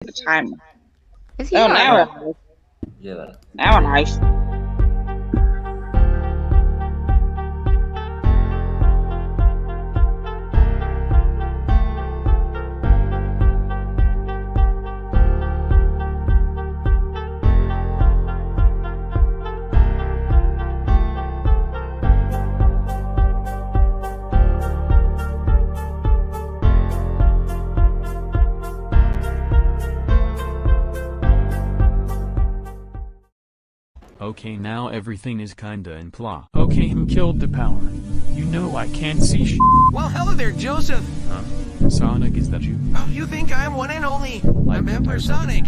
the timer. Is he Oh, alright? Yeah. now nice. Okay, now everything is kinda in plot. Okay, him killed the power. You know I can't see sh. Well, hello there, Joseph. Sonic, is that you? Oh, you think I'm one and only? I'm Vampire Sonic.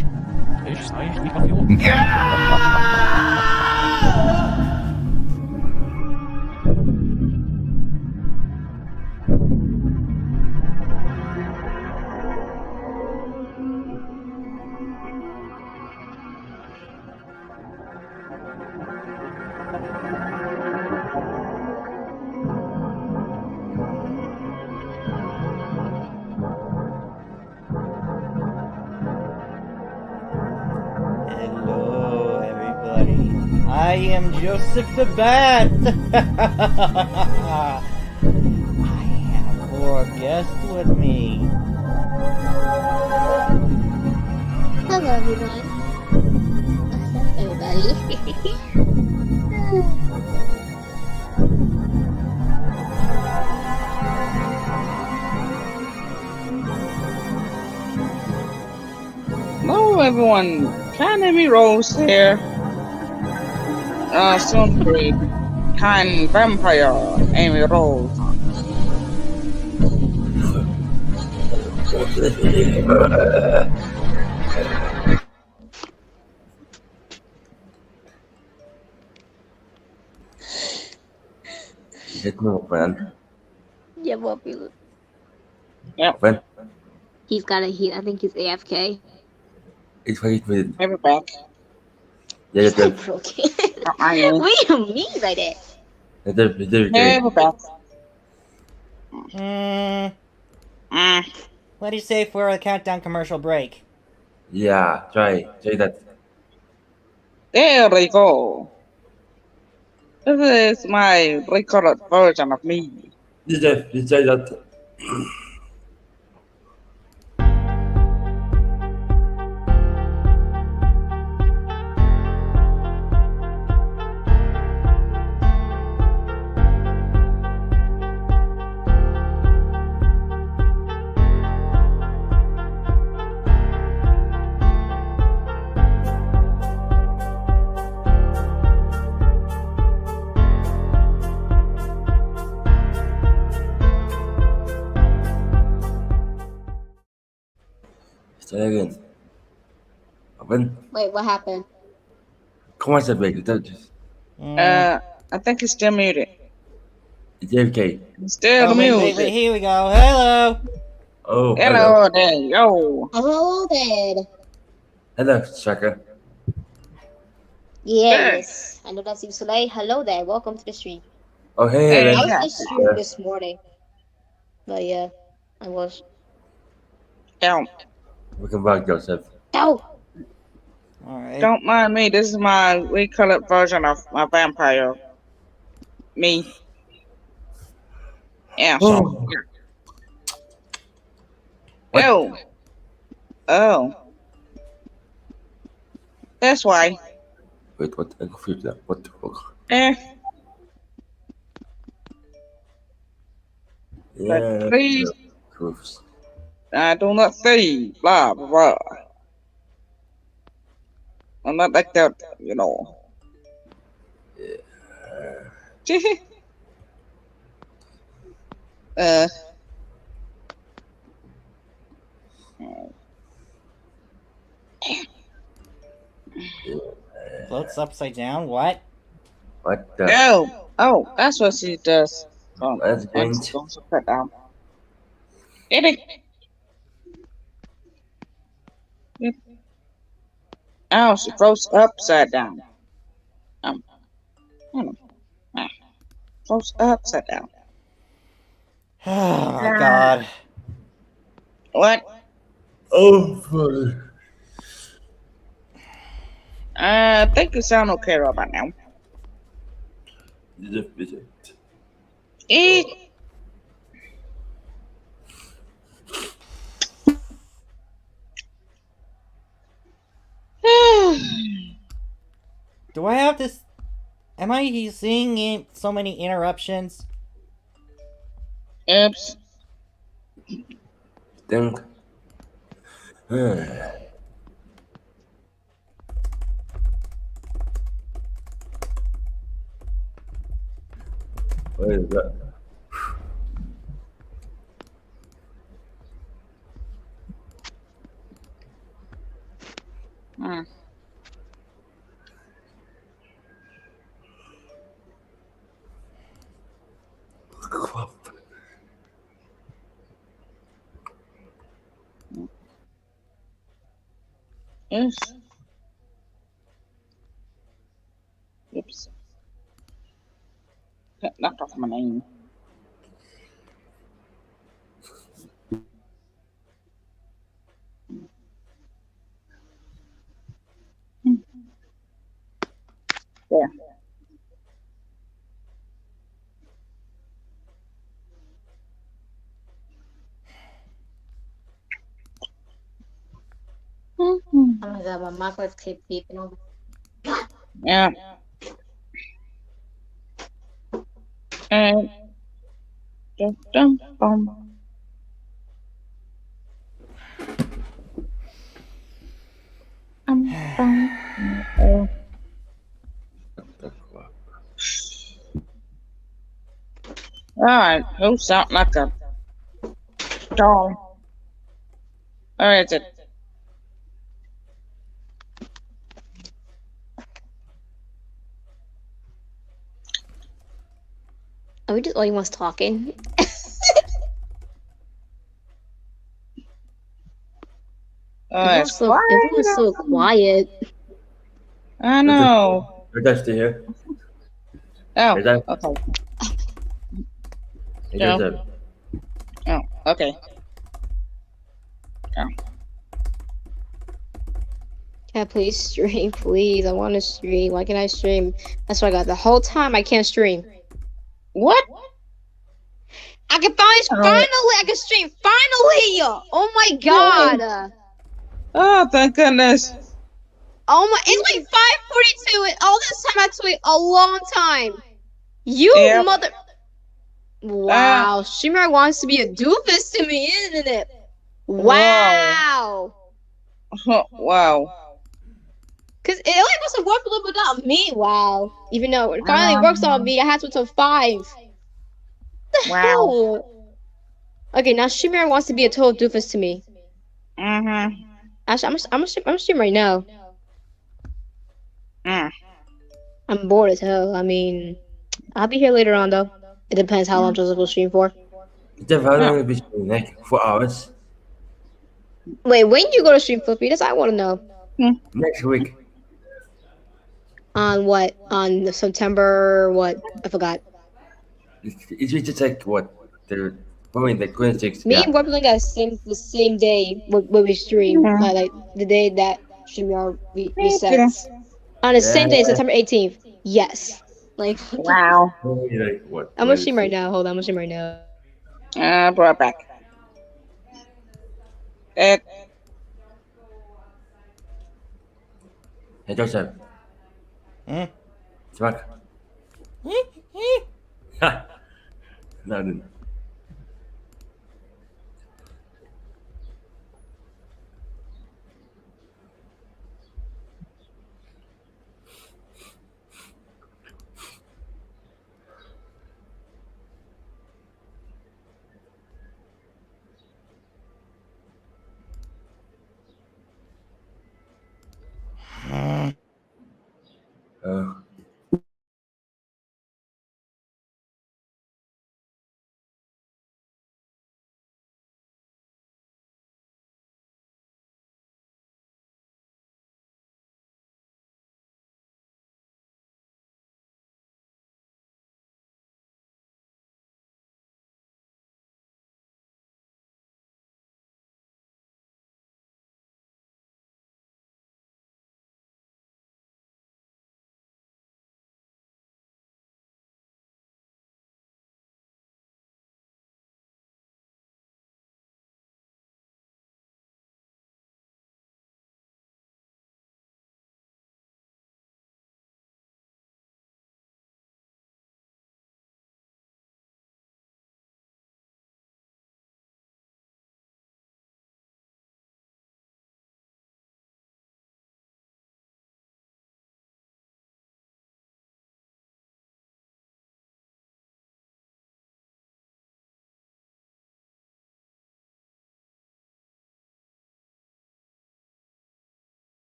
Hello, everybody. I am Joseph the Bat. I have 4 guests with me. Hello, everyone. What's up, everybody? Hello, everyone. Kind Amy Rose here. Soon breed. Kind vampire Amy Rose. Hit me up, man. Yeah, what we look. Yep. When? He's got a heat. I think he's AFK. It's wait with Maybe back. yeah, He's yeah, not broken. I am. What do you mean by that? Maybe back. What do you say for a countdown commercial break? Yeah, try that. There we go. This is my recorded version of me. You try that. Try again. Open. Wait, what happened? Commercial break. Just I think it's still muted. it's AFK. It's still Oh, wait, muted. here we go. Hello. Oh, Hello there, yo. Hello there. Hello, Shaka. Yes. I know that's you, Soleil. Hello there. Welcome to the stream. Oh, hey, Hey, I man. was yeah. just streaming this morning. But yeah, I was. Yo, Welcome back, Joseph. Oh! Alright. don't mind me. This is my recolored version of my vampire. Me. Yeah, so. What? Yo. Oh. That's why. Wait, what? I'm confused now. What the fuck? Yeah. Please. Proofs. I do not see. Blah, blah, blah. I'm not like that, you know. uh. Floats upside down. What? What the? Oh, that's what she does. Oh, That's don't put down. It. Oh, she froze upside down. Froze upside down. Oh my god. What? Oh, fuck. I think you sound okay right about now. Just visit. Eh. Do I have this? Am I seeing so many interruptions? Oops. Think. What is that? Hmm. Yes. Oops. That knocked off my name. There. Oh my god, my microwave keep beeping on. Yeah. And dum dum bum. Oh. Alright, who sound like a doll? Where is it? Are we just only ones talking? Oh, it's Everyone's so quiet. I know. Is that still here? Oh, Is that? okay. Is Yeah. that? Oh, okay. Can I please stream, please? I want to stream. Why can't I stream? That's what I got. The whole time I can't stream. What? I can finally I can stream. Finally! Oh my god! Oh, thank goodness. Oh my! It's like 5:42, and all this time I had to wait a long time. You Yep. mother! Wow, streamer wants to be a doofus to me, isn't it? Wow. Wow. Cause it only must have worked a little bit on me. Wow. Even though it finally works on me, I had to wait till 5. Wow. Hell? Okay, now streamer wants to be a total doofus to me. Mm-hmm. Actually, I'm gonna stream right now. Mm. I'm bored as hell. I mean, I'll be here later on though. It depends how long Joseph will stream for. Jeff, how long have you been like 4 hours? Wait, when you go to stream, Flippy? That's I want to know. Next week. On what? On September what? I forgot. It's just like what? The the 26th. Me Yeah. and Weapon got the same day when we stream, like the day that StreamYard resets. On the same day, September 18th. Yes. Like. Wow. Like what? I'm gonna stream right now. Hold on, I'm gonna stream right now. Brought back. It. Hey Joseph. Hmm? Smack. Ha. No, no.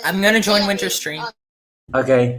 I'm gonna join Winter's stream. Okay.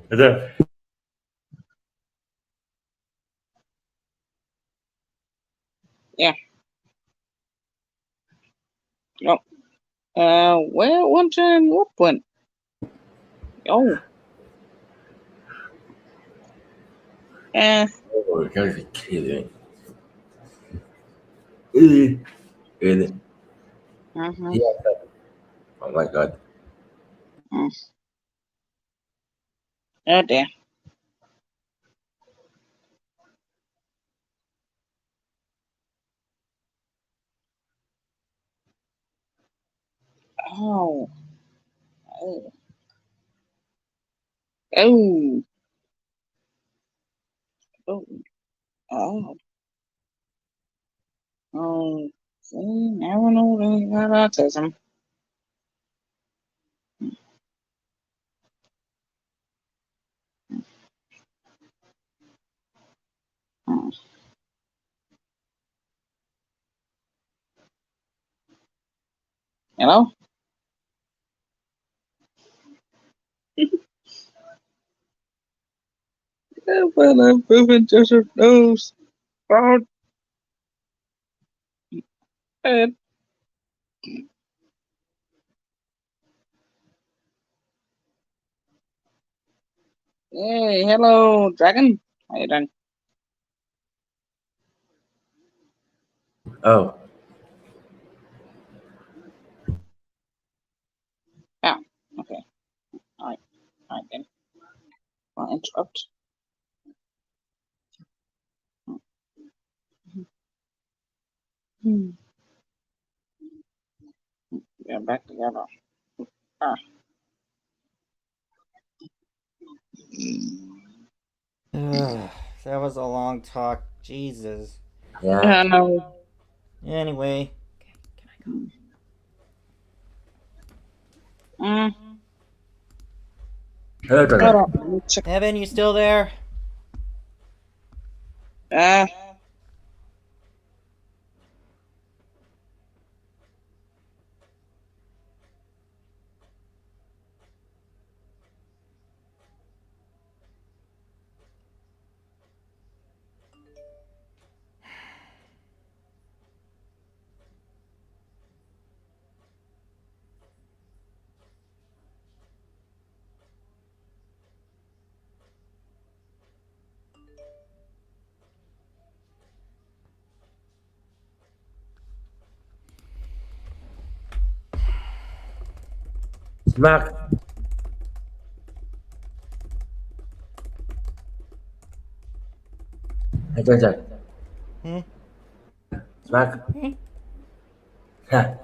What's up? Yeah. Oh. Well, one time, what point? Oh. Oh, guys are kidding. Yeah. Uh-huh. Oh my god. Oh dear. Oh. Oh. Oh. Oh. Oh. Oh. See, never know they got autism. Oh. Hello? Yeah, well, I'm moving Joseph knows. Oh, and hey, hello, Dragon. How you doing? Oh. Yeah. Okay. All right. All right then. I'll interrupt. Hmm. Yeah, back together. Ah. Ugh, that was a long talk. Jesus. Yeah. No. Anyway, Mm. Hello, Hold Dragon. on. Let me check. Evan, you still there? Uh, Smack. Hey, Georgia. Hmm? Smack. Ha.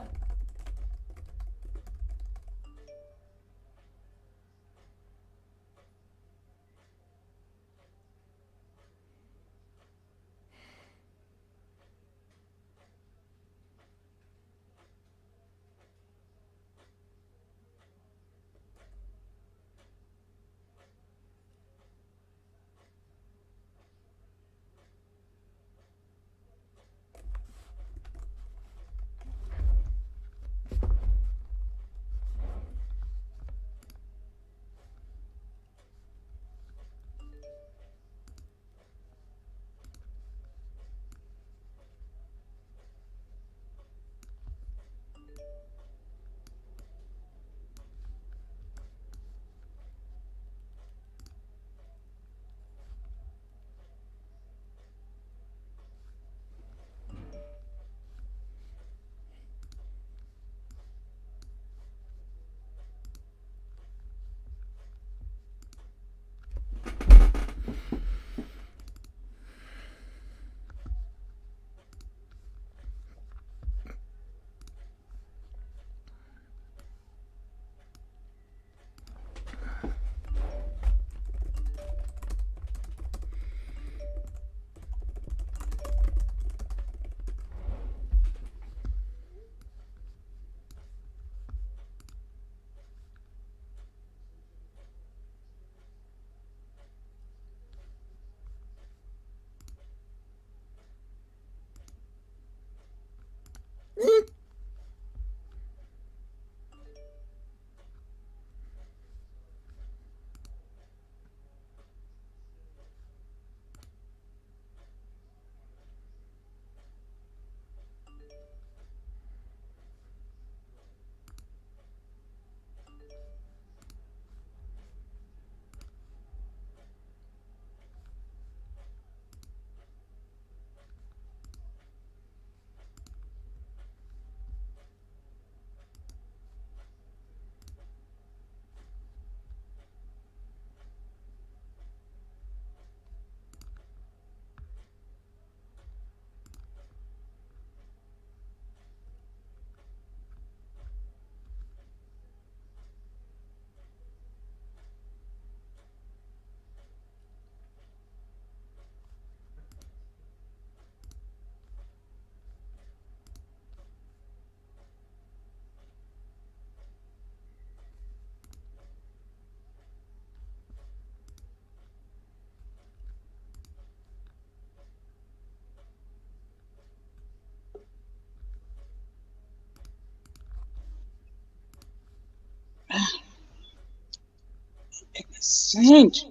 Saint.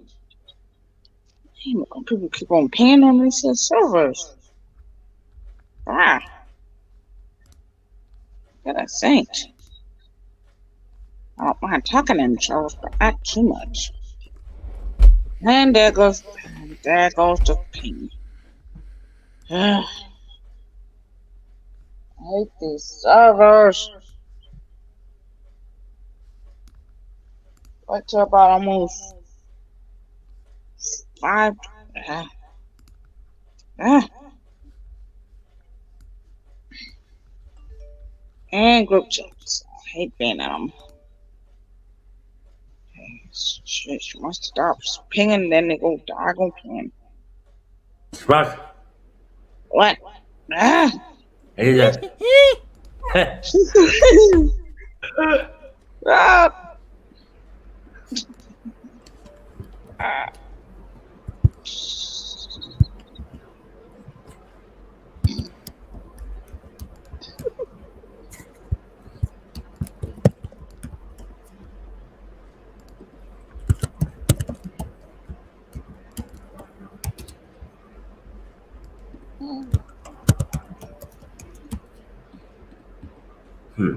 Damn, people keep on paying on these servers. Ah, got a saint. I don't mind talking to themselves, but not too much. And there goes the ping. I hate these servers. Wait till about almost 5. Ah, ah. And group chats. I hate being at them. Shit, she must stop pinging, then they go diagonal ping. Smack. What? Ah! Hey, Georgia. Ah! Ah. Hmm.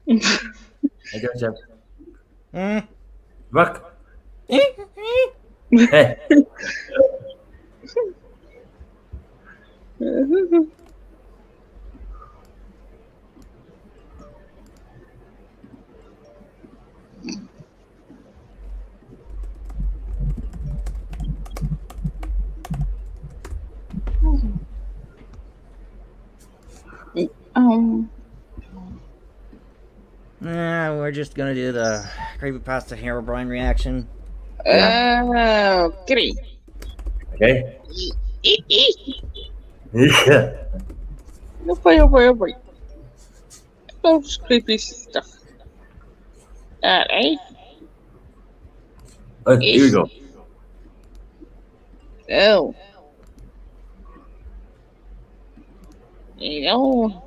Hey, Georgia. Hmm? Smack. Hey, um, We're just gonna do the creepypasta Herobrine reaction. kitty. okay. Yeah. Wait. Those creepy stuff. Eh? Oh, here we go. Oh. You know.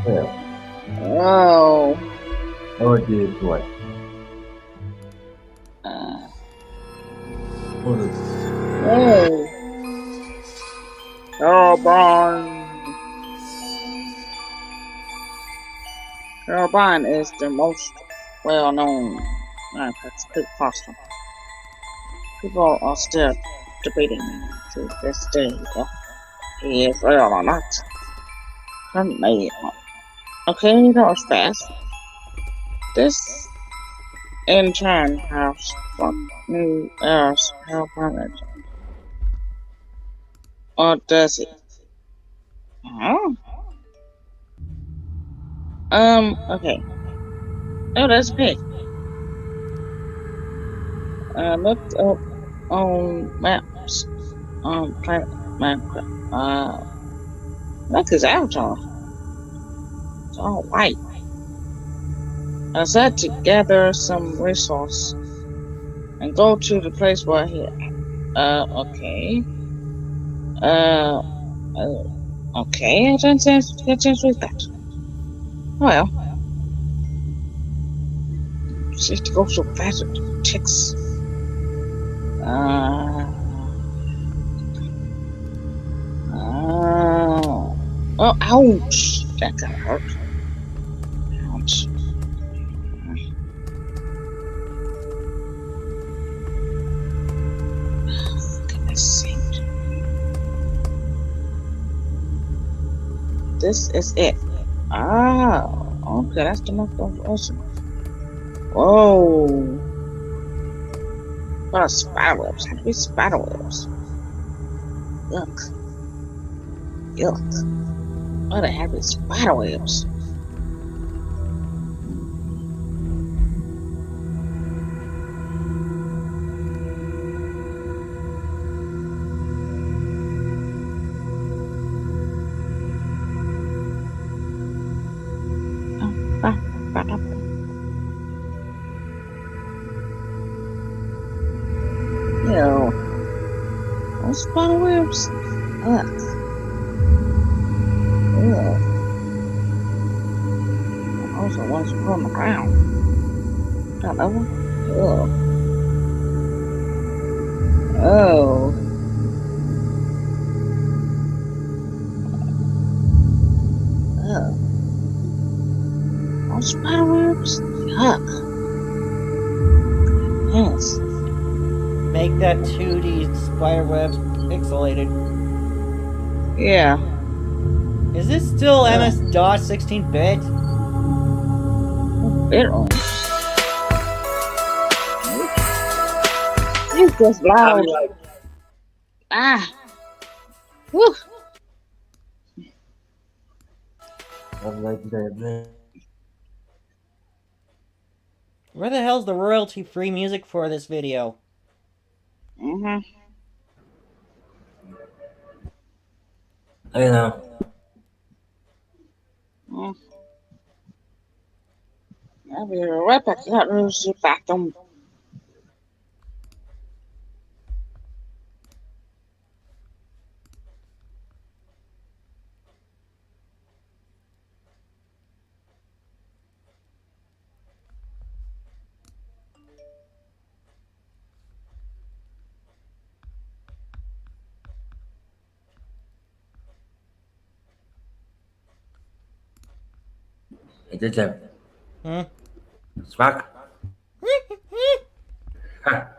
Yeah. Oh. Oh, dude, what? What is Oh. Carbon. Carbon is the most well-known creepypasta. People are still debating to this day if he is real or not. Okay, that was fast. This, in turn, has sparked new eras how planet. Or does it? Oh. Okay. Oh, that's pig. Looked up on maps. Planet Minecraft. Look his avatar. It's all white. I said to gather some resource and go to the place where he. Okay. Uh, okay. I didn't get a chance to read that. Well, she has to go so fast it ticks. Oh, ouch! That got hurt. Ouch. Goodness sake. This is it. Oh, okay, that's the most awesome. Whoa. What are spiderwebs? How do we spiderwebs? Yuck. What the heck is spiderwebs? Ew. Those spiderwebs? Ugh. Ugh. Those are the ones that are on the ground. Got that one? Ugh. Oh. Ugh. Those spiderwebs? Yuck. Yes. Make that 2D spiderwebs pixelated. Yeah. Is this still MS-DOS 16-bit? Bitter. It's just loud. Ah. Woo. I'm like that. Where the hell's the royalty-free music for this video? Mm-hmm. I know. I'll be right back. I got to use the bathroom. It did that. Hmm? Smack. Ha.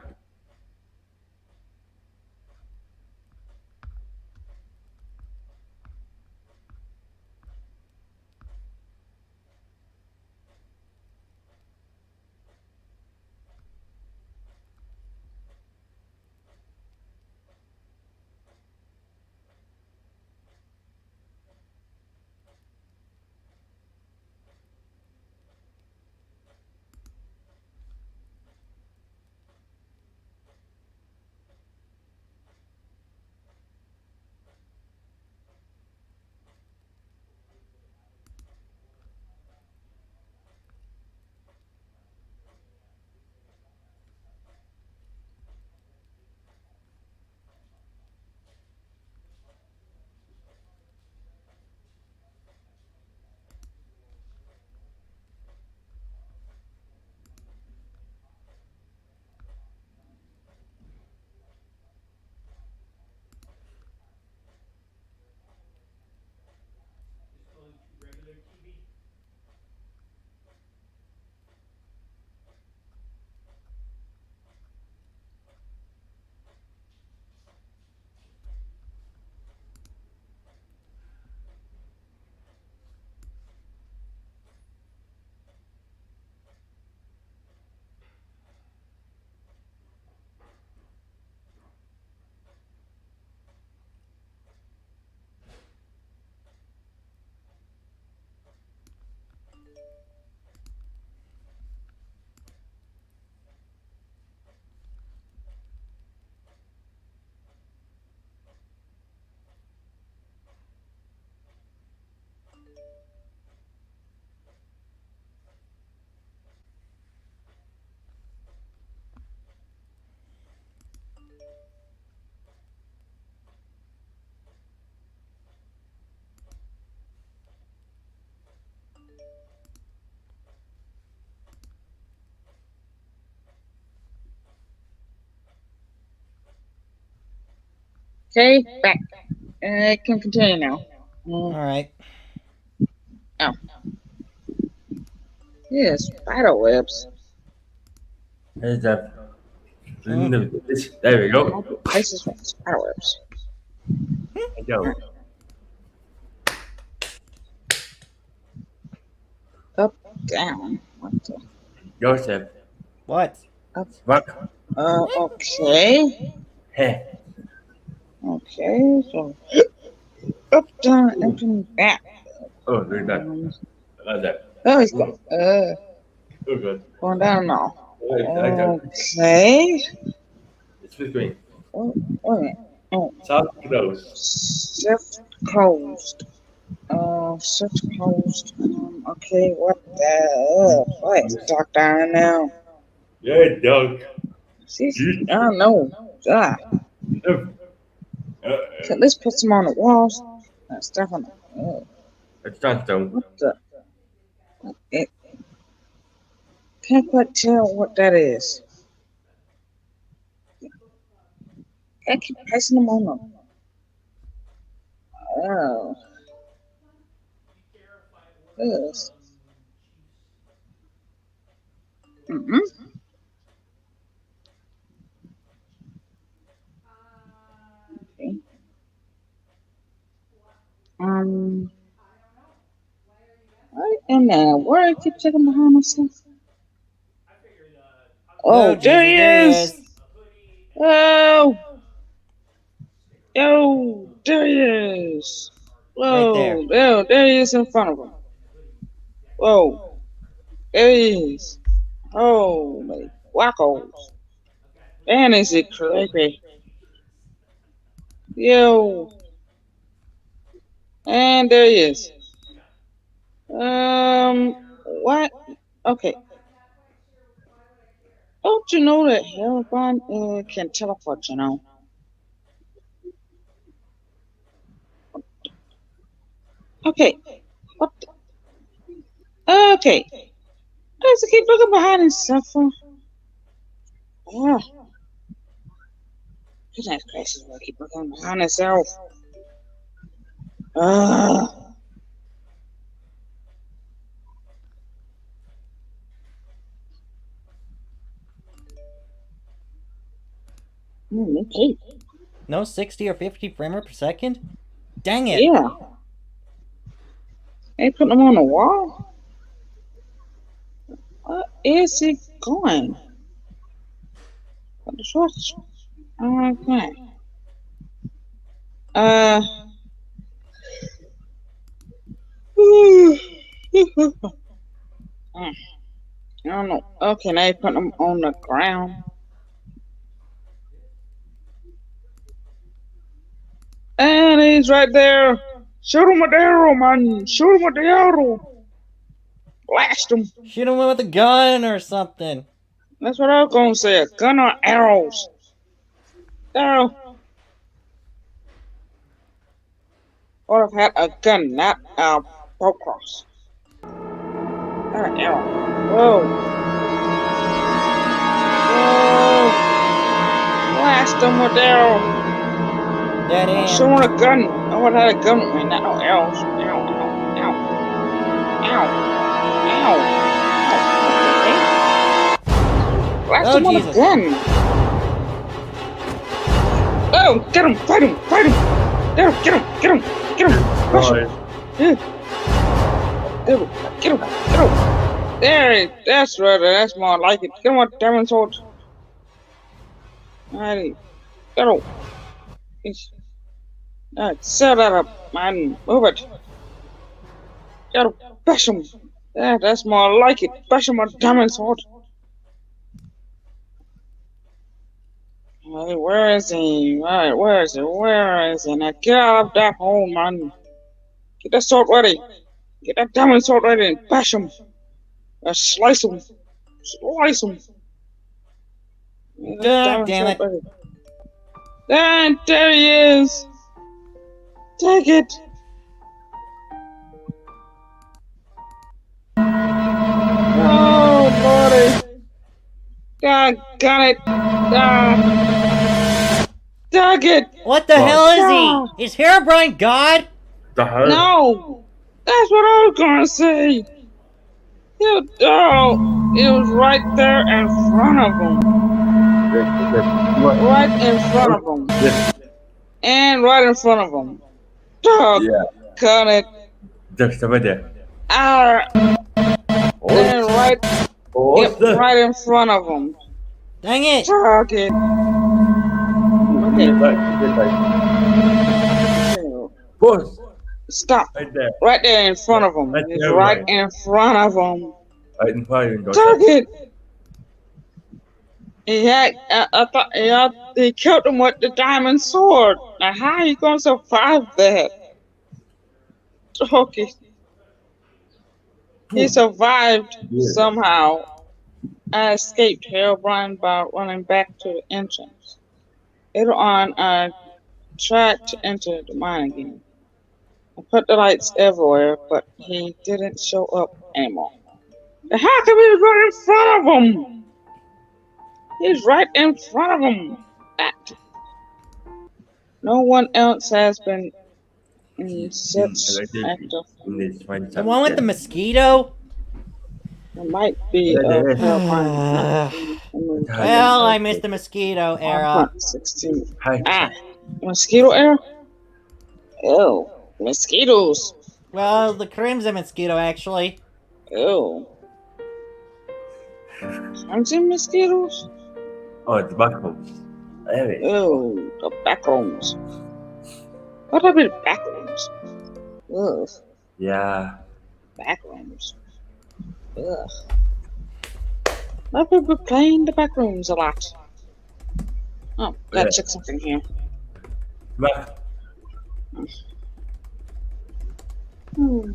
Okay, back. Can continue now. All right. Oh. Yeah, spider webs. There's that. Hmm. There we go. Places for spider webs. There you go. Up, down. What the? Joseph. What? Up. What? Okay. Hey. Okay, so up, down, up, and back. Oh, there's that. That. Oh, he's gone. Oh, good. Going down now. I don't. Okay. It's with green. Oh, wait a minute. Oh, Soft close. shift closed. Shift closed. Okay, what the? What is dark down now? Yeah, dog. She's, I don't know. God. Okay, let's put some on the walls. Stuff on the. It's not stone. What the? It, can't quite tell what that is. I keep pressing them on them. Oh. Yes. Mm-hmm. Okay. What in the world? Keep checking behind myself. Oh, there he is! Oh! Yo, there he is! Right there. Whoa, there he is in front of him. Whoa, there he is. Holy wackos. Man, is it creepy. Yo, and there he is. What? Okay. Don't you know that Hellbound can teleport, you know? Okay. What the? Okay. Does he keep looking behind himself for? Ah, goodness gracious, I keep looking behind himself. Ah. Me too. No 60 or 50 frames per second? Dang it! Yeah. They putting them on the wall? What is he going? What the switch? Okay. Uh. I don't know. Okay, now they putting them on the ground. And he's right there. Shoot him with the arrow, man. Shoot him with the arrow. Blast him. Shoot him with a gun or something. That's what I was gonna say. A gun or arrows. Arrow. Or I've had a gun, not a bow cross. Or an arrow. Whoa. Whoa. Blast him with the arrow. Dead end. Shoot him with a gun. I would have had a gun with me, not no arrows. Ow, ow, ow. Ow. Ow. Ow. Blast Oh, him with Jesus. a gun. Oh, get him, fight him, fight him. Get him, get him, get him, get him. Push him. Yeah. Get him, get him, get him. There, that's right, that's more like it. Get him with diamond sword. Alrighty, get him. Set that up, man. Move it. Get him, bash him. Yeah, that's more like it. Bash him with diamond sword. Hey, where is he? Right, where is he? Where is he? Now get out of that hole, man. Get that sword ready. Get that diamond sword ready and bash him. Slice him. Slice him. God damn it. And there he is. Take it. Oh, buddy. God, got it. Dug it. What the What? hell is No. he? Is Herobrine God? The hell? No. That's what I was gonna say. Oh, it was right there in front of him. What? Right in front of him. Yes. And right in front of him. Dog. Yeah. Got it. Just over there. Ah, and right, Oh, yep, right in front of him. Dang it! Dog it. Okay. Boss, Stop. right there. Right there in front of him. Right It's there, right right. in front of him. Right in front of you. Target. He had, I thought, he killed him with the diamond sword. Now, how are you gonna survive that? Okay. He survived Yeah. somehow. I escaped Herobrine by running back to the entrance. Later on, I tried to enter the mine again. I put the lights everywhere, but he didn't show up anymore. How come he was right in front of him? He's right in front of him. No one else has been in such active. The one with the mosquito? It might be Well, I missed the mosquito era. 16. Hi. Ah, mosquito era? Oh, mosquitoes. Well, the crimson mosquito, actually. Oh. Crimson mosquitoes? Oh, the back home. Anyway. Oh, the back rooms. What are the back rooms? Ugh, Yeah. back rooms. Ugh. I've been playing the back rooms a lot. Oh, gotta Yeah. check something here. Back. Hmm.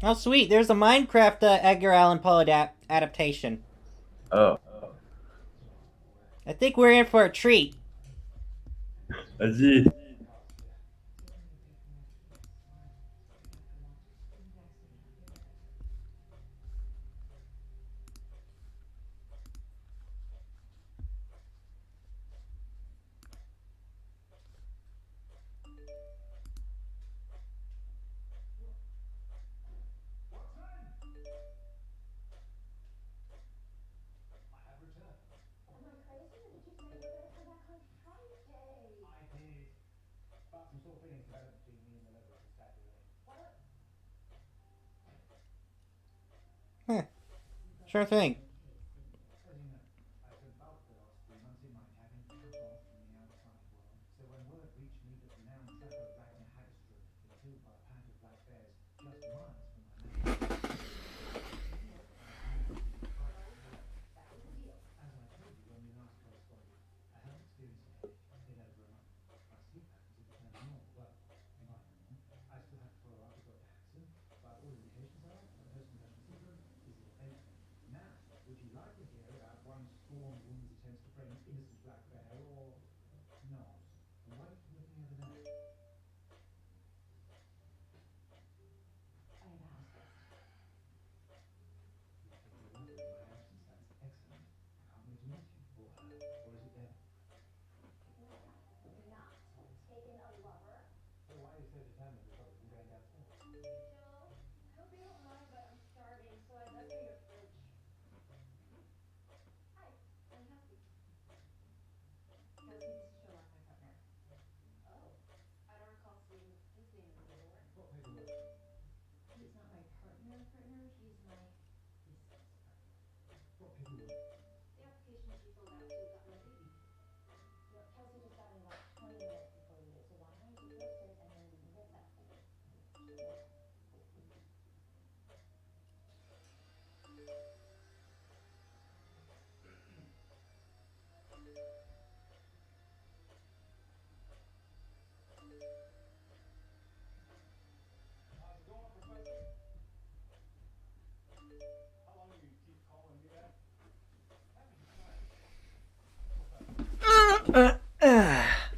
Oh, sweet. There's a Minecraft Edgar Allan Poe adaptation. Oh. I think we're in for a treat. I see. Sure thing.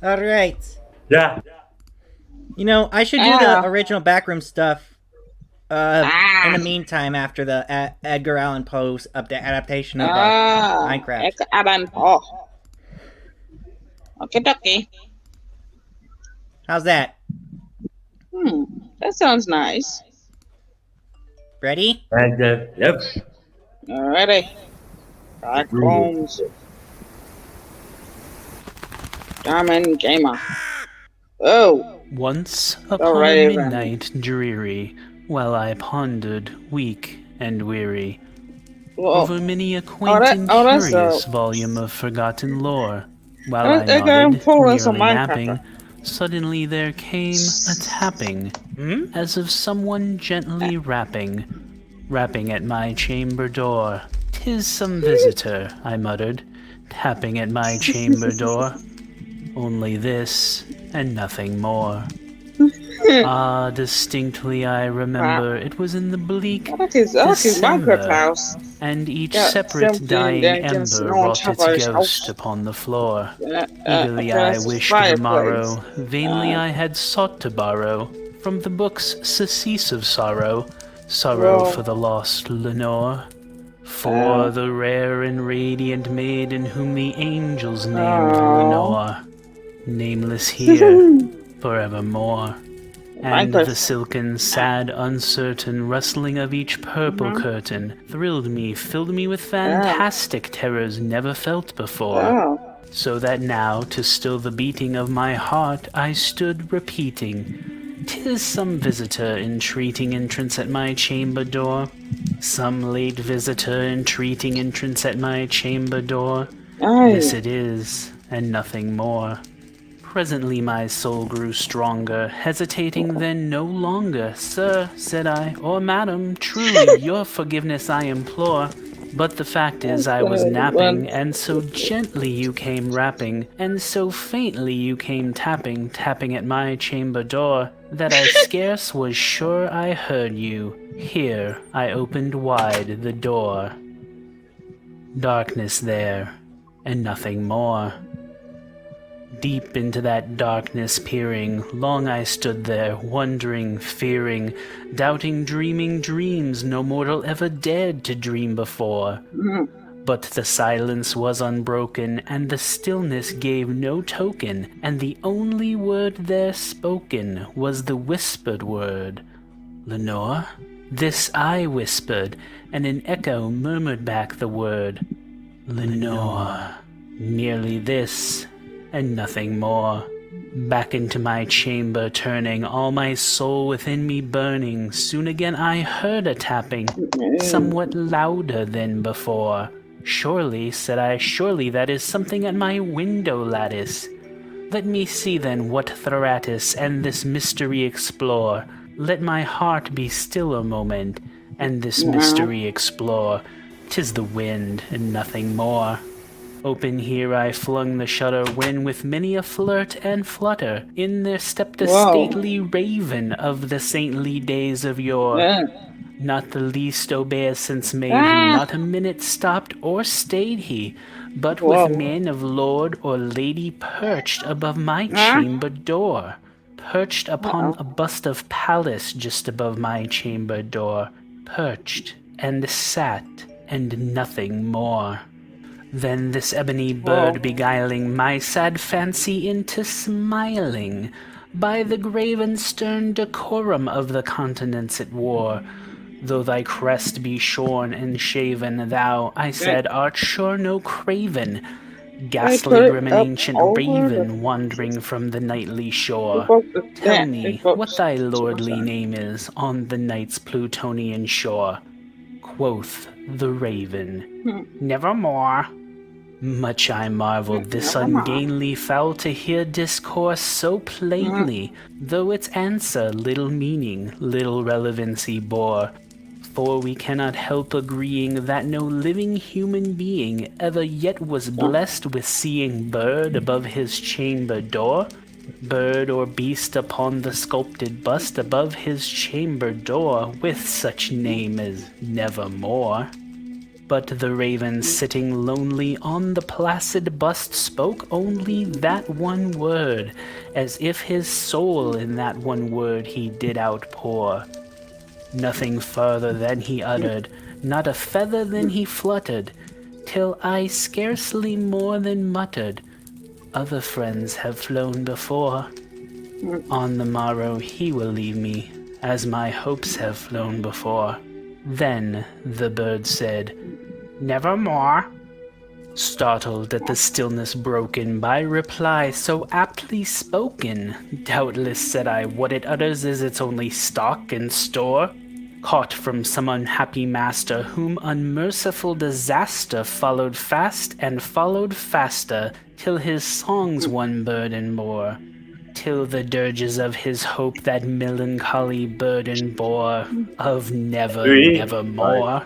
Alright. Yeah. You know, I should do the original backroom stuff in the meantime after the Edgar Allan Poe's adaptation of Minecraft. Edgar Allan Poe. Okay. How's that? That sounds nice. Ready? And, yep. Alrighty. Backbones. Diamond Gamer. Oh. Once upon Alrighty, a midnight dreary, while I pondered, weak and weary, over many a quaint and curious volume of forgotten lore, while I nodded, nearly napping, suddenly there came a tapping, as of someone gently rapping at my chamber door. "'Tis some visitor," I muttered, tapping at my chamber door. Only this, and nothing more. Ah, distinctly I remember it was in the bleak December, and each separate dying ember wrought its ghost upon the floor. Eagerly I wished the morrow, vainly I had sought to borrow from the book's surcease of sorrow, sorrow for the lost Lenore. For the rare and radiant maiden whom the angels named Lenore, nameless here forevermore. And the silken, sad, uncertain rustling of each purple curtain thrilled me, filled me with fantastic terrors never felt before. So that now, to still the beating of my heart, I stood repeating, "'Tis some visitor entreating entrance at my chamber door. Some late visitor entreating entrance at my chamber door. This it is, and nothing more." Presently my soul grew stronger, hesitating then no longer. "Sir," said I, "or madam, truly your forgiveness I implore. But the fact is I was napping, and so gently you came rapping, and so faintly you came tapping at my chamber door, that I scarce was sure I heard you. Here I opened wide the door. Darkness there, and nothing more. Deep into that darkness peering, long I stood there, wondering, fearing, doubting, dreaming dreams no mortal ever dared to dream before. But the silence was unbroken, and the stillness gave no token, and the only word there spoken was the whispered word, "Lenore?" This I whispered, and an echo murmured back the word, "Lenore." Merely this, and nothing more. Back into my chamber turning, all my soul within me burning, soon again I heard a tapping, somewhat louder than before. Surely, said I, surely that is something at my window lattice. Let me see then what Theratis and this mystery explore. Let my heart be still a moment, and this mystery explore. 'Tis the wind, and nothing more. Open here I flung the shutter, when with many a flirt and flutter, in there stepped a stately raven of the saintly days of yore. Not the least obeisance made he, not a minute stopped or stayed he, but with mien of lord or lady perched above my chamber door. Perched upon a bust of Pallas just above my chamber door. Perched, and sat, and nothing more. Then this ebony bird beguiling my sad fancy into smiling, by the grave and stern decorum of the continents it wore. Though thy crest be shorn and shaven, thou, I said, art sure no craven, ghastly grim and ancient raven, wandering from the nightly shore. Tell me what thy lordly name is on the night's Plutonian shore. Quoth the raven, nevermore. Much I marveled this ungainly fowl to hear discourse so plainly, though its answer little meaning, little relevancy bore. For we cannot help agreeing that no living human being ever yet was blessed with seeing bird above his chamber door, bird or beast upon the sculpted bust above his chamber door, with such name as Nevermore. But the raven sitting lonely on the placid bust spoke only that one word, as if his soul in that one word he did outpour. Nothing further than he uttered, not a feather than he fluttered, till I scarcely more than muttered, other friends have flown before. On the morrow he will leave me, as my hopes have flown before. Then the bird said, nevermore. Startled at the stillness broken by reply so aptly spoken, doubtless, said I, what it utters is its only stock and store, caught from some unhappy master, whom unmerciful disaster followed fast and followed faster, till his songs one burden bore, till the dirges of his hope that melancholy burden bore, of nevermore.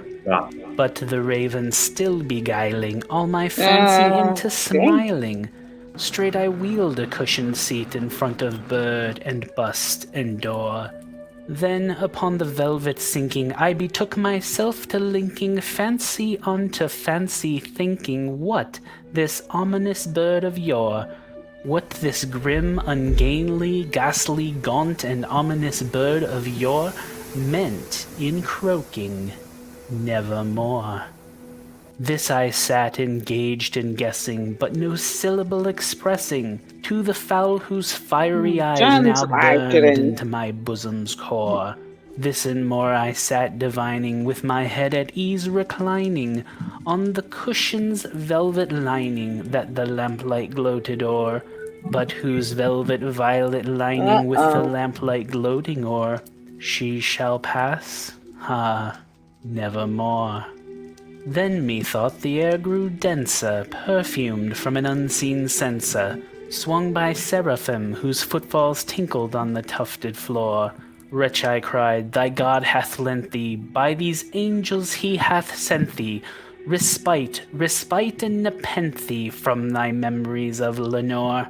But the raven still beguiling all my fancy into smiling, straight I wheeled a cushioned seat in front of bird and bust and door. Then upon the velvet sinking, I betook myself to linking fancy onto fancy, thinking what this ominous bird of yore, what this grim, ungainly, ghastly, gaunt, and ominous bird of yore meant in croaking nevermore. This I sat engaged in guessing, but no syllable expressing, to the fowl whose fiery eyes now burned into my bosom's core. This and more I sat divining, with my head at ease reclining, on the cushion's velvet lining that the lamplight gloated o'er, but whose velvet violet lining with the lamplight gloating o'er, she shall pass? Ah, nevermore. Then methought the air grew denser, perfumed from an unseen censer, swung by seraphim whose footfalls tinkled on the tufted floor. Wretch, I cried, thy God hath lent thee, by these angels he hath sent thee, respite, respite and nepenthe from thy memories of Lenore.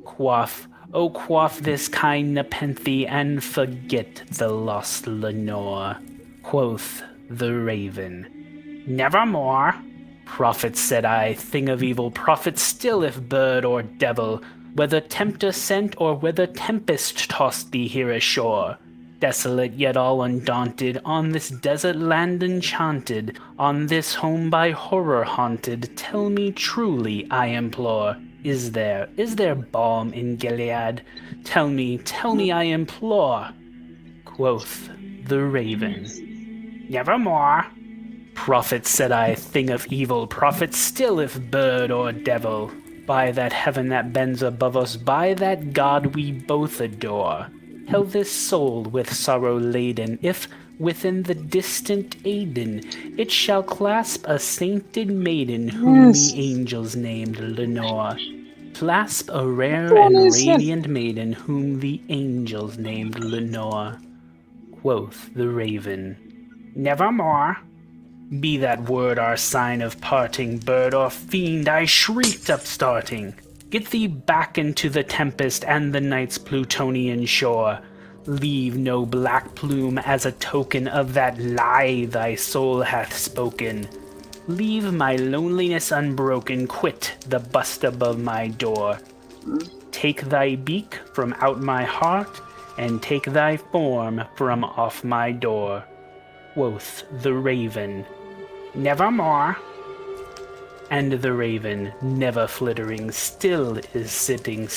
Quaff, oh quaff this kind nepenthe, and forget the lost Lenore. Quoth the raven, nevermore. Prophet, said I, thing of evil, prophet still if bird or devil, whether tempter sent or whether tempest tossed thee here ashore. Desolate yet all undaunted, on this desert land enchanted, on this home by horror haunted, tell me truly, I implore, is there balm in Gilead? Tell me, I implore. Quoth the raven, nevermore. Prophet, said I, thing of evil, prophet still if bird or devil, By that heaven that bends above us, by that God we both adore, held this soul with sorrow laden, if within the distant Aidenn it shall clasp a sainted maiden whom the angels named Lenore. Clasp a rare and radiant maiden whom the angels named Lenore. Quoth the raven, "Nevermore." Be that word our sign of parting, bird or fiend, I shrieked upstarting. Get thee back into the tempest and the night's Plutonian shore. Leave no black plume as a token of that lie thy soul hath spoken. Leave my loneliness unbroken, quit the bust above my door. Take thy beak from out my heart, and take thy form from off my door. Quoth the raven, "Nevermore." And the raven, never flittering, still is sitting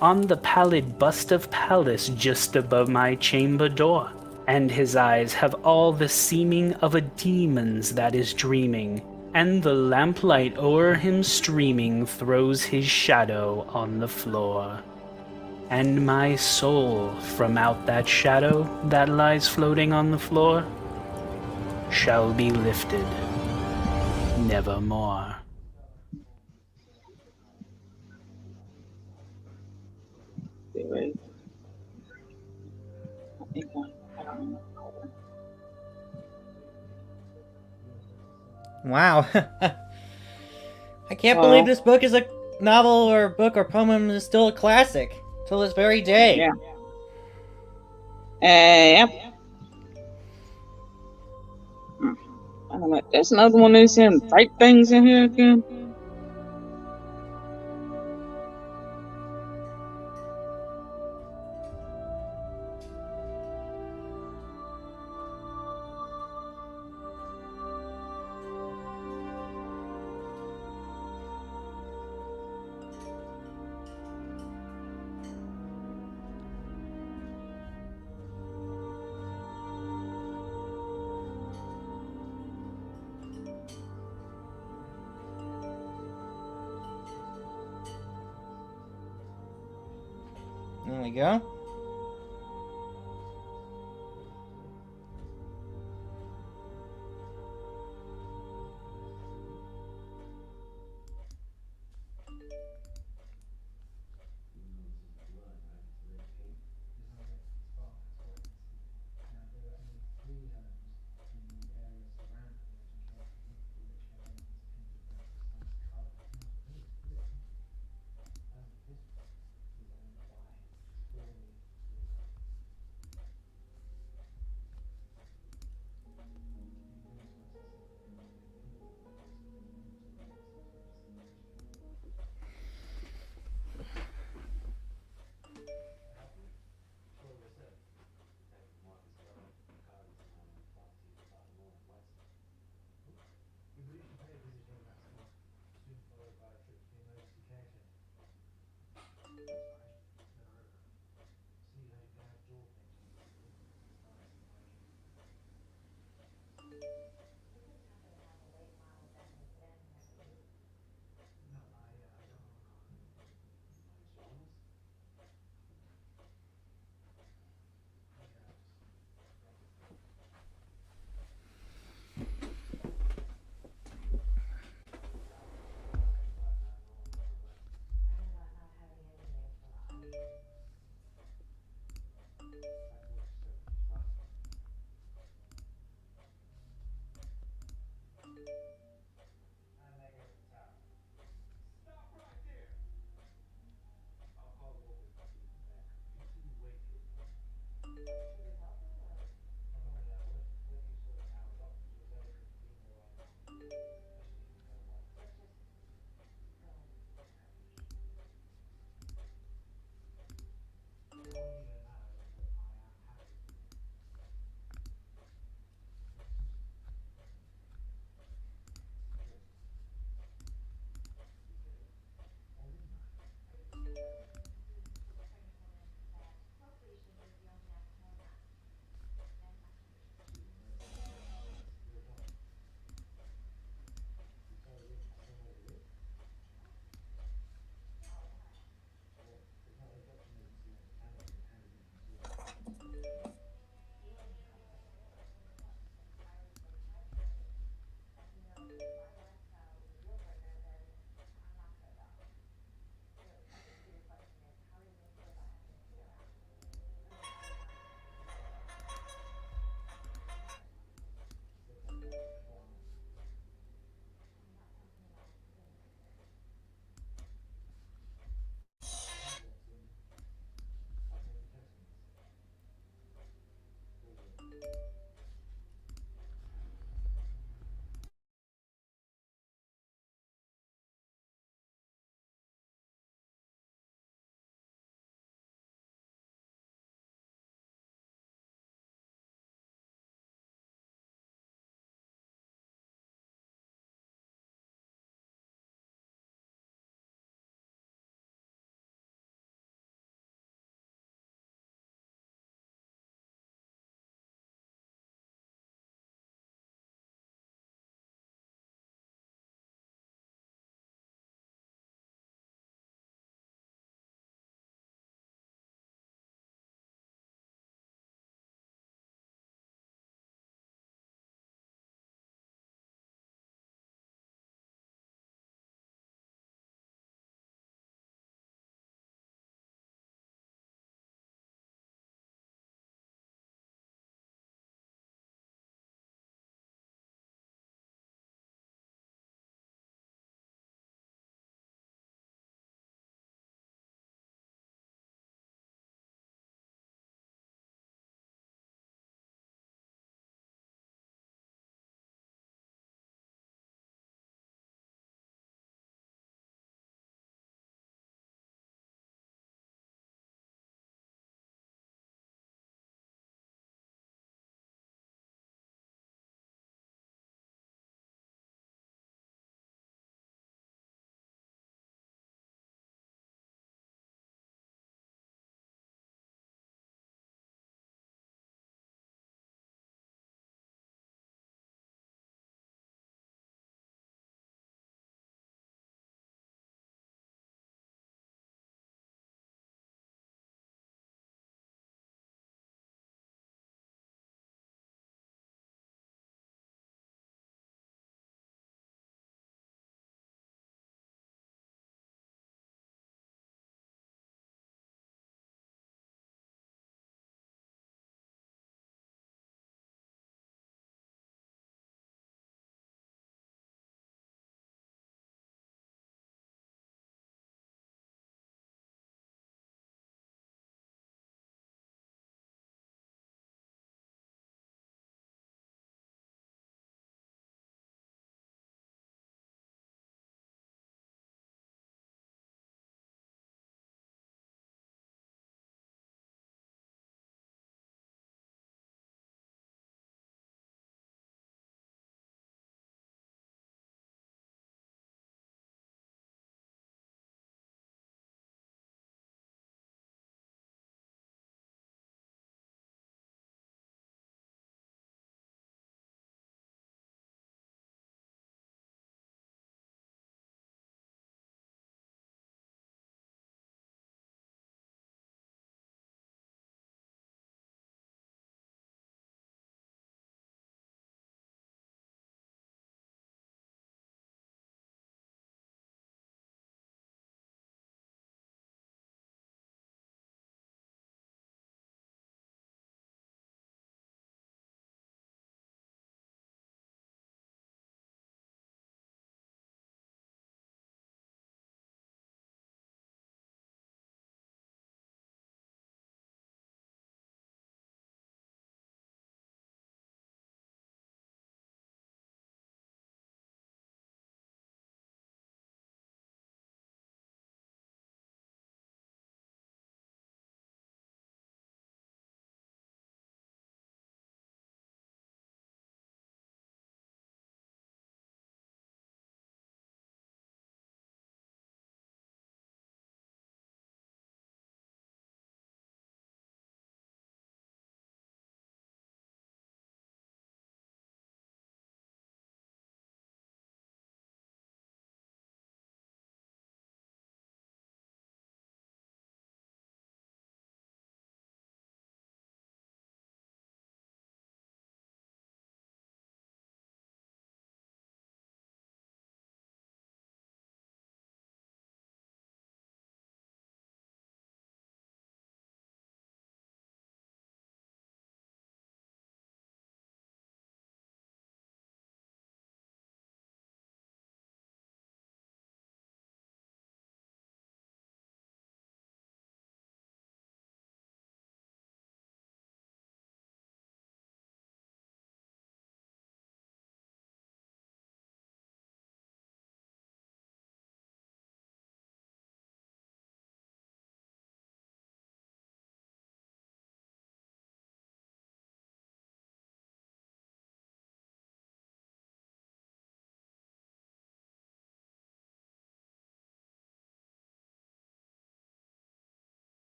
on the pallid bust of Pallas just above my chamber door. And his eyes have all the seeming of a demon's that is dreaming, and the lamplight o'er him streaming throws his shadow on the floor. And my soul from out that shadow that lies floating on the floor shall be lifted nevermore. Wow. I can't believe this book is a novel or book or poem is still a classic till this very day. Yeah. Yep. I don't know. There's another one that's in fight things in here again. There we go.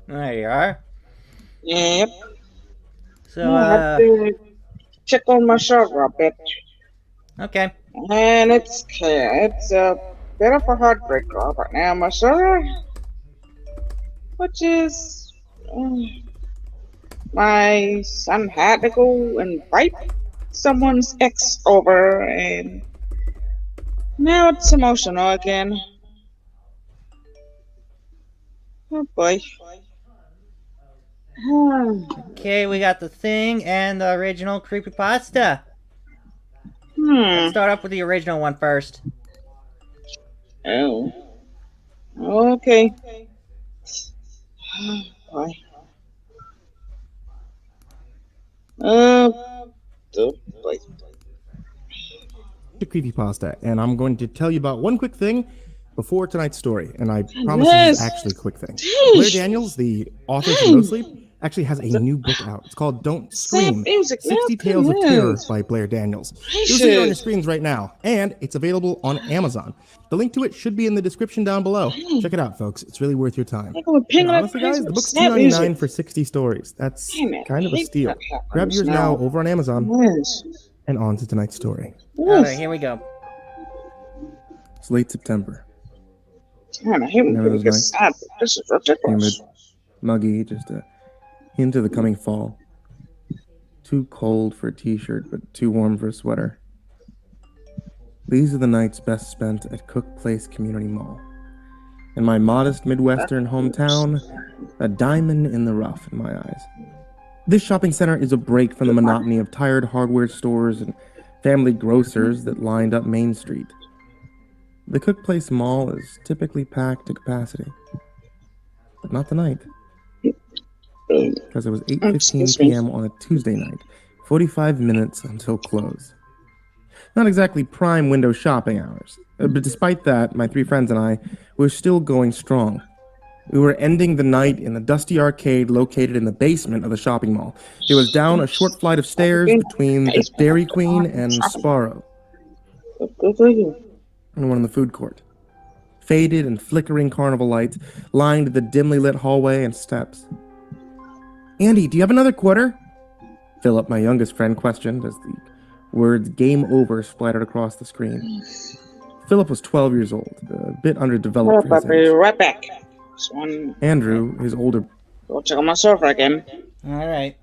There you are. Yep. So, I have to check on my server a bit. okay. And it's a bit of a heartbreaker right now, my server. Which is. My son had to go and fight someone's ex over, and now it's emotional again. Oh boy. Okay, we got the thing and the original creepypasta. Let's Hmm. start off with the original one first. Oh. Okay. Oh boy. Oh boy. The creepypasta, and I'm going to tell you about one quick thing before tonight's story, and I promise this Yes. is actually a quick thing. Blair Daniels, the author from No Sleep, actually has a new book out. It's called Don't Sad Scream, music. 60 Tales of Terror by Blair Daniels. You'll see it on your screens right now, and it's available on Amazon. The link to it should be in the description down below. Check it out, folks. It's really worth your time. And honestly, guys, the book's $2.99 for 60 stories. That's kind of a steal. Grab yours now over on Amazon. Yes. And on to tonight's story. Alright, here we go. It's late September. Damn, I hate when people get sad. This is ridiculous. Humid, muggy, just a hint of the coming fall. Too cold for a t-shirt, but too warm for a sweater. These are the nights best spent at Cook Place Community Mall. In my modest Midwestern hometown, a diamond in the rough in my eyes. This shopping center is a break from the monotony of tired hardware stores and family grocers that lined up Main Street. The Cook Place Mall is typically packed to capacity. But not tonight. Because it was 8:15 p.m. on a Tuesday night, 45 minutes until close. Not exactly prime window shopping hours, but despite that, my three friends and I were still going strong. We were ending the night in the dusty arcade located in the basement of the shopping mall. It was down a short flight of stairs between the Dairy Queen and Sparrow. And one in the food court. Faded and flickering carnival lights lined the dimly lit hallway and steps. Andy, do you have another quarter? Philip, my youngest friend, questioned as the words "game over" splattered across the screen. Philip was 12 years old, a bit underdeveloped for his I'll be age. right back. Andrew, his older... Go check on my server again. Alright.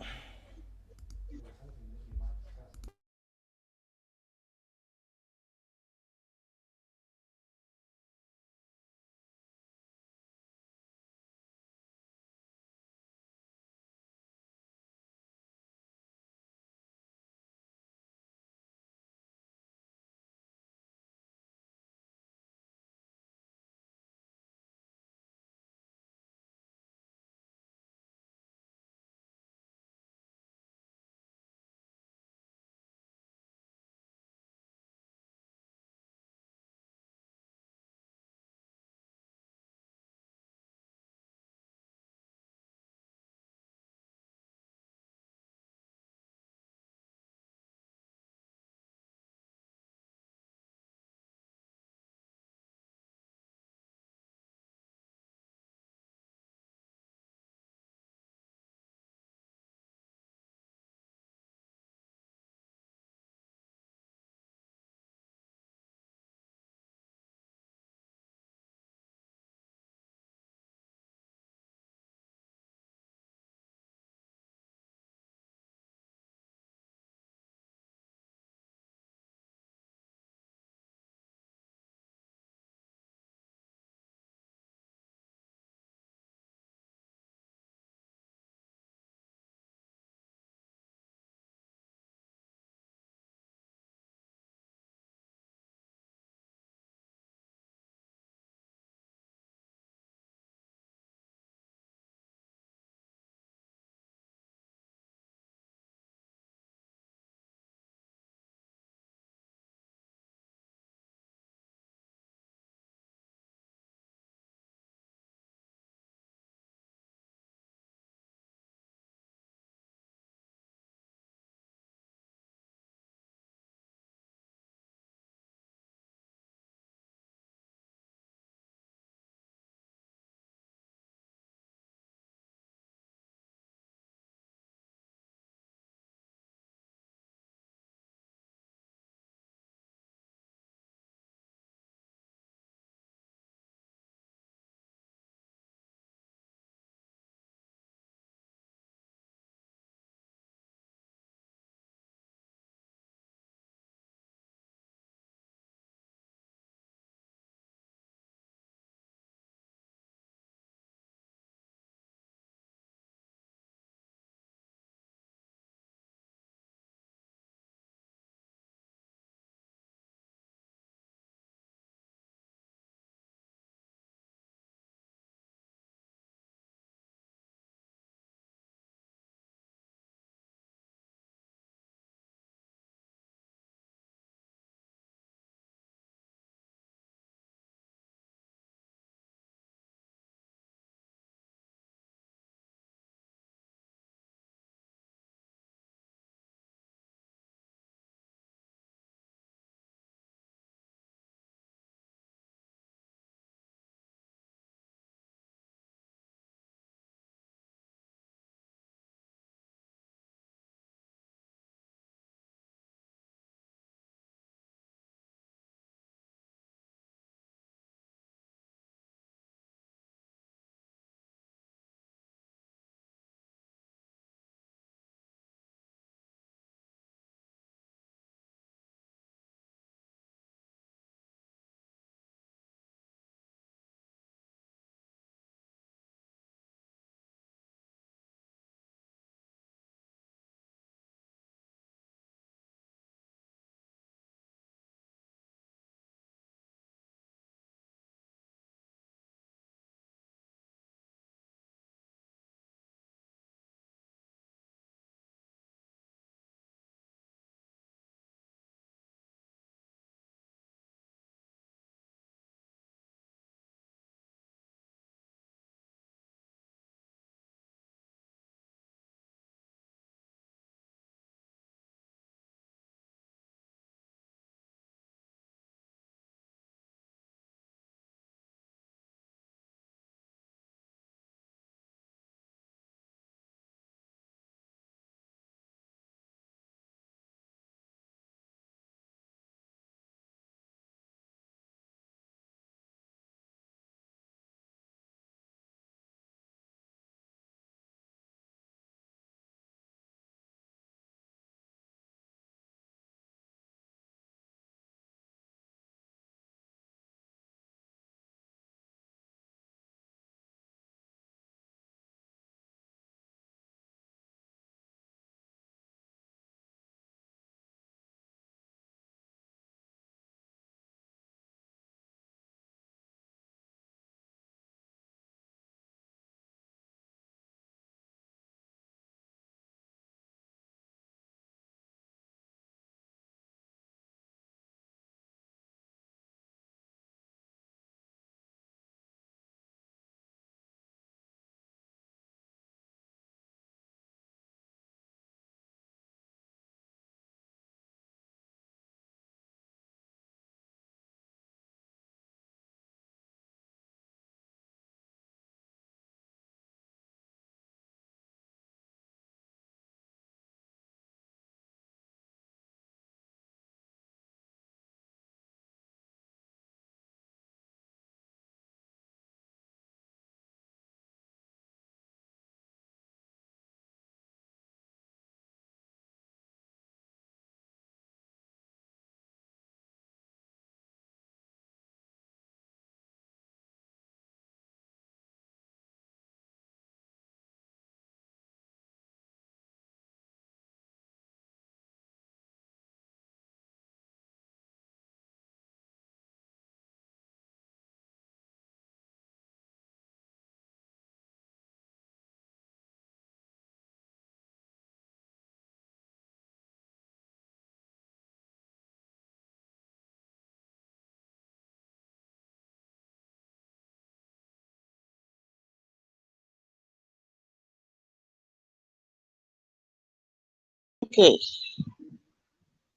Okay.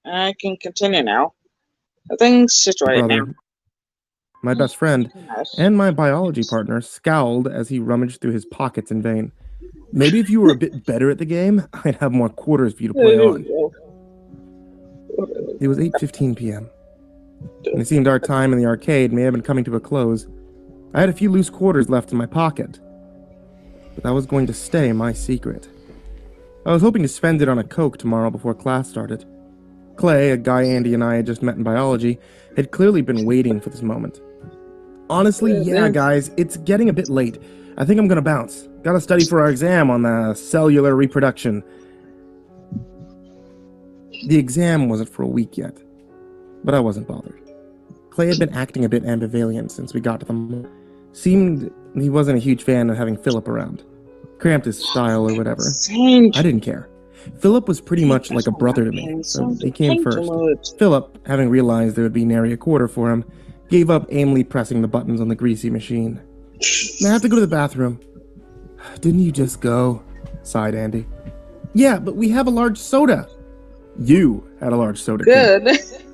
I can continue now. Everything's situated now. Brother, my best friend, and my biology partner scowled as he rummaged through his pockets in vain. Maybe if you were a bit better at the game, I'd have more quarters for you to play on. It was 8:15 p.m. and it seemed our time in the arcade may have been coming to a close. I had a few loose quarters left in my pocket, but that was going to stay my secret. I was hoping to spend it on a Coke tomorrow before class started. Clay, a guy Andy and I had just met in biology, had clearly been waiting for this moment. Honestly, yeah, guys, it's getting a bit late. I think I'm gonna bounce. Gotta study for our exam on the cellular reproduction. The exam wasn't for a week yet, but I wasn't bothered. Clay had been acting a bit ambivalent since we got to the mall. Seemed he wasn't a huge fan of having Philip around. Cramped his style or whatever. I didn't care. Philip was pretty much like a brother to me, so he came first. Philip, having realized there would be nary a quarter for him, gave up aimlessly pressing the buttons on the greasy machine. I have to go to the bathroom. Didn't you just go? Sighed Andy. Yeah, but we have a large soda. You had a large soda. Good.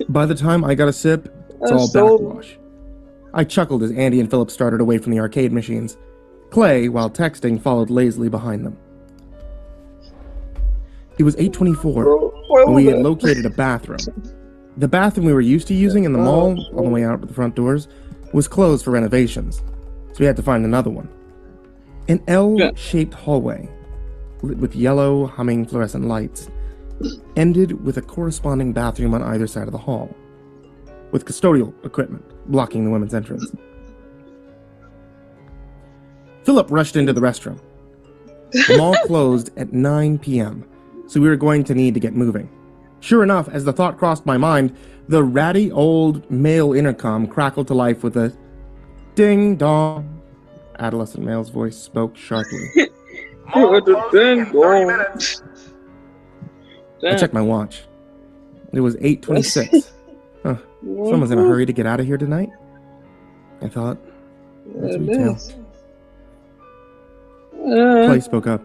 By the time I got a sip, it's all backwash. I chuckled as Andy and Philip started away from the arcade machines. Clay, while texting, followed lazily behind them. It was 8:24, and we had located a bathroom. The bathroom we were used to using in the mall, on the way out the front doors, was closed for renovations, so we had to find another one. An L-shaped hallway, lit with yellow, humming fluorescent lights, ended with a corresponding bathroom on either side of the hall, with custodial equipment blocking the women's entrance. Philip rushed into the restroom. The mall closed at 9 p.m., so we were going to need to get moving. Sure enough, as the thought crossed my mind, the ratty old male intercom crackled to life with a ding-dong. Adolescent male's voice spoke sharply. I checked my watch. It was 8:26. Huh. Someone's in a hurry to get out of here tonight? I thought. That's retail. Clay spoke up.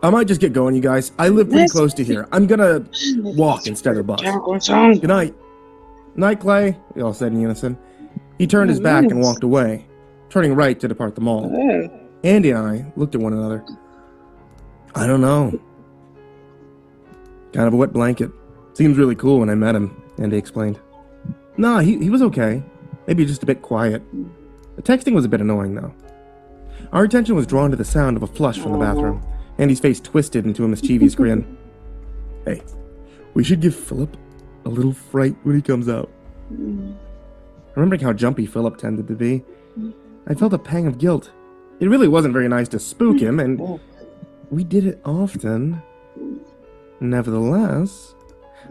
I might just get going, you guys. I live pretty close to here. I'm gonna walk instead of bus. Good night. Night, Clay, we all said in unison. He turned his back and walked away, turning right to depart the mall. Andy and I looked at one another. I don't know. Kind of a wet blanket. Seems really cool when I met him, Andy explained. Nah, he was okay. Maybe just a bit quiet. The texting was a bit annoying, though. Our attention was drawn to the sound of a flush from the bathroom. Andy's face twisted into a mischievous grin. Hey, we should give Philip a little fright when he comes out. Remembering how jumpy Philip tended to be, I felt a pang of guilt. It really wasn't very nice to spook him, and we did it often. Nevertheless,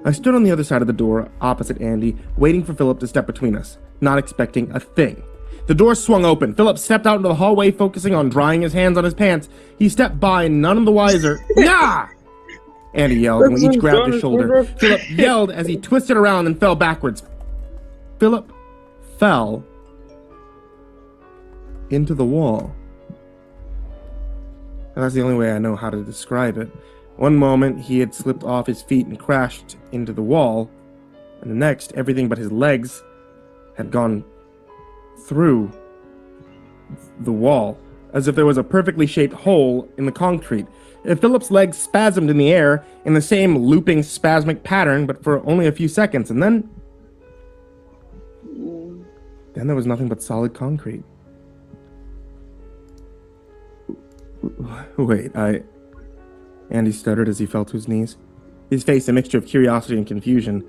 I stood on the other side of the door, opposite Andy, waiting for Philip to step between us, not expecting a thing. The door swung open. Philip stepped out into the hallway, focusing on drying his hands on his pants. He stepped by, none of the wiser. Yeah! Andy yelled, and we each grabbed his shoulder. Philip yelled as he twisted around and fell backwards. Philip fell into the wall. And that's the only way I know how to describe it. One moment, he had slipped off his feet and crashed into the wall, and the next, everything but his legs had gone through the wall, as if there was a perfectly shaped hole in the concrete. Philip's legs spasmed in the air in the same looping spasmic pattern, but for only a few seconds, and then there was nothing but solid concrete. Wait, Andy stuttered as he fell to his knees, his face a mixture of curiosity and confusion,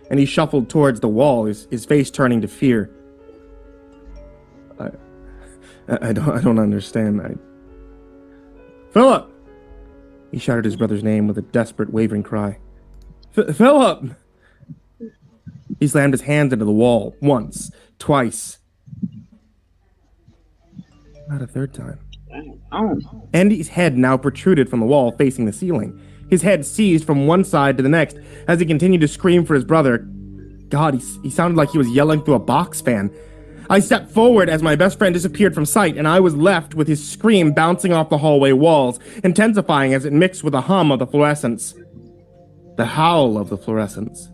and he shuffled towards the wall, his face turning to fear. I don't understand. Philip! He shouted his brother's name with a desperate, wavering cry. Philip! He slammed his hands into the wall, once, twice. Not a third time. Andy's head now protruded from the wall, facing the ceiling. His head seized from one side to the next as he continued to scream for his brother. God, he sounded like he was yelling through a box fan. I stepped forward as my best friend disappeared from sight, and I was left with his scream bouncing off the hallway walls, intensifying as it mixed with the hum of the fluorescence. The howl of the fluorescents.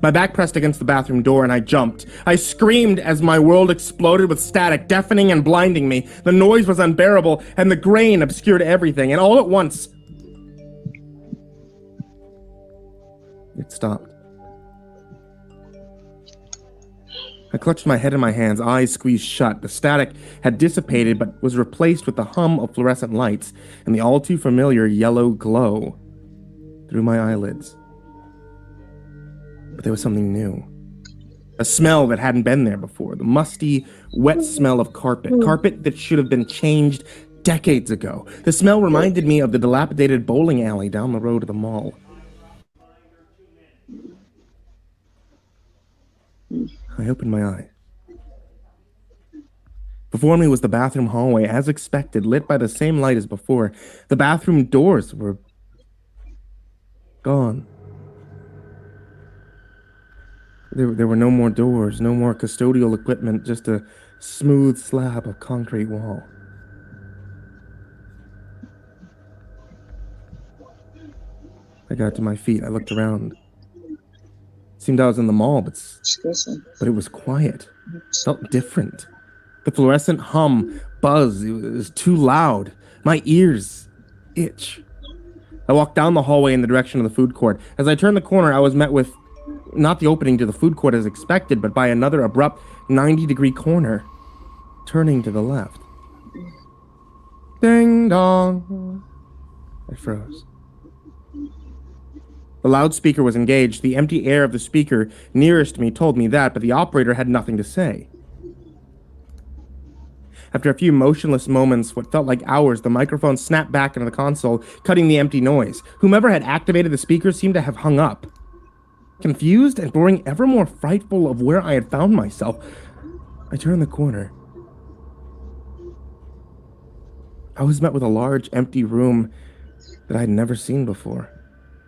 My back pressed against the bathroom door and I jumped. I screamed as my world exploded with static, deafening and blinding me. The noise was unbearable and the grain obscured everything. And all at once, it stopped. I clutched my head in my hands, eyes squeezed shut. The static had dissipated but was replaced with the hum of fluorescent lights and the all too familiar yellow glow through my eyelids. But there was something new. A smell that hadn't been there before. The musty, wet smell of carpet. Carpet that should have been changed decades ago. The smell reminded me of the dilapidated bowling alley down the road to the mall. I opened my eyes. Before me was the bathroom hallway, as expected, lit by the same light as before. The bathroom doors were gone. There were no more doors, no more custodial equipment, just a smooth slab of concrete wall. I got to my feet. I looked around. It seemed I was in the mall, but it was quiet. It felt different. The fluorescent hum, buzz, it was too loud. My ears itch. I walked down the hallway in the direction of the food court. As I turned the corner, I was met with not the opening to the food court as expected, but by another abrupt 90-degree corner, turning to the left. Ding dong. I froze. The loudspeaker was engaged. The empty air of the speaker nearest me told me that, but the operator had nothing to say. After a few motionless moments, what felt like hours, the microphone snapped back into the console, cutting the empty noise. Whomever had activated the speaker seemed to have hung up. Confused and growing ever more frightful of where I had found myself, I turned the corner. I was met with a large, empty room that I had never seen before.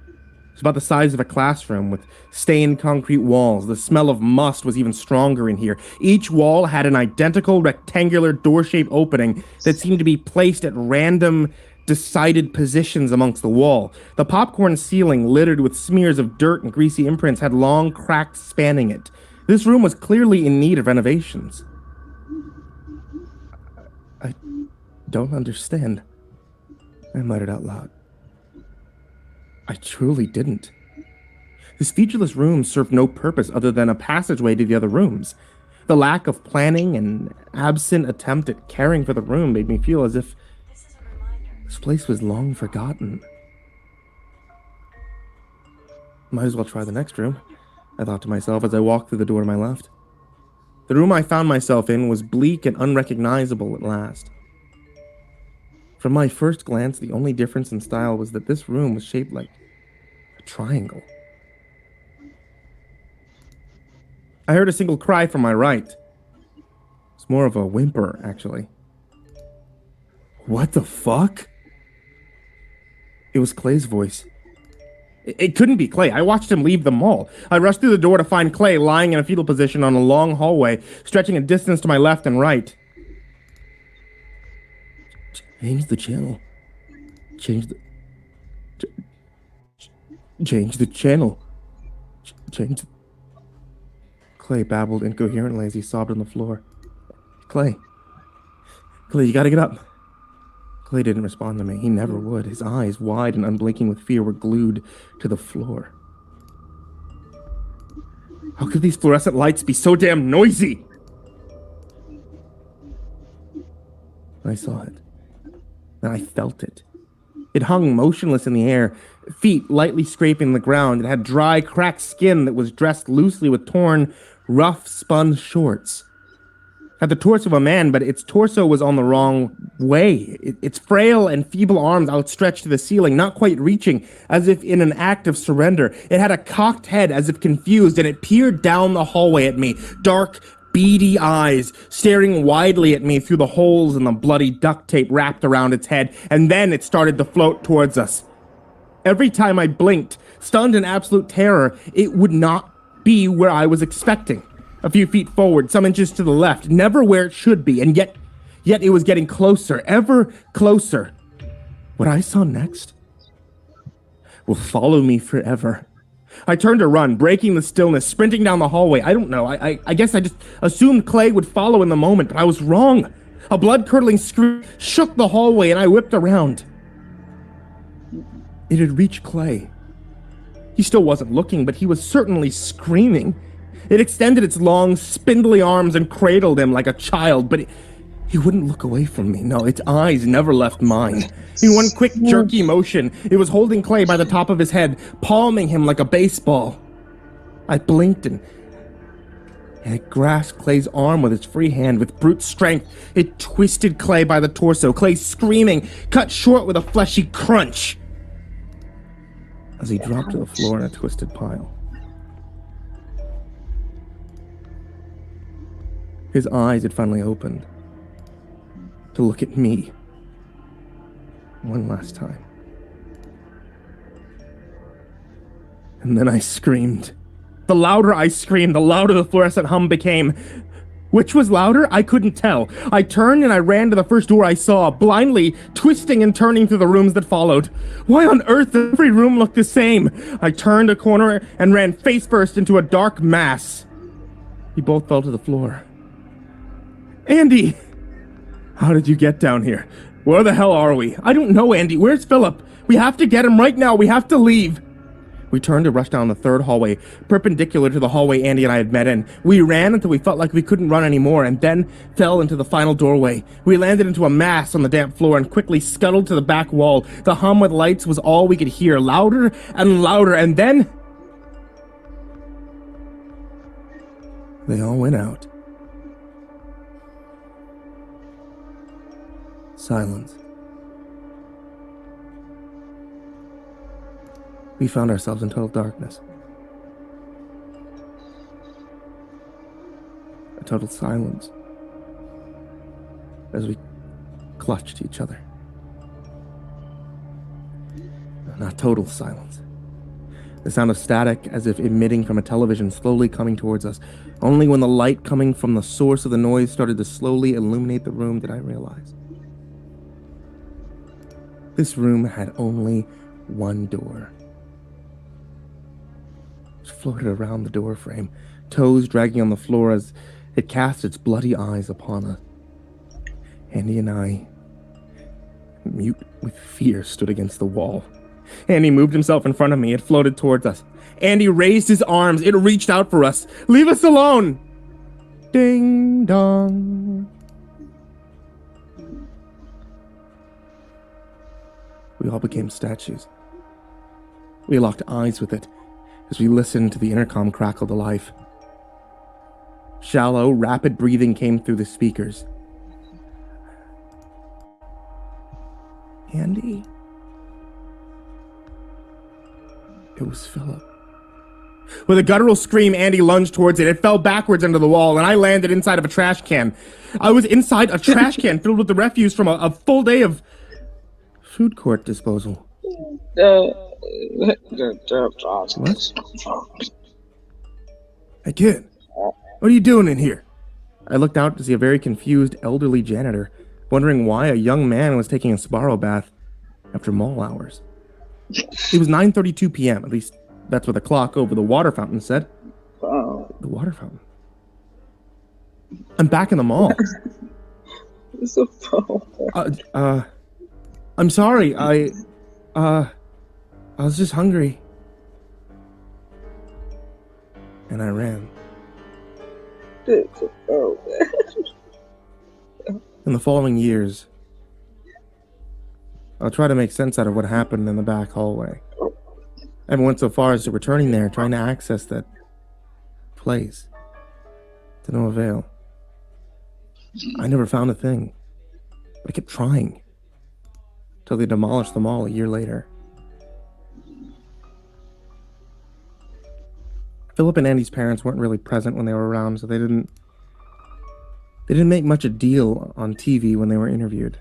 It was about the size of a classroom with stained concrete walls. The smell of must was even stronger in here. Each wall had an identical rectangular door-shaped opening that seemed to be placed at random, decided positions amongst the wall. The popcorn ceiling, littered with smears of dirt and greasy imprints, had long cracks spanning it. This room was clearly in need of renovations. I don't understand, I muttered out loud. I truly didn't. This featureless room served no purpose other than a passageway to the other rooms. The lack of planning and absent attempt at caring for the room made me feel as if this place was long forgotten. Might as well try the next room, I thought to myself as I walked through the door to my left. The room I found myself in was bleak and unrecognizable at last. From my first glance, the only difference in style was that this room was shaped like a triangle. I heard a single cry from my right. It's more of a whimper, actually. What the fuck? It was Clay's voice. It couldn't be Clay. I watched him leave the mall. I rushed through the door to find Clay lying in a fetal position on a long hallway, stretching a distance to my left and right. Change the channel. Change the channel. Change. Clay babbled incoherently as he sobbed on the floor. Clay, you gotta get up. Clay didn't respond to me. He never would. His eyes, wide and unblinking with fear, were glued to the floor. How could these fluorescent lights be so damn noisy? I saw it. And I felt it. It hung motionless in the air, feet lightly scraping the ground. It had dry, cracked skin that was dressed loosely with torn, rough-spun shorts. It had the torso of a man, but its torso was on the wrong way. Its frail and feeble arms outstretched to the ceiling, not quite reaching, as if in an act of surrender. It had a cocked head, as if confused, and it peered down the hallway at me, dark, beady eyes staring widely at me through the holes in the bloody duct tape wrapped around its head, and then it started to float towards us. Every time I blinked, stunned in absolute terror, it would not be where I was expecting. A few feet forward, some inches to the left, never where it should be, and yet it was getting closer, ever closer. What I saw next will follow me forever. I turned to run, breaking the stillness, sprinting down the hallway. I don't know. I guess I just assumed Clay would follow in the moment, but I was wrong. A blood-curdling scream shook the hallway, and I whipped around. It had reached Clay. He still wasn't looking, but he was certainly screaming. It extended its long, spindly arms and cradled him like a child, but he wouldn't look away from me. No, its eyes never left mine. In one quick, jerky motion, it was holding Clay by the top of his head, palming him like a baseball. I blinked and it grasped Clay's arm with its free hand. With brute strength, it twisted Clay by the torso. Clay, screaming, cut short with a fleshy crunch as he dropped to the floor in a twisted pile. His eyes had finally opened to look at me one last time. And then I screamed. The louder I screamed, the louder the fluorescent hum became. Which was louder? I couldn't tell. I turned and I ran to the first door I saw, blindly twisting and turning through the rooms that followed. Why on earth did every room look the same? I turned a corner and ran face first into a dark mass. We both fell to the floor. Andy! How did you get down here? Where the hell are we? I don't know, Andy. Where's Philip? We have to get him right now. We have to leave. We turned to rush down the third hallway, perpendicular to the hallway Andy and I had met in. We ran until we felt like we couldn't run anymore, and then fell into the final doorway. We landed into a mass on the damp floor and quickly scuttled to the back wall. The hum with lights was all we could hear, louder and louder, and then they all went out. Silence. We found ourselves in total darkness. A total silence as we clutched each other. Not total silence. The sound of static as if emitting from a television slowly coming towards us. Only when the light coming from the source of the noise started to slowly illuminate the room did I realize. This room had only one door. It floated around the door frame, toes dragging on the floor as it cast its bloody eyes upon us. Andy and I, mute with fear, stood against the wall. Andy moved himself in front of me. It floated towards us. Andy raised his arms. It reached out for us. Leave us alone! Ding dong. We all became statues. We locked eyes with it as we listened to the intercom crackle to life. Shallow, rapid breathing came through the speakers. Andy? It was Philip. With a guttural scream, Andy lunged towards it. It fell backwards into the wall, and I landed inside of a trash can. I was inside a trash can filled with the refuse from a full day of food court disposal. What? Hey, kid. What are you doing in here? I looked out to see a very confused elderly janitor, wondering why a young man was taking a Sparrow bath after mall hours. It was 9:32 p.m. At least that's what the clock over the water fountain said. The water fountain. I'm back in the mall. I'm sorry. I was just hungry. And I ran. In the following years, I'll try to make sense out of what happened in the back hallway. I even went so far as to returning there, trying to access that place. To no avail. I never found a thing. But I kept trying. Till they demolished them all a year later. Philip and Andy's parents weren't really present when they were around, so they didn't make much a deal on TV when they were interviewed.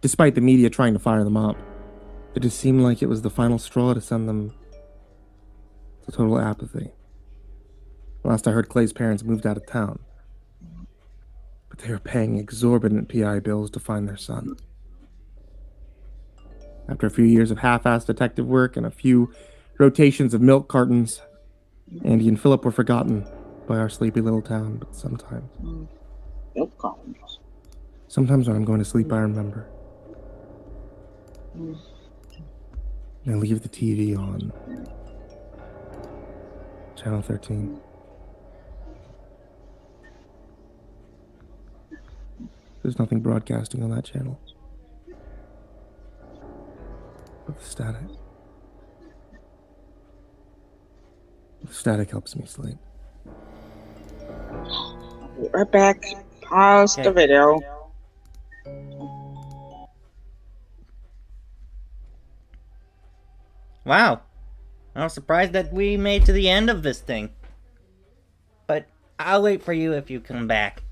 Despite the media trying to fire them up, it just seemed like it was the final straw to send them to total apathy. Last I heard, Clay's parents moved out of town, but they were paying exorbitant PI bills to find their son. After a few years of half-assed detective work and a few rotations of milk cartons, Andy and Philip were forgotten by our sleepy little town, but sometimes. Milk cartons. Sometimes when I'm going to sleep, I remember. I leave the TV on. Channel 13. There's nothing broadcasting on that channel. But the static. The static helps me sleep. Right back. Pause the video. Wow. I was surprised that we made to the end of this thing. But I'll wait for you if you come back.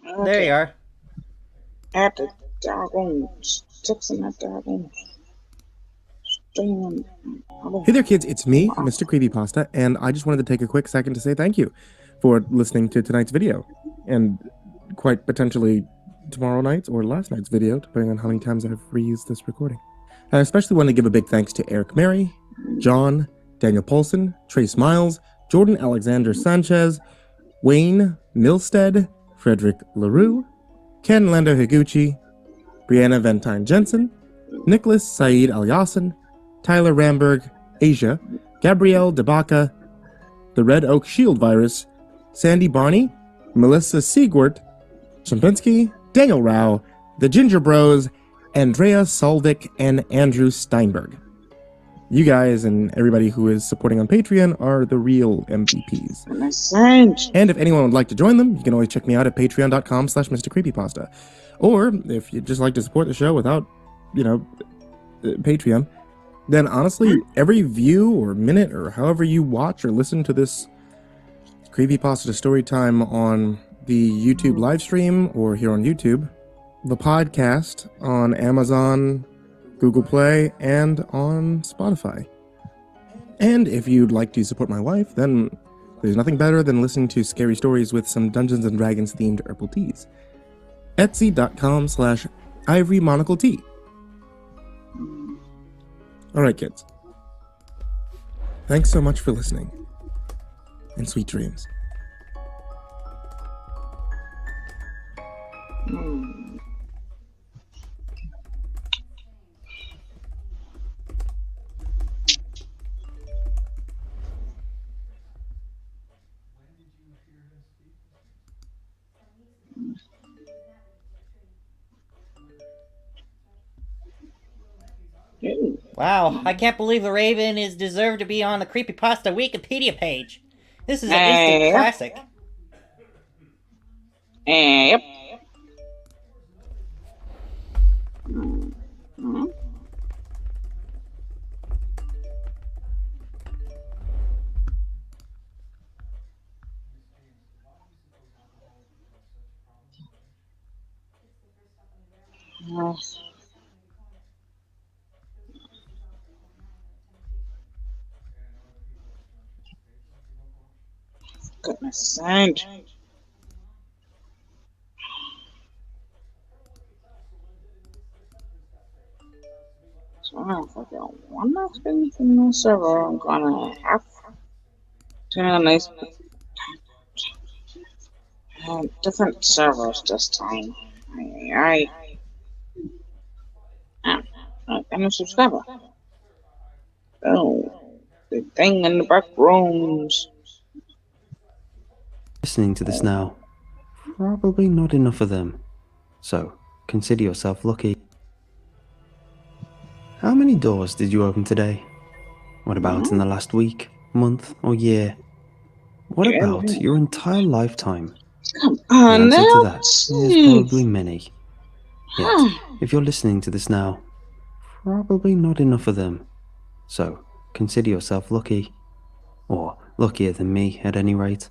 Okay. There you are. At the doggone sticks in that doggone stream. Hey there, kids. It's me, Mr. Creepypasta, and I just wanted to take a quick second to say thank you for listening to tonight's video, and quite potentially tomorrow night's or last night's video, depending on how many times I've reused this recording. I especially want to give a big thanks to Eric Mary, John, Daniel Paulson, Trace Miles, Jordan Alexander Sanchez, Wayne Milstead, Frederick LaRue, Ken Lando Higuchi, Brianna Ventine Jensen, Nicholas Saeed Al-Yassin, Tyler Ramberg, Asia, Gabrielle DeBaca, the Red Oak Shield Virus, Sandy Barney, Melissa Siegwart, Champinski, Daniel Rao, the Ginger Bros, Andrea Solvik, and Andrew Steinberg. You guys and everybody who is supporting on Patreon are the real MVPs. And if anyone would like to join them, you can always check me out at patreon.com/MrCreepypasta. Or if you'd just like to support the show without, Patreon, then honestly, every view or minute or however you watch or listen to this Creepypasta story time on the YouTube live stream or here on YouTube, the podcast on Amazon, Google Play, and on Spotify. And if you'd like to support my wife, then there's nothing better than listening to scary stories with some Dungeons & Dragons themed herbal teas. Etsy.com/IvoryMonocleTea. Alright, kids. Thanks so much for listening. And sweet dreams. Wow, I can't believe the Raven is deserved to be on the Creepypasta Wikipedia page. This is an instant classic. Yep. Goodness sake. So if I got one more thing from the server, I'm gonna have to nice different servers this time. I'm a subscriber. Oh, the thing in the back rooms. listening to this now, probably not enough of them. So, consider yourself lucky. How many doors did you open today? What about in the last week, month, or year? What about your entire lifetime? Come The on answer now. to that is probably many. Yet, if you're listening to this now, probably not enough of them. So, consider yourself lucky. Or luckier than me, at any rate.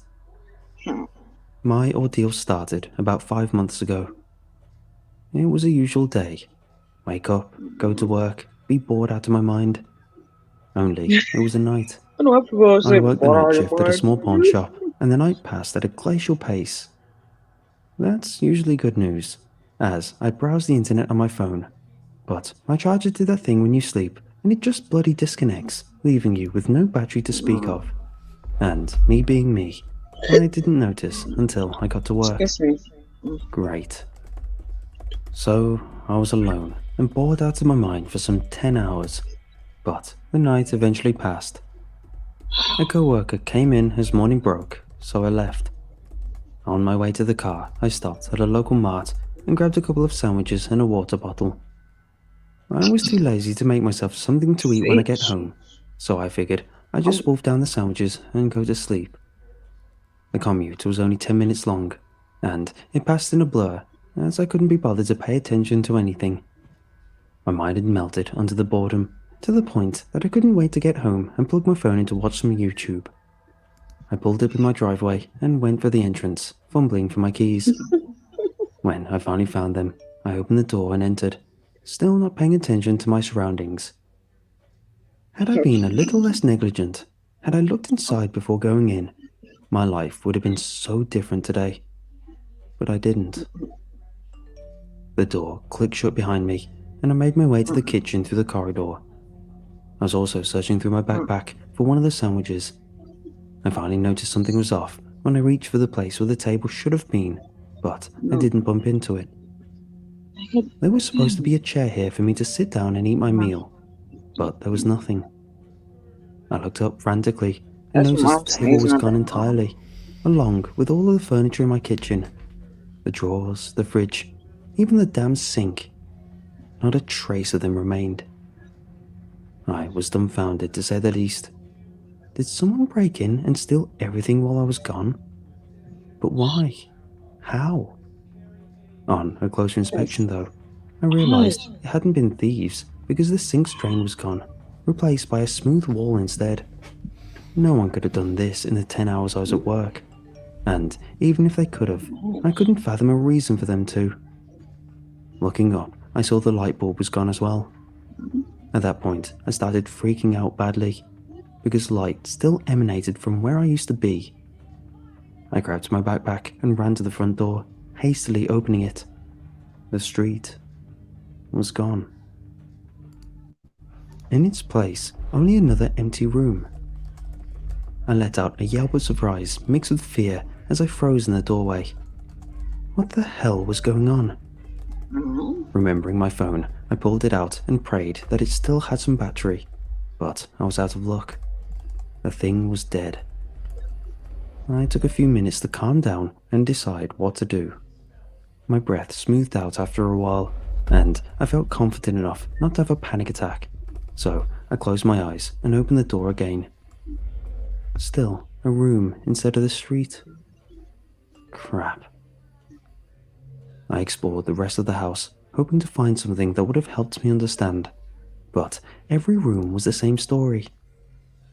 My ordeal started about 5 months ago. It was a usual day. Wake up, go to work, be bored out of my mind. Only, it was a night. I worked the night shift at a small pawn shop, and the night passed at a glacial pace. That's usually good news, as I browsed the internet on my phone. But my charger did that thing when you sleep, and it just bloody disconnects, leaving you with no battery to speak of. And me being me, I didn't notice until I got to work. Great. So, I was alone and bored out of my mind for some 10 hours. But the night eventually passed. A co-worker came in as morning broke, so I left. On my way to the car, I stopped at a local mart and grabbed a couple of sandwiches and a water bottle. I was too lazy to make myself something to eat when I get home, so I figured I'd just wolf down the sandwiches and go to sleep. The commute was only 10 minutes long, and it passed in a blur as I couldn't be bothered to pay attention to anything. My mind had melted under the boredom, to the point that I couldn't wait to get home and plug my phone in to watch some YouTube. I pulled up in my driveway and went for the entrance, fumbling for my keys. When I finally found them, I opened the door and entered, still not paying attention to my surroundings. Had I been a little less negligent, had I looked inside before going in, my life would have been so different today. But I didn't. The door clicked shut behind me, and I made my way to the kitchen through the corridor. I was also searching through my backpack for one of the sandwiches. I finally noticed something was off when I reached for the place where the table should have been, but I didn't bump into it. There was supposed to be a chair here for me to sit down and eat my meal, but there was nothing. I looked up frantically and noticed the table was gone entirely, along with all of the furniture in my kitchen. The drawers, the fridge, even the damn sink. Not a trace of them remained. I was dumbfounded, to say the least. Did someone break in and steal everything while I was gone? But why? How? On a closer inspection, though, I realized it hadn't been thieves because the sink's drain was gone, replaced by a smooth wall instead. No one could have done this in the 10 hours I was at work. And even if they could have, I couldn't fathom a reason for them to. Looking up, I saw the light bulb was gone as well. At that point, I started freaking out badly, because light still emanated from where I used to be. I grabbed my backpack and ran to the front door, hastily opening it. The street was gone. In its place, only another empty room. I let out a yelp of surprise mixed with fear as I froze in the doorway. What the hell was going on? Remembering my phone, I pulled it out and prayed that it still had some battery, but I was out of luck. The thing was dead. I took a few minutes to calm down and decide what to do. My breath smoothed out after a while, and I felt confident enough not to have a panic attack, so I closed my eyes and opened the door again. Still a room instead of the street. Crap. I explored the rest of the house, hoping to find something that would have helped me understand, but every room was the same story.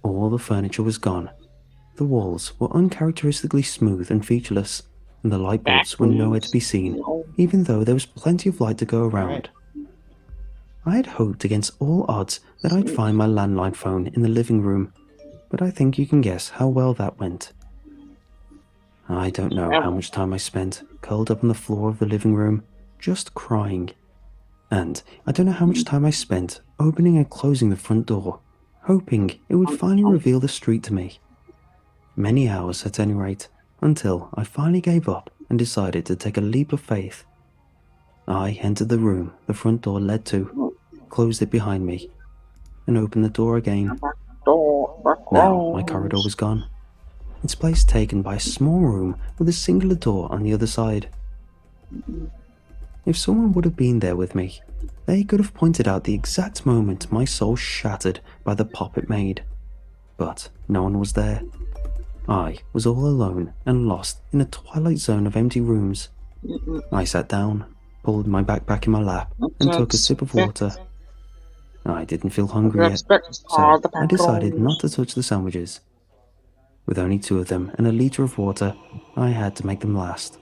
All the furniture was gone. The walls were uncharacteristically smooth and featureless, and the light bulbs were nowhere to be seen, even though there was plenty of light to go around. I had hoped against all odds that I'd find my landline phone in the living room, but I think you can guess how well that went. I don't know how much time I spent curled up on the floor of the living room, just crying. And I don't know how much time I spent opening and closing the front door, hoping it would finally reveal the street to me. Many hours at any rate, until I finally gave up and decided to take a leap of faith. I entered the room the front door led to, closed it behind me, and opened the door again. Now my corridor was gone, its place taken by a small room with a singular door on the other side. If someone would have been there with me, they could have pointed out the exact moment my soul shattered by the pop it made. But no one was there. I was all alone and lost in a twilight zone of empty rooms. I sat down, pulled my backpack in my lap, and took a sip of water. I didn't feel hungry yet, so I decided not to touch the sandwiches. With only 2 of them and a liter of water, I had to make them last.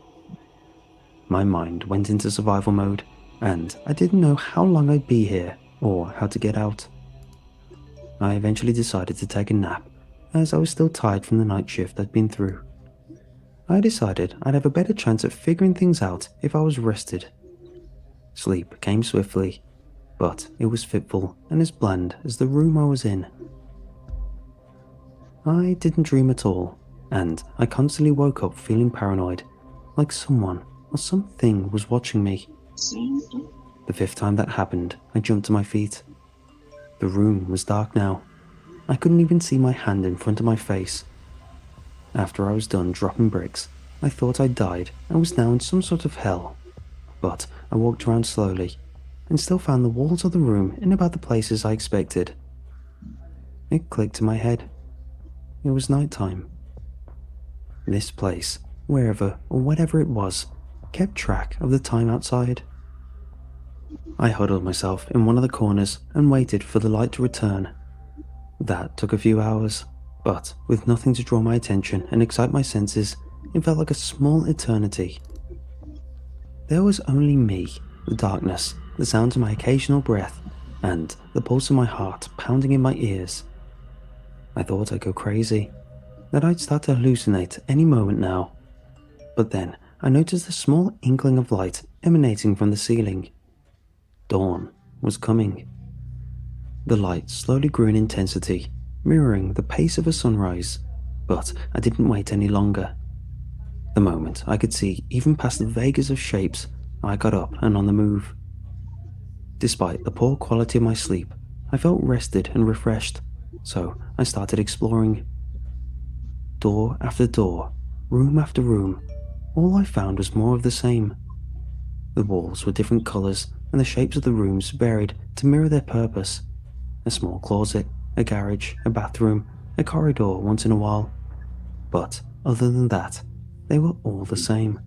My mind went into survival mode, and I didn't know how long I'd be here or how to get out. I eventually decided to take a nap, as I was still tired from the night shift I'd been through. I decided I'd have a better chance at figuring things out if I was rested. Sleep came swiftly, but it was fitful and as bland as the room I was in. I didn't dream at all, and I constantly woke up feeling paranoid, like someone or something was watching me. The 5th time that happened, I jumped to my feet. The room was dark now. I couldn't even see my hand in front of my face. After I was done dropping bricks, I thought I'd died and was now in some sort of hell. But I walked around slowly, and still found the walls of the room in about the places I expected. It clicked in my head. It was night time. This place, wherever or whatever it was, kept track of the time outside. I huddled myself in one of the corners and waited for the light to return. That took a few hours, but with nothing to draw my attention and excite my senses, it felt like a small eternity. There was only me, the darkness, the sound of my occasional breath, and the pulse of my heart pounding in my ears. I thought I'd go crazy, that I'd start to hallucinate any moment now. But then I noticed a small inkling of light emanating from the ceiling. Dawn was coming. The light slowly grew in intensity, mirroring the pace of a sunrise, but I didn't wait any longer. The moment I could see even past the vaguest of shapes, I got up and on the move. Despite the poor quality of my sleep, I felt rested and refreshed, so I started exploring. Door after door, room after room, all I found was more of the same. The walls were different colours, and the shapes of the rooms varied to mirror their purpose. A small closet, a garage, a bathroom, a corridor once in a while. But other than that, they were all the same.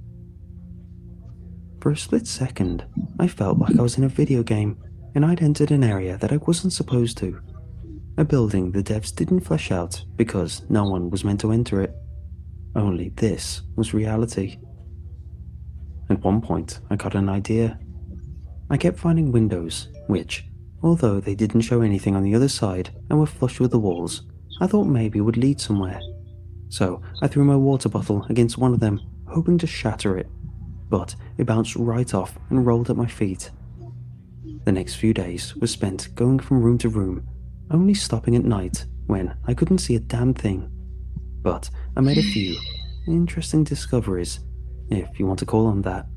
For a split second, I felt like I was in a video game, and I'd entered an area that I wasn't supposed to. A building the devs didn't flesh out because no one was meant to enter it. Only this was reality. At one point, I got an idea. I kept finding windows, which, although they didn't show anything on the other side and were flush with the walls, I thought maybe would lead somewhere. So I threw my water bottle against one of them, hoping to shatter it, but it bounced right off and rolled at my feet. The next few days were spent going from room to room, only stopping at night when I couldn't see a damn thing. But I made a few interesting discoveries, if you want to call them that,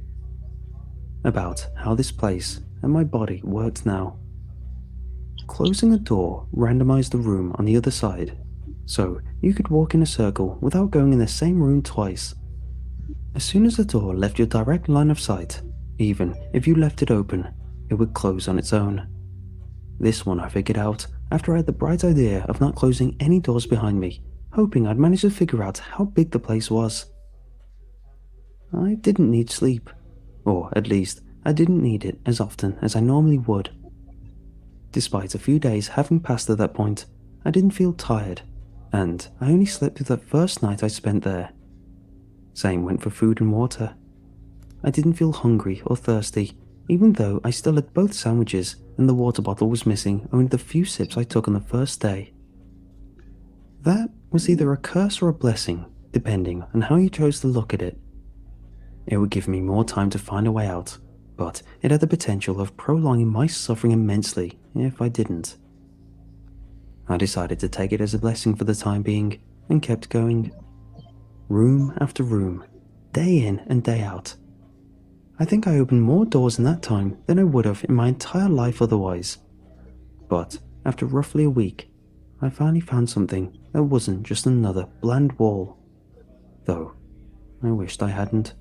about how this place and my body worked now. Closing a door randomized the room on the other side, so you could walk in a circle without going in the same room twice. As soon as the door left your direct line of sight, even if you left it open, it would close on its own. This one I figured out after I had the bright idea of not closing any doors behind me, hoping I'd manage to figure out how big the place was. I didn't need sleep, or at least I didn't need it as often as I normally would. Despite a few days having passed at that point, I didn't feel tired, and I only slept through that first night I spent there. Same went for food and water. I didn't feel hungry or thirsty, even though I still had both sandwiches and the water bottle was missing only the few sips I took on the first day. That was either a curse or a blessing, depending on how you chose to look at it. It would give me more time to find a way out, but it had the potential of prolonging my suffering immensely if I didn't. I decided to take it as a blessing for the time being, and kept going. Room after room, day in and day out. I think I opened more doors in that time than I would have in my entire life otherwise. But after roughly a week, I finally found something that wasn't just another bland wall though I wished I hadn't.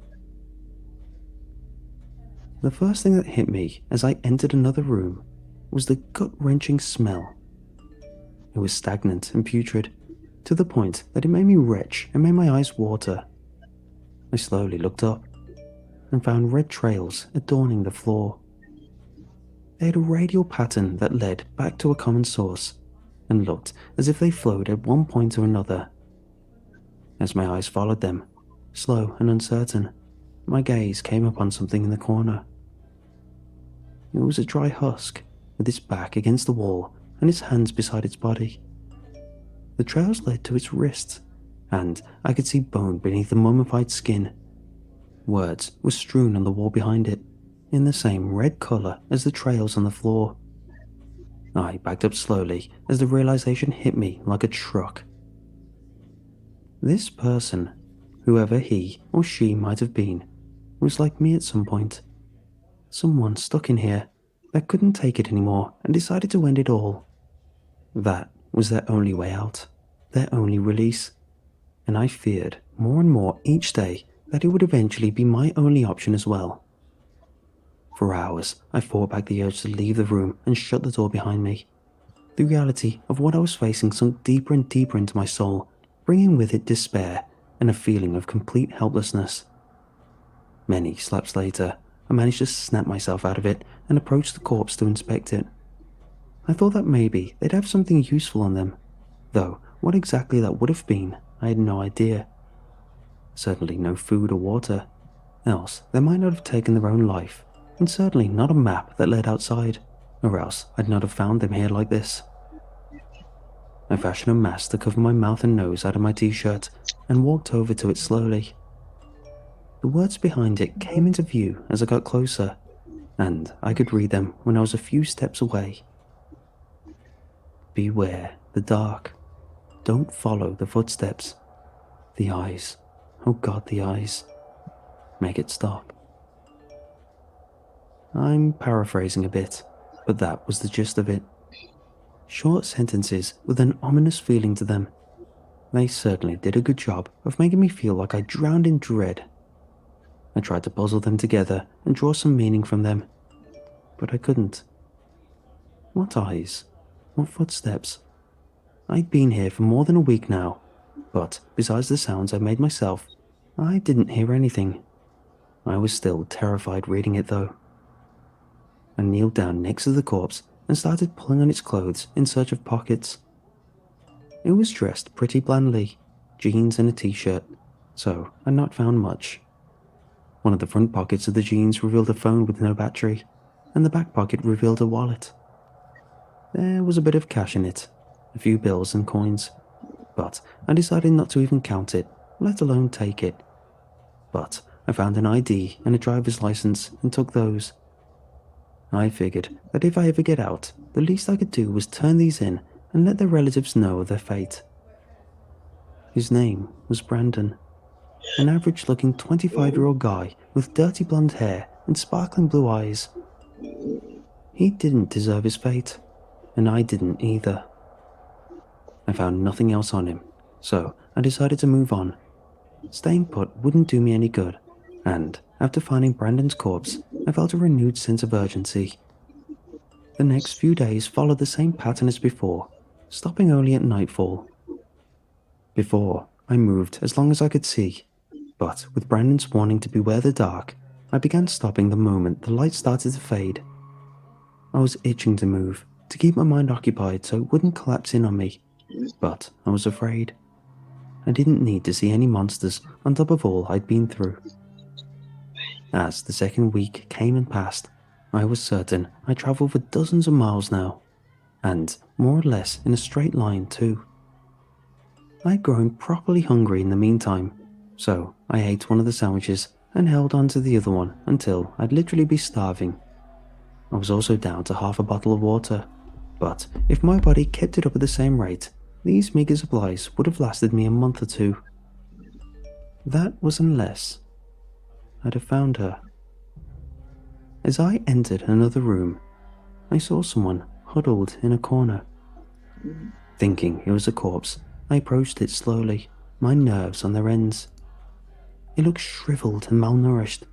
The first thing that hit me as I entered another room was the gut-wrenching smell. It was stagnant and putrid, to the point that it made me retch and made my eyes water. I slowly looked up and found red trails adorning the floor. They had a radial pattern that led back to a common source and looked as if they flowed at one point or another. As my eyes followed them, slow and uncertain, my gaze came upon something in the corner. It was a dry husk, with its back against the wall and its hands beside its body. The trails led to its wrists, and I could see bone beneath the mummified skin. Words were strewn on the wall behind it, in the same red colour as the trails on the floor. I backed up slowly as the realization hit me like a truck. This person, whoever he or she might have been, was like me at some point. Someone stuck in here that couldn't take it anymore and decided to end it all. That was their only way out, their only release, and I feared more and more each day that it would eventually be my only option as well. For hours, I fought back the urge to leave the room and shut the door behind me. The reality of what I was facing sunk deeper and deeper into my soul, bringing with it despair and a feeling of complete helplessness. Many slaps later, I managed to snap myself out of it and approached the corpse to inspect it. I thought that maybe they'd have something useful on them, though what exactly that would have been, I had no idea. Certainly no food or water, else they might not have taken their own life, and certainly not a map that led outside, or else I'd not have found them here like this. I fashioned a mask to cover my mouth and nose out of my t-shirt and walked over to it slowly. The words behind it came into view as I got closer, and I could read them when I was a few steps away. Beware the dark. Don't follow the footsteps. The eyes. Oh God, the eyes. Make it stop. I'm paraphrasing a bit, but that was the gist of it. Short sentences with an ominous feeling to them. They certainly did a good job of making me feel like I drowned in dread. I tried to puzzle them together and draw some meaning from them, but I couldn't. What eyes? What footsteps? I'd been here for more than a week now, but besides the sounds I made myself, I didn't hear anything. I was still terrified reading it though. I kneeled down next to the corpse and started pulling on its clothes in search of pockets. It was dressed pretty blandly, jeans and a t-shirt, so I'd not found much. One of the front pockets of the jeans revealed a phone with no battery, and the back pocket revealed a wallet. There was a bit of cash in it, a few bills and coins, but I decided not to even count it, let alone take it. But I found an ID and a driver's license and took those. I figured that if I ever get out, the least I could do was turn these in and let their relatives know of their fate. His name was Brandon, an average-looking 25-year-old guy with dirty blonde hair and sparkling blue eyes. He didn't deserve his fate, and I didn't either. I found nothing else on him, so I decided to move on. Staying put wouldn't do me any good, and after finding Brandon's corpse, I felt a renewed sense of urgency. The next few days followed the same pattern as before, stopping only at nightfall. Before, I moved as long as I could see, but with Brandon's warning to beware the dark, I began stopping the moment the light started to fade. I was itching to move, to keep my mind occupied so it wouldn't collapse in on me, but I was afraid. I didn't need to see any monsters on top of all I'd been through. As the second week came and passed, I was certain I travelled for dozens of miles now, and more or less in a straight line too. I'd grown properly hungry in the meantime, so I ate one of the sandwiches and held on to the other one until I'd literally be starving. I was also down to half a bottle of water, but if my body kept it up at the same rate, these meager supplies would have lasted me a month or two. That was unless I'd have found her. As I entered another room, I saw someone huddled in a corner. Thinking it was a corpse, I approached it slowly, my nerves on their ends. It looked shriveled and malnourished,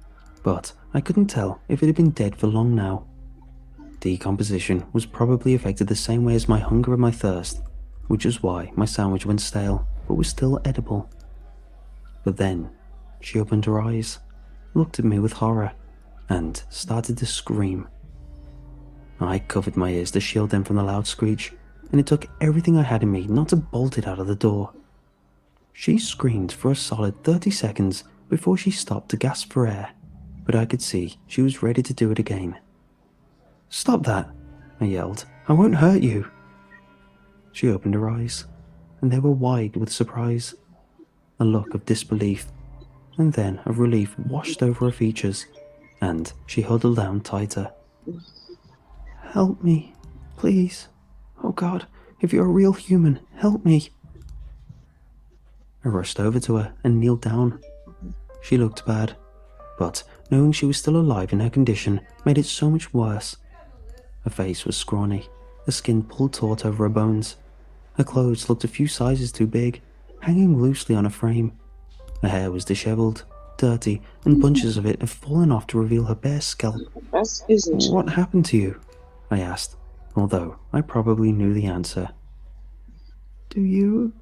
but I couldn't tell if it had been dead for long now. Decomposition was probably affected the same way as my hunger and my thirst, which is why my sandwich went stale, but was still edible. But then, she opened her eyes, looked at me with horror, and started to scream. I covered my ears to shield them from the loud screech, and it took everything I had in me not to bolt it out of the door. She screamed for a solid 30 seconds before she stopped to gasp for air, but I could see she was ready to do it again. "Stop that," I yelled. "I won't hurt you." She opened her eyes, and they were wide with surprise. A look of disbelief, and then of relief washed over her features, and she huddled down tighter. "Help me, please. Oh God, if you're a real human, help me." I rushed over to her and kneeled down. She looked bad, but knowing she was still alive in her condition made it so much worse. Her face was scrawny, the skin pulled taut over her bones. Her clothes looked a few sizes too big, hanging loosely on a frame. Her hair was disheveled, dirty, and bunches of it had fallen off to reveal her bare scalp. "What happened to you?" I asked, although I probably knew the answer. "Do you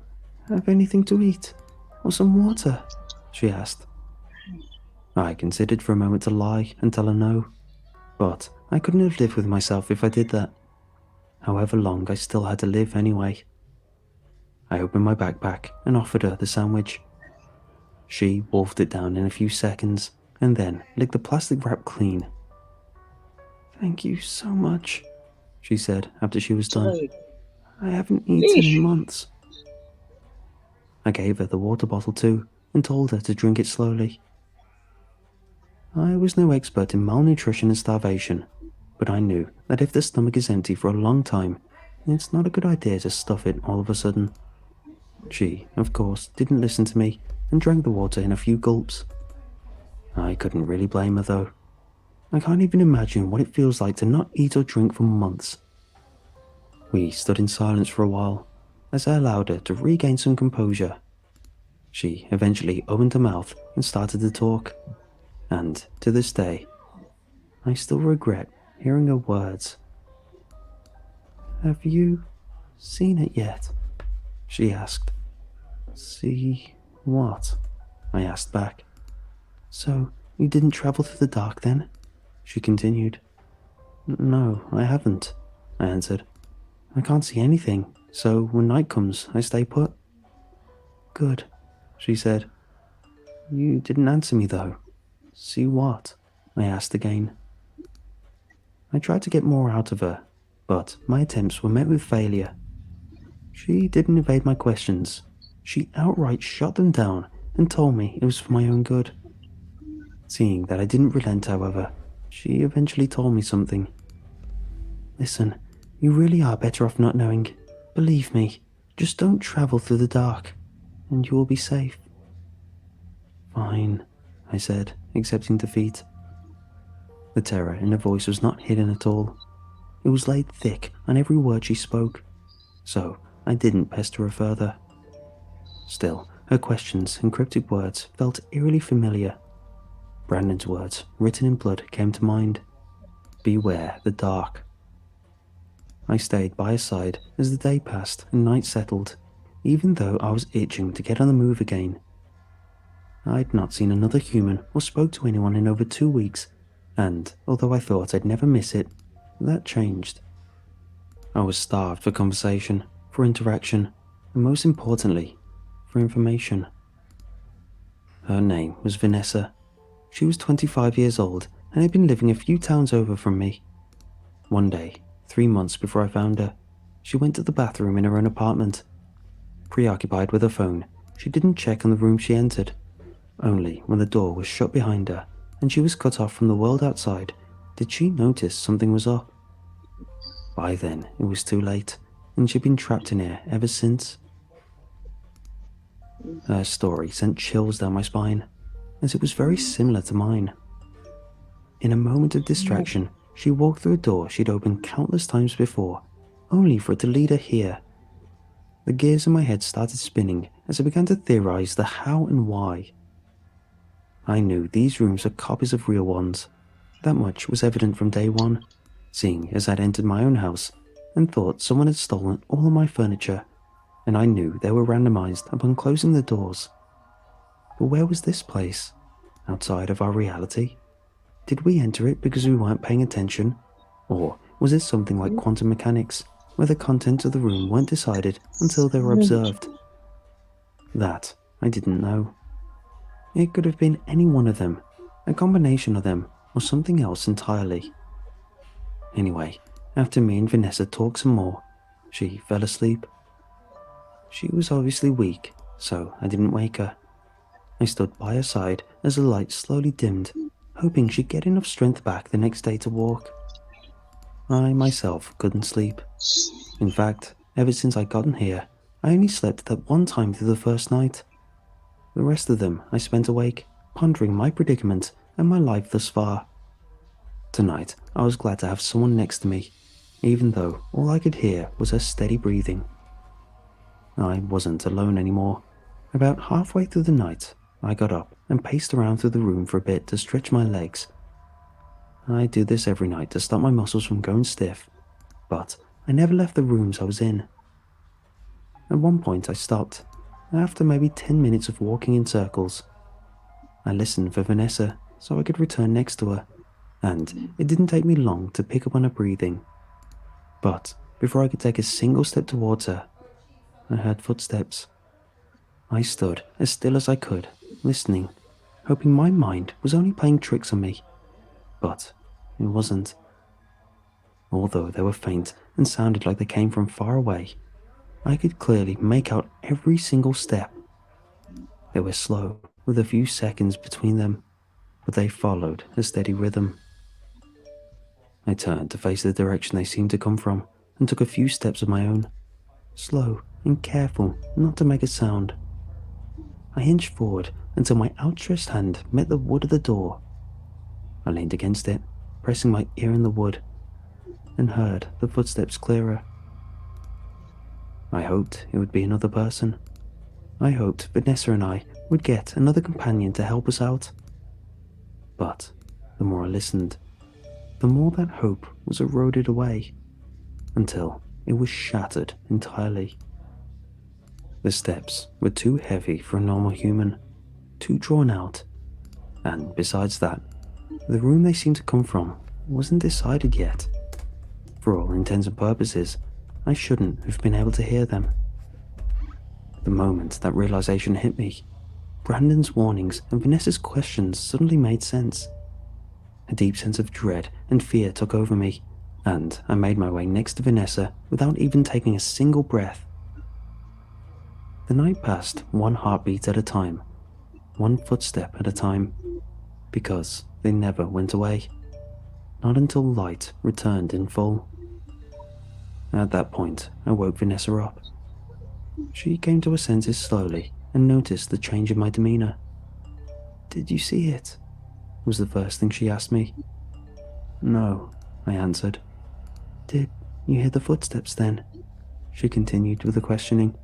have anything to eat, or some water?" she asked. I considered for a moment to lie and tell her no, but I couldn't have lived with myself if I did that. However long I still had to live anyway. I opened my backpack and offered her the sandwich. She wolfed it down in a few seconds and then licked the plastic wrap clean. "Thank you so much," she said after she was done. "I haven't eaten in months." I gave her the water bottle too and told her to drink it slowly. I was no expert in malnutrition and starvation, but I knew that if the stomach is empty for a long time, it's not a good idea to stuff it all of a sudden. She, of course, didn't listen to me and drank the water in a few gulps. I couldn't really blame her though. I can't even imagine what it feels like to not eat or drink for months. We stood in silence for a while, as I allowed her to regain some composure. She eventually opened her mouth and started to talk, and to this day, I still regret hearing her words. "Have you seen it yet?" she asked. "See what?" I asked back. "So, you didn't travel through the dark then?" she continued. "No, I haven't," I answered. "I can't see anything, so when night comes, I stay put." "Good," she said. "You didn't answer me though." "See what?" I asked again. I tried to get more out of her, but my attempts were met with failure. She didn't evade my questions. She outright shot them down and told me it was for my own good. Seeing that I didn't relent, however, she eventually told me something. "Listen, you really are better off not knowing. Believe me, just don't travel through the dark, and you will be safe." "Fine," I said, accepting defeat. The terror in her voice was not hidden at all. It was laid thick on every word she spoke, so I didn't pester her further. Still, her questions and cryptic words felt eerily familiar. Brandon's words, written in blood, came to mind. "Beware the dark." I stayed by her side as the day passed and night settled, even though I was itching to get on the move again. I'd not seen another human or spoke to anyone in over 2 weeks, and although I thought I'd never miss it, that changed. I was starved for conversation, for interaction, and most importantly, for information. Her name was Vanessa. She was 25 years old and had been living a few towns over from me. One day, 3 months before I found her, she went to the bathroom in her own apartment. Preoccupied with her phone, she didn't check on the room she entered. Only when the door was shut behind her and she was cut off from the world outside did she notice something was up. By then, it was too late, and she'd been trapped in here ever since. Her story sent chills down my spine, as it was very similar to mine. In a moment of distraction, she walked through a door she'd opened countless times before, only for it to lead her here. The gears in my head started spinning as I began to theorize the how and why. I knew these rooms were copies of real ones. That much was evident from day one, seeing as I'd entered my own house and thought someone had stolen all of my furniture, and I knew they were randomized upon closing the doors. But where was this place, outside of our reality? Did we enter it because we weren't paying attention? Or was it something like quantum mechanics, where the contents of the room weren't decided until they were observed? That I didn't know. It could have been any one of them, a combination of them, or something else entirely. Anyway, after me and Vanessa talked some more, she fell asleep. She was obviously weak, so I didn't wake her. I stood by her side as the light slowly dimmed, hoping she'd get enough strength back the next day to walk. I myself couldn't sleep. In fact, ever since I'd gotten here, I only slept that one time through the first night. The rest of them I spent awake, pondering my predicament and my life thus far. Tonight, I was glad to have someone next to me, even though all I could hear was her steady breathing. I wasn't alone anymore. About halfway through the night, I got up and paced around through the room for a bit to stretch my legs. I do this every night to stop my muscles from going stiff, but I never left the rooms I was in. At one point I stopped, after maybe 10 minutes of walking in circles. I listened for Vanessa so I could return next to her, and it didn't take me long to pick up on her breathing. But before I could take a single step towards her, I heard footsteps. I stood as still as I could, listening, hoping my mind was only playing tricks on me. But it wasn't. Although they were faint and sounded like they came from far away, I could clearly make out every single step. They were slow, with a few seconds between them, but they followed a steady rhythm. I turned to face the direction they seemed to come from and took a few steps of my own, slow and careful not to make a sound. I inched forward until my outstretched hand met the wood of the door. I leaned against it, pressing my ear in the wood, and heard the footsteps clearer. I hoped it would be another person. I hoped Vanessa and I would get another companion to help us out. But the more I listened, the more that hope was eroded away, until it was shattered entirely. The steps were too heavy for a normal human, too drawn out, and besides that, the room they seemed to come from wasn't decided yet. For all intents and purposes, I shouldn't have been able to hear them. The moment that realization hit me, Brandon's warnings and Vanessa's questions suddenly made sense. A deep sense of dread and fear took over me, and I made my way next to Vanessa without even taking a single breath. The night passed one heartbeat at a time, one footstep at a time, because they never went away, not until light returned in full. At that point, I woke Vanessa up. She came to her senses slowly and noticed the change in my demeanor. "Did you see it?" was the first thing she asked me. "No," I answered. "Did you hear the footsteps then?" she continued with the questioning.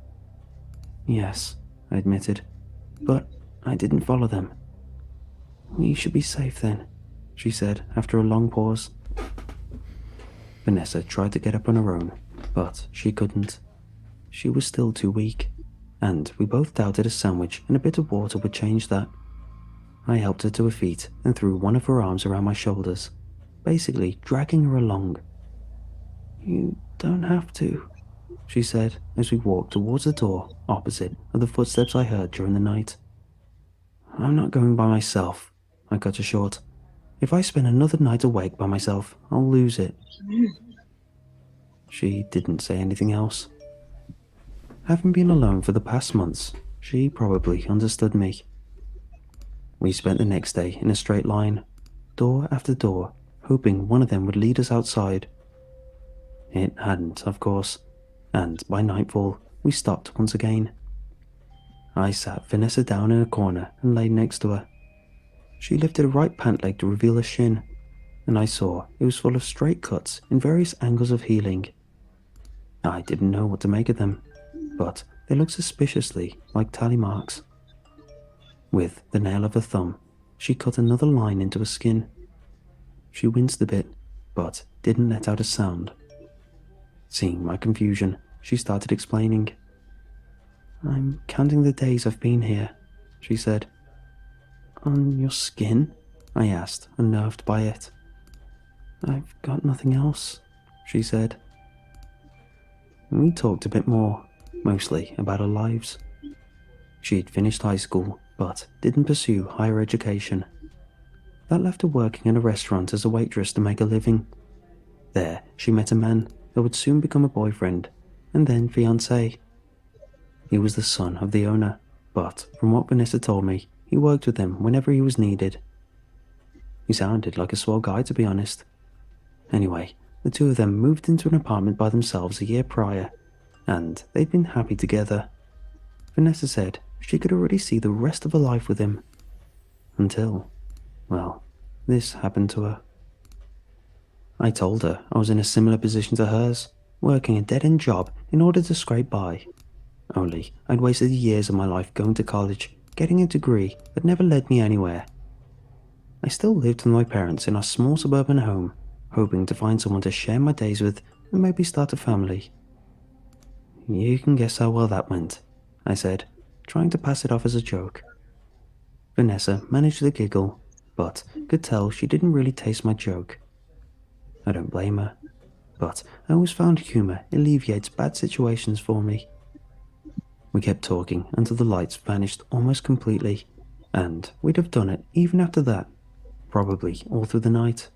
"Yes," I admitted, "but I didn't follow them." "We should be safe then," she said after a long pause. Vanessa tried to get up on her own, but she couldn't. She was still too weak, and we both doubted a sandwich and a bit of water would change that. I helped her to her feet and threw one of her arms around my shoulders, basically dragging her along. "You don't have to," she said as we walked towards the door opposite of the footsteps I heard during the night. "I'm not going by myself," I cut her short. "If I spend another night awake by myself, I'll lose it." She didn't say anything else. Having been alone for the past months, she probably understood me. We spent the next day in a straight line, door after door, hoping one of them would lead us outside. It hadn't, of course, and by nightfall, we stopped once again. I sat Vanessa down in a corner and lay next to her. She lifted her right pant leg to reveal her shin, and I saw it was full of straight cuts in various angles of healing. I didn't know what to make of them, but they looked suspiciously like tally marks. With the nail of her thumb, she cut another line into her skin. She winced a bit, but didn't let out a sound. Seeing my confusion, she started explaining. "I'm counting the days I've been here," she said. "On your skin?" I asked, unnerved by it. "I've got nothing else," she said. We talked a bit more, mostly about our lives. She'd finished high school, but didn't pursue higher education. That left her working in a restaurant as a waitress to make a living. There, she met a man that would soon become a boyfriend, and then fiancé. He was the son of the owner, but from what Vanessa told me, he worked with them whenever he was needed. He sounded like a swell guy, to be honest. Anyway, the two of them moved into an apartment by themselves a year prior, and they'd been happy together. Vanessa said she could already see the rest of her life with him. Until, well, this happened to her. I told her I was in a similar position to hers, working a dead-end job in order to scrape by. Only I'd wasted years of my life going to college, getting a degree that never led me anywhere. I still lived with my parents in our small suburban home, hoping to find someone to share my days with and maybe start a family. You can guess how well that went, I said, trying to pass it off as a joke. Vanessa managed to giggle, but could tell she didn't really taste my joke. I don't blame her, but I always found humour alleviates bad situations for me. We kept talking until the lights vanished almost completely, and we'd have done it even after that, probably all through the night.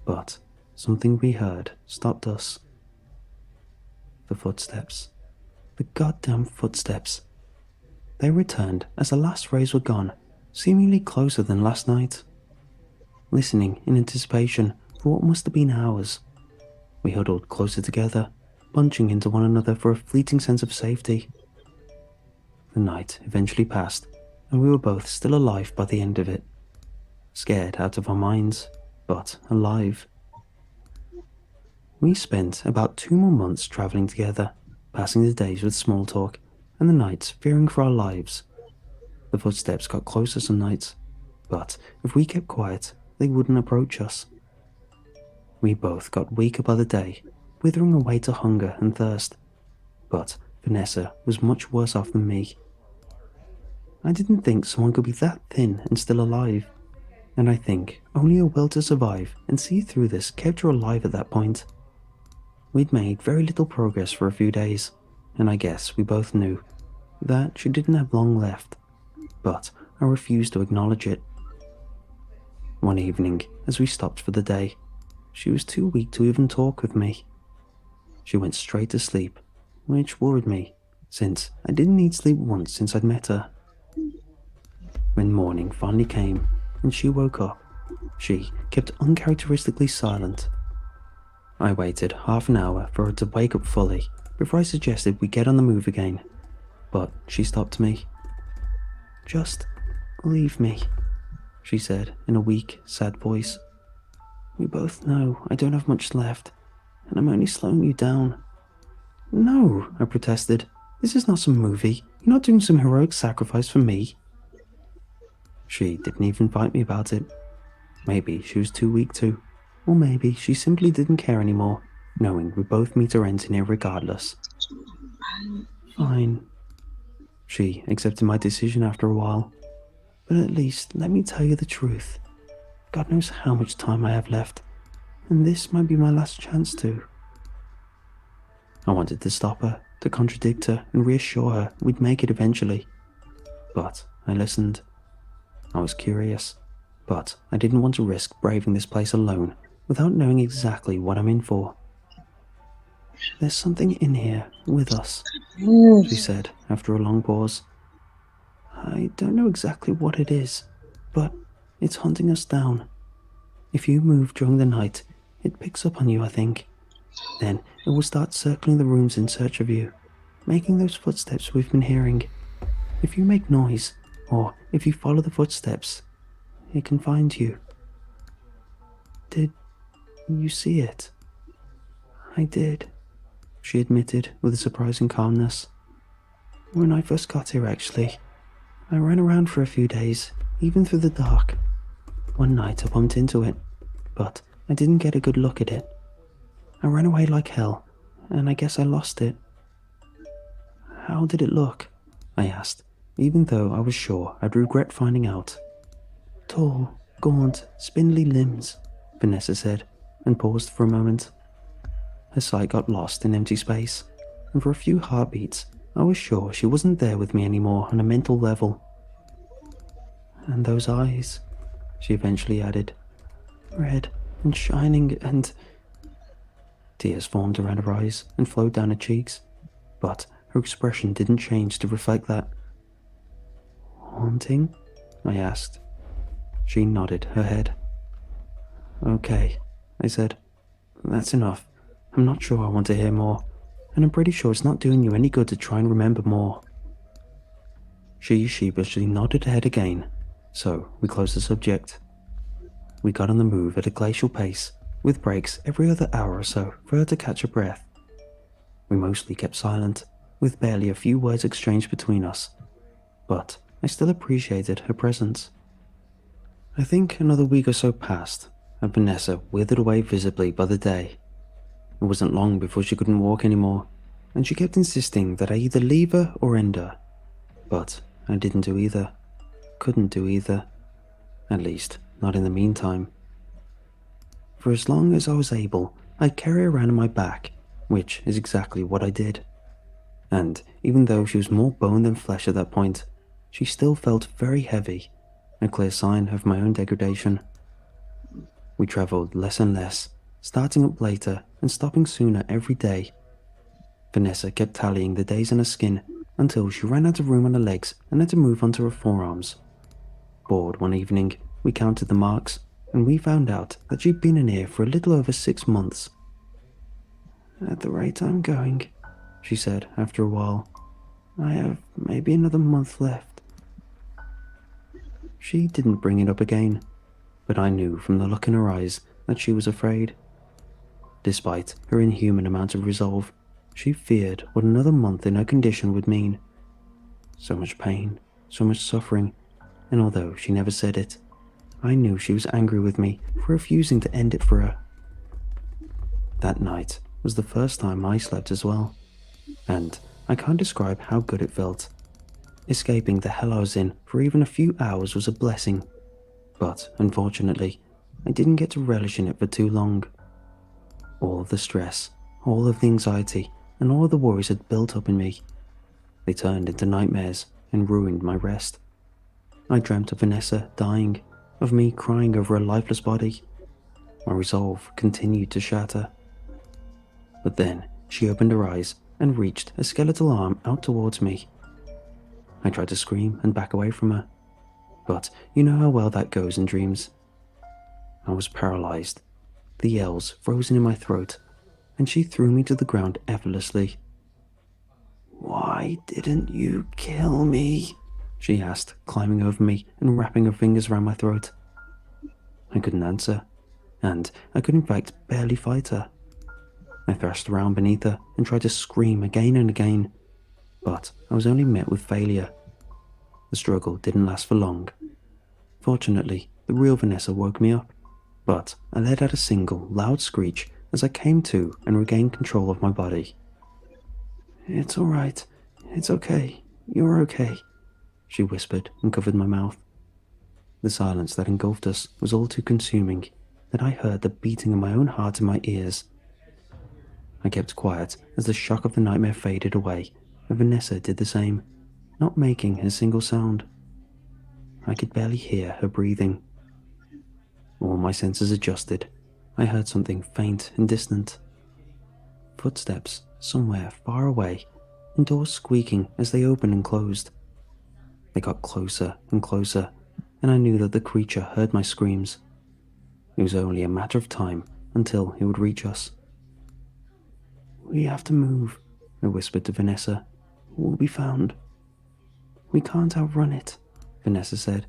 But something we heard stopped us. The footsteps. The goddamn footsteps. They returned as the last rays were gone, seemingly closer than last night. Listening in anticipation for what must have been hours, we huddled closer together, bunching into one another for a fleeting sense of safety. The night eventually passed, and we were both still alive by the end of it. Scared out of our minds, but alive. We spent about 2 more months travelling together, passing the days with small talk, and the nights fearing for our lives. The footsteps got closer some nights, but if we kept quiet, they wouldn't approach us. We both got weaker by the day, withering away to hunger and thirst, but Vanessa was much worse off than me. I didn't think someone could be that thin and still alive, and I think only her will to survive and see through this kept her alive at that point. We'd made very little progress for a few days, and I guess we both knew that she didn't have long left, but I refused to acknowledge it. One evening, as we stopped for the day, she was too weak to even talk with me. She went straight to sleep, which worried me, since I didn't need sleep once since I'd met her. When morning finally came, and she woke up, she kept uncharacteristically silent. I waited half an hour for her to wake up fully before I suggested we get on the move again, but she stopped me. "Just leave me," she said in a weak, sad voice. "We both know I don't have much left, and I'm only slowing you down." "No," I protested. "This is not some movie. You're not doing some heroic sacrifice for me." She didn't even fight me about it. Maybe she was too weak to, or maybe she simply didn't care anymore, knowing we both meet our ends in here regardless. "Fine." She accepted my decision after a while. "But at least let me tell you the truth. God knows how much time I have left, and this might be my last chance to." I wanted to stop her, to contradict her and reassure her we'd make it eventually. But I listened. I was curious, but I didn't want to risk braving this place alone without knowing exactly what I'm in for. "There's something in here with us," she said after a long pause. "I don't know exactly what it is, but it's hunting us down. If you move during the night, it picks up on you, I think. Then it will start circling the rooms in search of you, making those footsteps we've been hearing. If you make noise, or if you follow the footsteps, it can find you." "Did you see it?" "I did," she admitted with a surprising calmness. "When I first got here, actually. I ran around for a few days, even through the dark. One night I bumped into it, but I didn't get a good look at it. I ran away like hell, and I guess I lost it. How did it look? I asked, even though I was sure I'd regret finding out. Tall, gaunt, spindly limbs, Vanessa said, and paused for a moment. Her sight got lost in empty space, and for a few heartbeats, I was sure she wasn't there with me anymore on a mental level. And those eyes, she eventually added, red and shining and... Tears formed around her eyes and flowed down her cheeks, but her expression didn't change to reflect that. Haunting? I asked. She nodded her head. Okay, I said. That's enough. I'm not sure I want to hear more, and I'm pretty sure it's not doing you any good to try and remember more. She sheepishly nodded her head again, so we closed the subject. We got on the move at a glacial pace, with breaks every other hour or so for her to catch her breath. We mostly kept silent, with barely a few words exchanged between us, but I still appreciated her presence. I think another week or so passed, and Vanessa withered away visibly by the day. It wasn't long before she couldn't walk anymore, and she kept insisting that I either leave her or end her. But I didn't do either. Couldn't do either. At least, not in the meantime. For as long as I was able, I'd carry her around on my back, which is exactly what I did. And even though she was more bone than flesh at that point, she still felt very heavy, a clear sign of my own degradation. We travelled less and less, starting up later and stopping sooner every day. Vanessa kept tallying the days on her skin until she ran out of room on her legs and had to move onto her forearms. Bored one evening, we counted the marks, and we found out that she'd been in here for a little over 6 months. At the rate I'm going, she said after a while, I have maybe another month left. She didn't bring it up again, but I knew from the look in her eyes that she was afraid. Despite her inhuman amount of resolve, she feared what another month in her condition would mean. So much pain, so much suffering, and although she never said it, I knew she was angry with me for refusing to end it for her. That night was the first time I slept as well, and I can't describe how good it felt. Escaping the hell I was in for even a few hours was a blessing, but unfortunately, I didn't get to relish in it for too long. All of the stress, all of the anxiety, and all of the worries had built up in me. They turned into nightmares and ruined my rest. I dreamt of Vanessa dying, of me crying over a lifeless body. My resolve continued to shatter. But then she opened her eyes and reached a skeletal arm out towards me. I tried to scream and back away from her, but you know how well that goes in dreams. I was paralyzed, the yells frozen in my throat, and she threw me to the ground effortlessly. Why didn't you kill me? She asked, climbing over me and wrapping her fingers around my throat. I couldn't answer, and I could in fact barely fight her. I thrashed around beneath her and tried to scream again and again, but I was only met with failure. The struggle didn't last for long. Fortunately, the real Vanessa woke me up, but I let out a single, loud screech as I came to and regained control of my body. It's all right. It's okay. You're okay, she whispered and covered my mouth. The silence that engulfed us was all too consuming that I heard the beating of my own heart in my ears. I kept quiet as the shock of the nightmare faded away, and Vanessa did the same, not making a single sound. I could barely hear her breathing. All my senses adjusted, I heard something faint and distant. Footsteps somewhere far away, and doors squeaking as they opened and closed. They got closer and closer, and I knew that the creature heard my screams. It was only a matter of time until it would reach us. We have to move, I whispered to Vanessa. We'll be found. We can't outrun it, Vanessa said,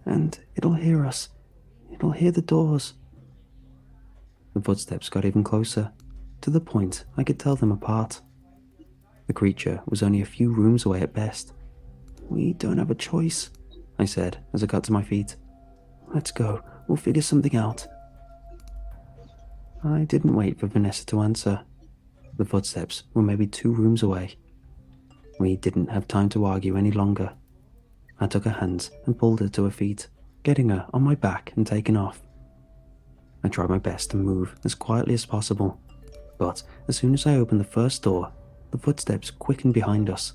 and it'll hear us. It'll hear the doors. The footsteps got even closer, to the point I could tell them apart. The creature was only a few rooms away at best. We don't have a choice, I said as I got to my feet. Let's go, we'll figure something out. I didn't wait for Vanessa to answer. The footsteps were maybe 2 rooms away. We didn't have time to argue any longer. I took her hands and pulled her to her feet, getting her on my back and taking off. I tried my best to move as quietly as possible, but as soon as I opened the first door, the footsteps quickened behind us.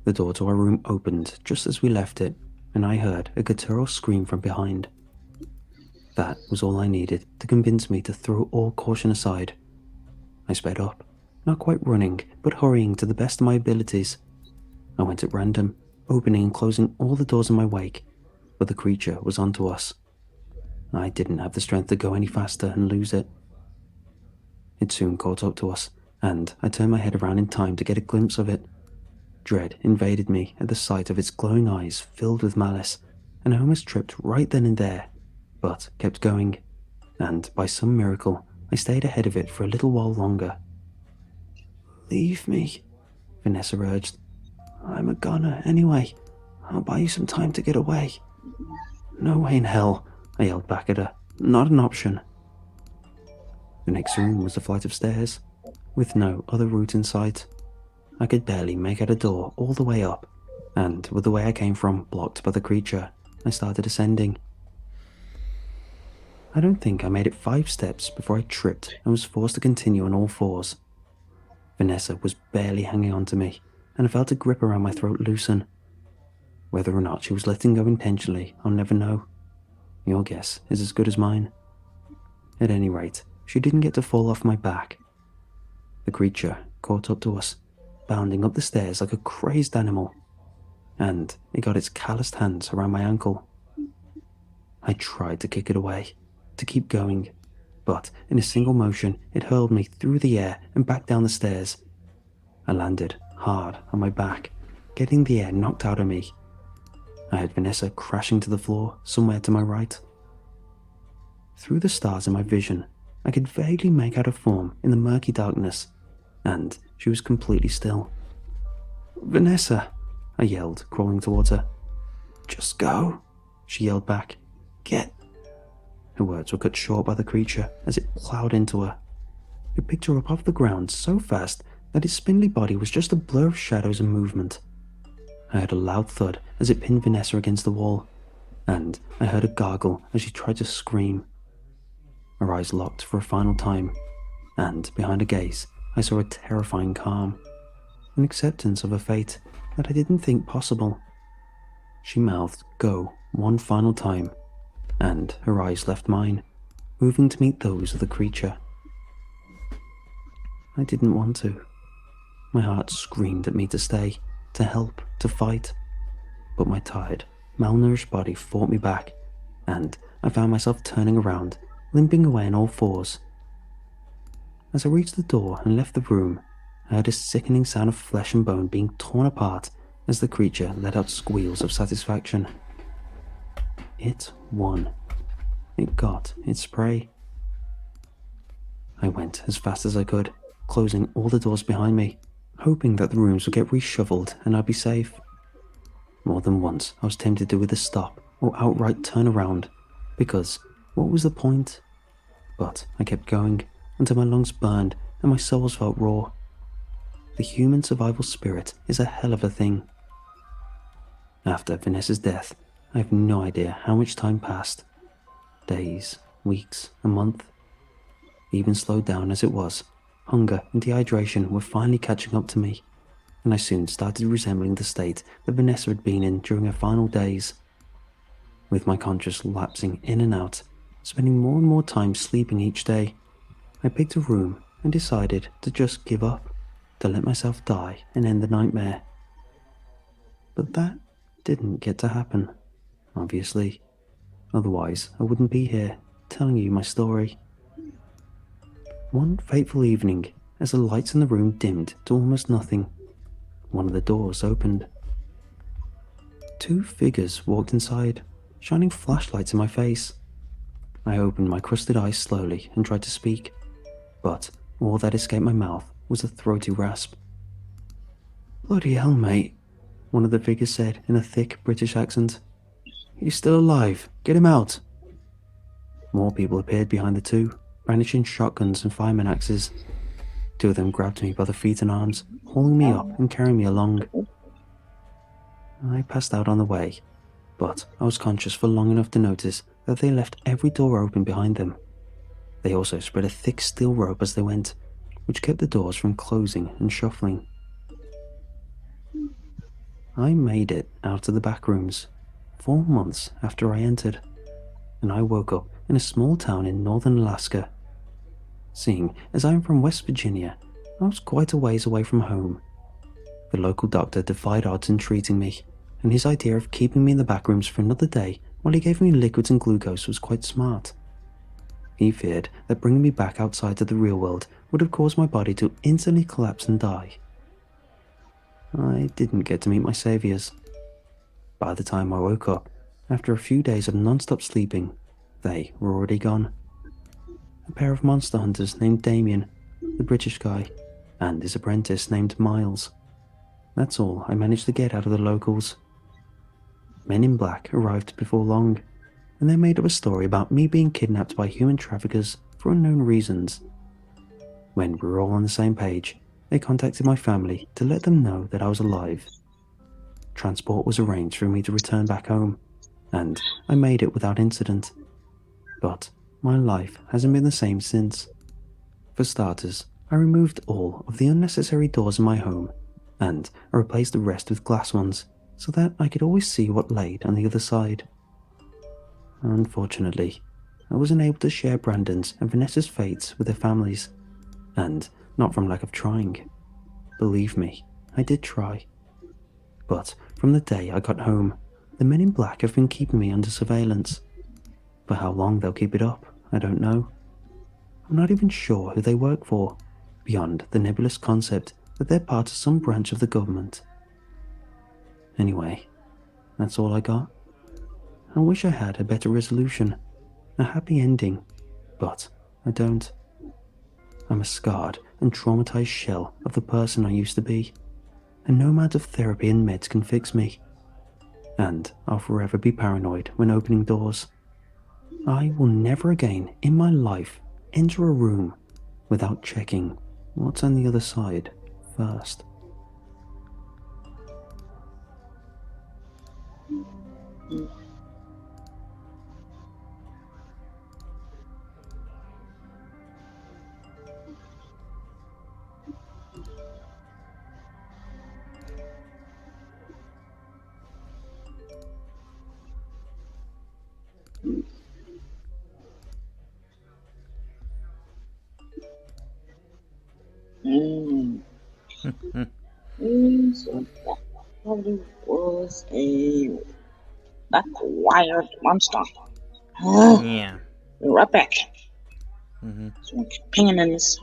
The door to our room opened just as we left it, and I heard a guttural scream from behind. That was all I needed to convince me to throw all caution aside. I sped up, not quite running, but hurrying to the best of my abilities. I went at random, opening and closing all the doors in my wake, but the creature was onto us. I didn't have the strength to go any faster and lose it. It soon caught up to us, and I turned my head around in time to get a glimpse of it. Dread invaded me at the sight of its glowing eyes filled with malice, and I almost tripped right then and there, but kept going, and by some miracle, I stayed ahead of it for a little while longer. Leave me, Vanessa urged. I'm a goner anyway. I'll buy you some time to get away. No way in hell, I yelled back at her. Not an option. The next room was a flight of stairs, with no other route in sight. I could barely make out a door all the way up, and with the way I came from blocked by the creature, I started ascending. I don't think I made it 5 steps before I tripped and was forced to continue on all 4s. Vanessa was barely hanging on to me, and I felt a grip around my throat loosen. Whether or not she was letting go intentionally, I'll never know. Your guess is as good as mine. At any rate, she didn't get to fall off my back. The creature caught up to us, bounding up the stairs like a crazed animal, and it got its calloused hands around my ankle. I tried to kick it away, to keep going, but in a single motion it hurled me through the air and back down the stairs. I landed hard on my back, getting the air knocked out of me. I had Vanessa crashing to the floor somewhere to my right. Through the stars in my vision, I could vaguely make out her form in the murky darkness, and she was completely still. Vanessa, I yelled, crawling towards her. Just go, she yelled back. Get. Her words were cut short by the creature as it plowed into her. It picked her up off the ground so fast that its spindly body was just a blur of shadows and movement. I heard a loud thud as it pinned Vanessa against the wall, and I heard a gargle as she tried to scream. Her eyes locked for a final time, and behind her gaze, I saw a terrifying calm, an acceptance of her fate that I didn't think possible. She mouthed "go" one final time, and her eyes left mine, moving to meet those of the creature. I didn't want to. My heart screamed at me to stay, to help, to fight, but my tired, malnourished body fought me back, and I found myself turning around, limping away on all 4s. As I reached the door and left the room, I heard a sickening sound of flesh and bone being torn apart as the creature let out squeals of satisfaction. It won. It got its prey. I went as fast as I could, closing all the doors behind me, hoping that the rooms would get reshuffled and I'd be safe. More than once I was tempted to either stop or outright turn around, because what was the point? But I kept going until my lungs burned and my soles felt raw. The human survival spirit is a hell of a thing. After Vanessa's death, I have no idea how much time passed. Days, weeks, a month. Even slowed down as it was, hunger and dehydration were finally catching up to me, and I soon started resembling the state that Vanessa had been in during her final days. With my conscience lapsing in and out, spending more and more time sleeping each day, I picked a room and decided to just give up, to let myself die and end the nightmare. But that didn't get to happen, obviously. Otherwise, I wouldn't be here telling you my story. One fateful evening, as the lights in the room dimmed to almost nothing, one of the doors opened. 2 figures walked inside, shining flashlights in my face. I opened my crusted eyes slowly and tried to speak, but all that escaped my mouth was a throaty rasp. "Bloody hell, mate," one of the figures said in a thick British accent. He's still alive. Get him out. More people appeared behind the two, brandishing shotguns and fireman axes. Two of them grabbed me by the feet and arms, hauling me up and carrying me along. I passed out on the way, but I was conscious for long enough to notice that they left every door open behind them. They also spread a thick steel rope as they went, which kept the doors from closing and shuffling. I made it out of the back rooms 4 months after I entered, and I woke up in a small town in northern Alaska. Seeing as I am from West Virginia, I was quite a ways away from home. The local doctor defied odds in treating me, and his idea of keeping me in the back rooms for another day while he gave me liquids and glucose was quite smart. He feared that bringing me back outside to the real world would have caused my body to instantly collapse and die. I didn't get to meet my saviors. By the time I woke up, after a few days of non-stop sleeping, they were already gone. A pair of monster hunters named Damien, the British guy, and his apprentice named Miles. That's all I managed to get out of the locals. Men in Black arrived before long, and they made up a story about me being kidnapped by human traffickers for unknown reasons. When we were all on the same page, they contacted my family to let them know that I was alive. Transport was arranged for me to return back home, and I made it without incident. But my life hasn't been the same since. For starters, I removed all of the unnecessary doors in my home, and I replaced the rest with glass ones, so that I could always see what lay on the other side. Unfortunately, I wasn't able to share Brandon's and Vanessa's fates with their families, and not from lack of trying. Believe me, I did try. But from the day I got home, the men in black have been keeping me under surveillance. For how long they'll keep it up, I don't know. I'm not even sure who they work for, beyond the nebulous concept that they're part of some branch of the government. Anyway, that's all I got. I wish I had a better resolution, a happy ending, but I don't. I'm a scarred and traumatized shell of the person I used to be, and no amount of therapy and meds can fix me. And I'll forever be paranoid when opening doors. I will never again in my life enter a room without checking what's on the other side first. So that probably was a acquired monster. Yeah. Be right back. Mm-hmm. So I'm pinging in this.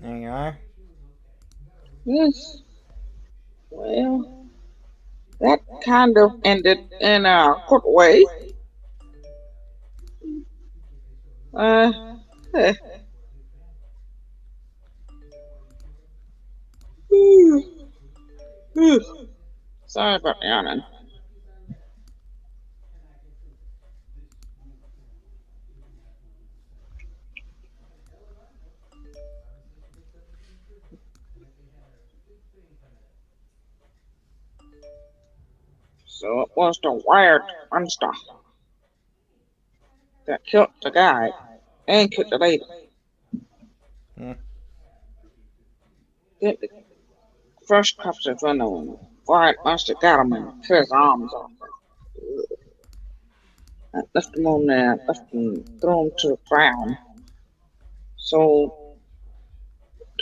There you are. Yes. Well, that kind of ended in a good way. Uh, eh. Sorry about yawning. So it was the wired monster that killed the guy and killed the lady. Hmm. Then the first cops of when the wired monster got him and cut his arms off. And left him on there, left him thrown to the ground. So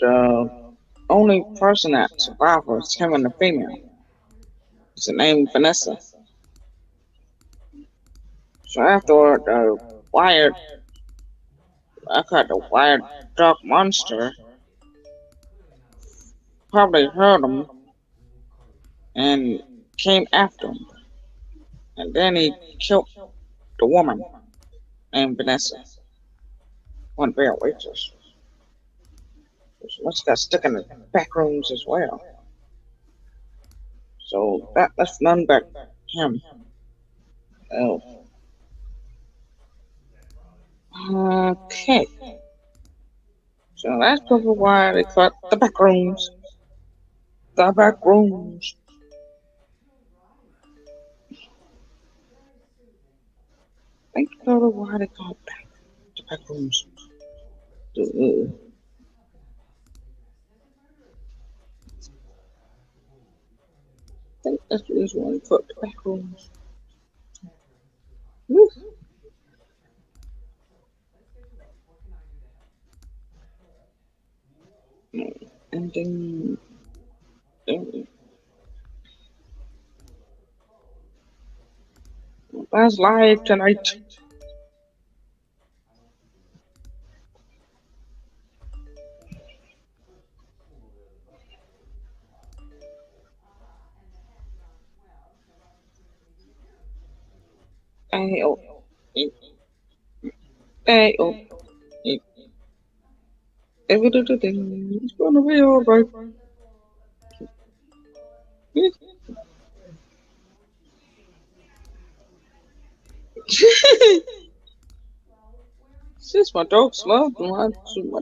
the only person that survived was him and the female. It's named Vanessa. So afterward, the wired, I caught the wired dog monster, probably heard him and came after him. And then he killed the woman named Vanessa, one real waitress. She must have got stuck in the back rooms as well. So that left none but him. Oh. Okay. So that's probably why they call it the back rooms. The back rooms. I think that's probably why they call it the back rooms. I think that's the reason why they call it the back rooms. Woo. And then that's live tonight. Everything is gonna be alright. Since my dog's love, my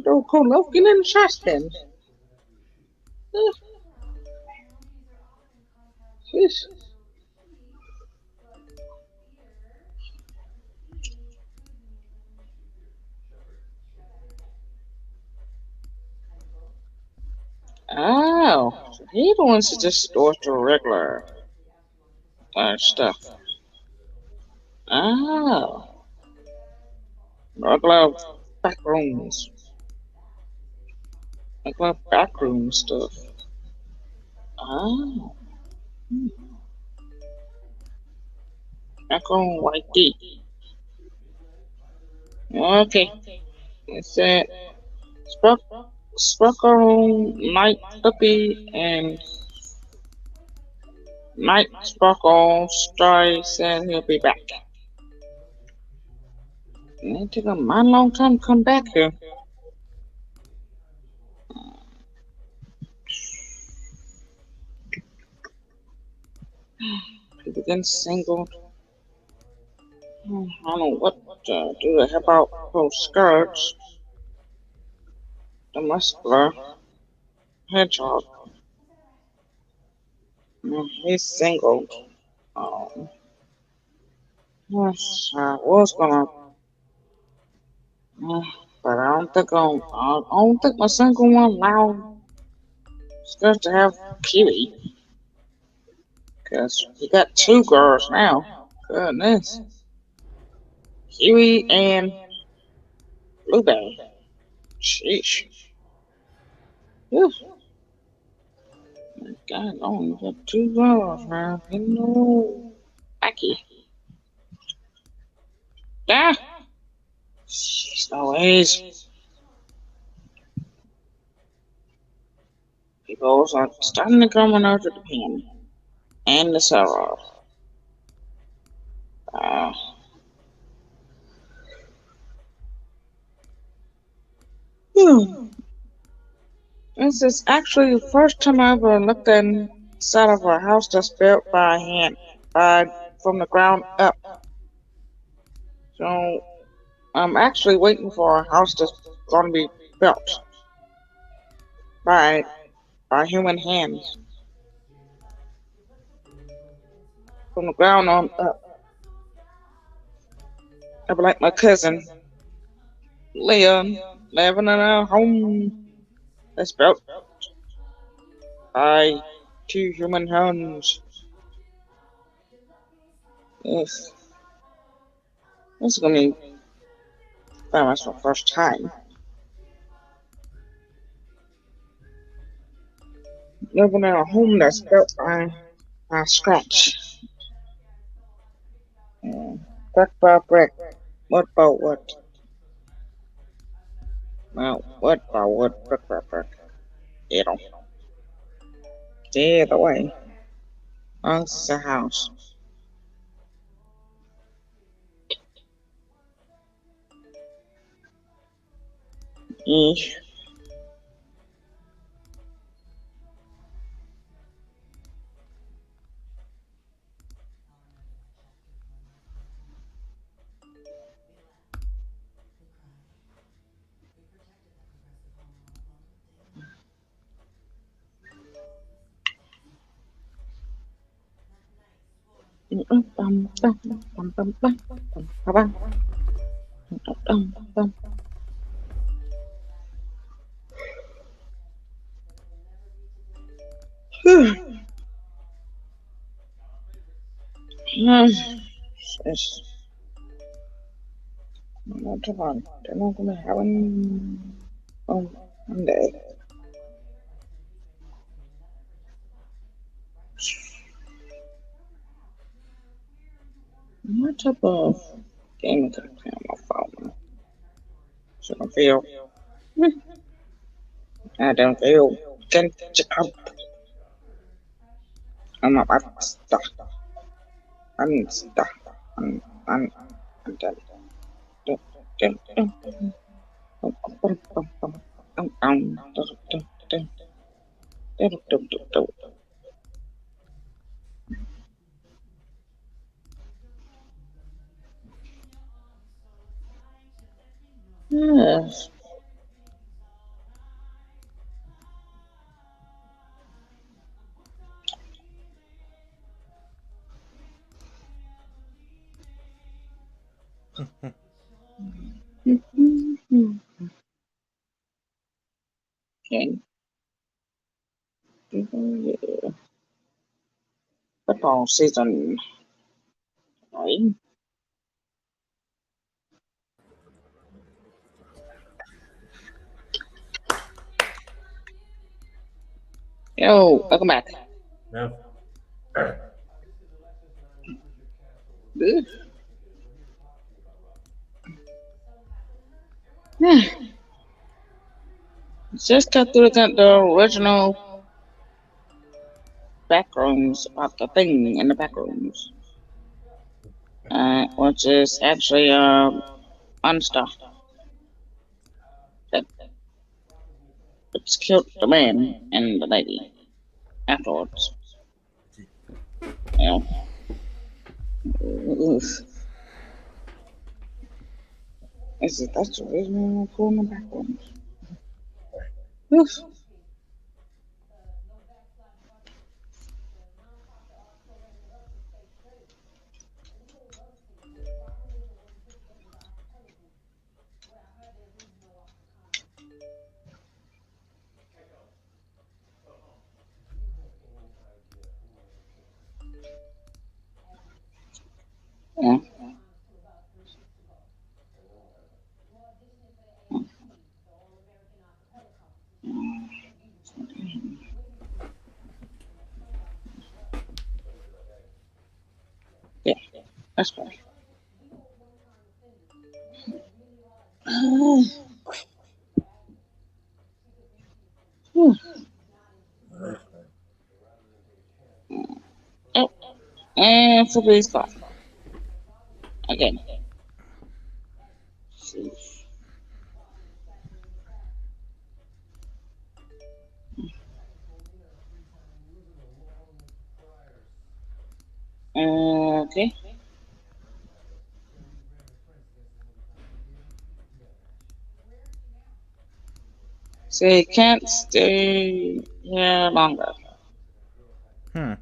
dog called love getting in the trash can. Sheesh. Oh, so he the ones that just stores the regular stuff. Oh, regular back rooms. Regular backroom stuff. Oh. Back on white D. Okay. It said Sparkle, Night Puppy, and Night Sparkle Story said he'll be back. And it took a mighty long time to come back here. People getting singled. I don't know what to do. How about those skirts? The muscular hedgehog. He's singled. Yes, I was gonna, but I don't think my single one allowed skirts to have Kiwi. Cause he got two girls now. Goodness. Kiwi and Blueberry. Sheesh. Whew. My God, I only got two girls now. Hello. Becky. Ah! She's always. People are starting to come on over to the pen. And the sorrow. This is actually the first time I ever looked inside of a house that's built by hand, from the ground up. So I'm actually waiting for a house that's going to be built by human hands from the ground on up. I'd be like my cousin Leon living in a home that's built by two human hands. Yes. This is gonna be very much my first time living in a home that's built by scratch. Brick by brick, wood by wood. Well, wood by wood, brick by brick. Either way, this is a house. Eesh. Not too long. They're not gonna have one day. What type of game can I play on my phone? So I feel. I don't feel. Can't jump. I'm not stuck. I'm stuck. I'm done. Yes. Okay. Football season. Right. Yo, welcome back. No. Good. Just got through the original backrooms about the thing in the backrooms. Which is actually unstuff. That it's killed the man and the lady afterwards. Yeah. Oof. That's the reason I'm pulling the backrooms. Oof. Yeah. Yeah. That's fine. Oh, and for police car again. Okay. So you can't stay here longer. Yeah.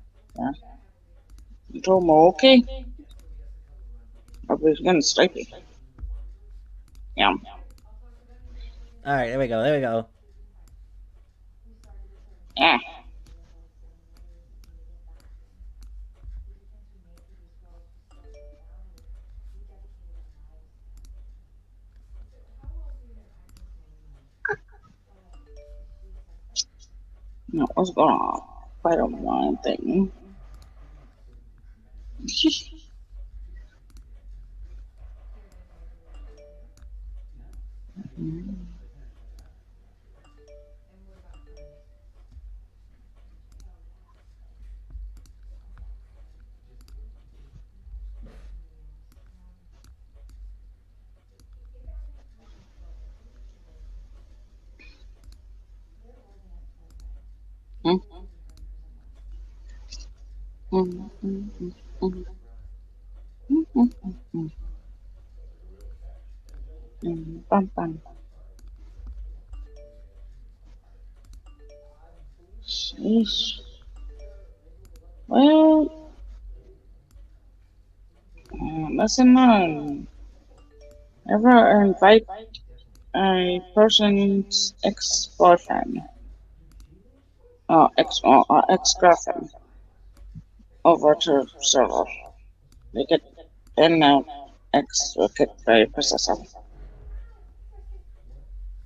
You told me okay. I was getting sleepy. Yeah. All right, there we go. There we go. Yeah. No, what's going on? Quite a one thing. Bum, bum. Sheesh. Well, lesson learned. Never invite a person's ex-boyfriend or ex-girlfriend over to server. They get then ex will get very possessive.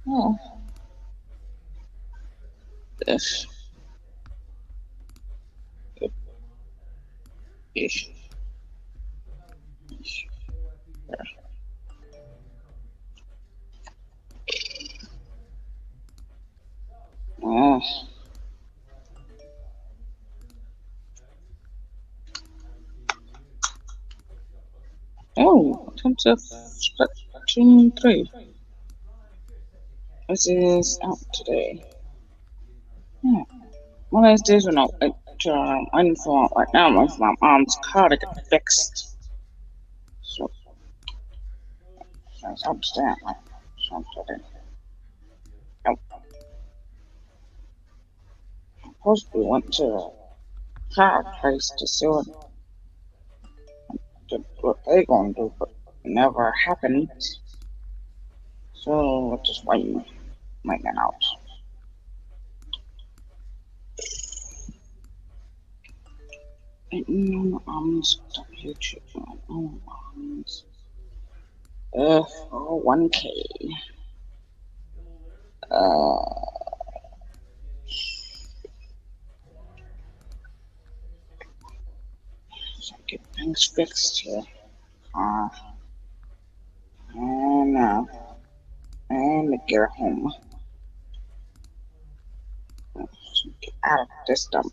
Oh, this. Ish. Oh. Oh, attempt to Splatoon 3. This is out today. Yeah. One of these days when I'm unemployed right now, I'm for my mom's car to get fixed. So, that's out today. Something. Oh. I supposedly went to a car place to see what they gonna do, but it never happened. So we're just waiting out. Stuff YouTube on 1K. So get things fixed here. And get home. So get out of this dump.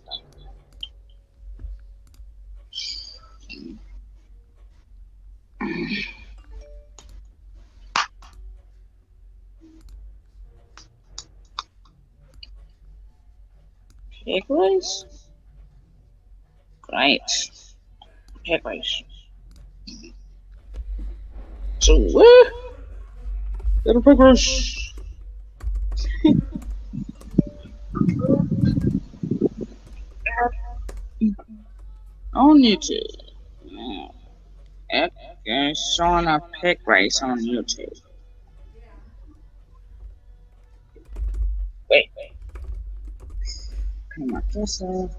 Pig race? Great. Pig race. So, get a pig race. On YouTube. Yeah, showing a pig race on YouTube. Wait. Come on, this off.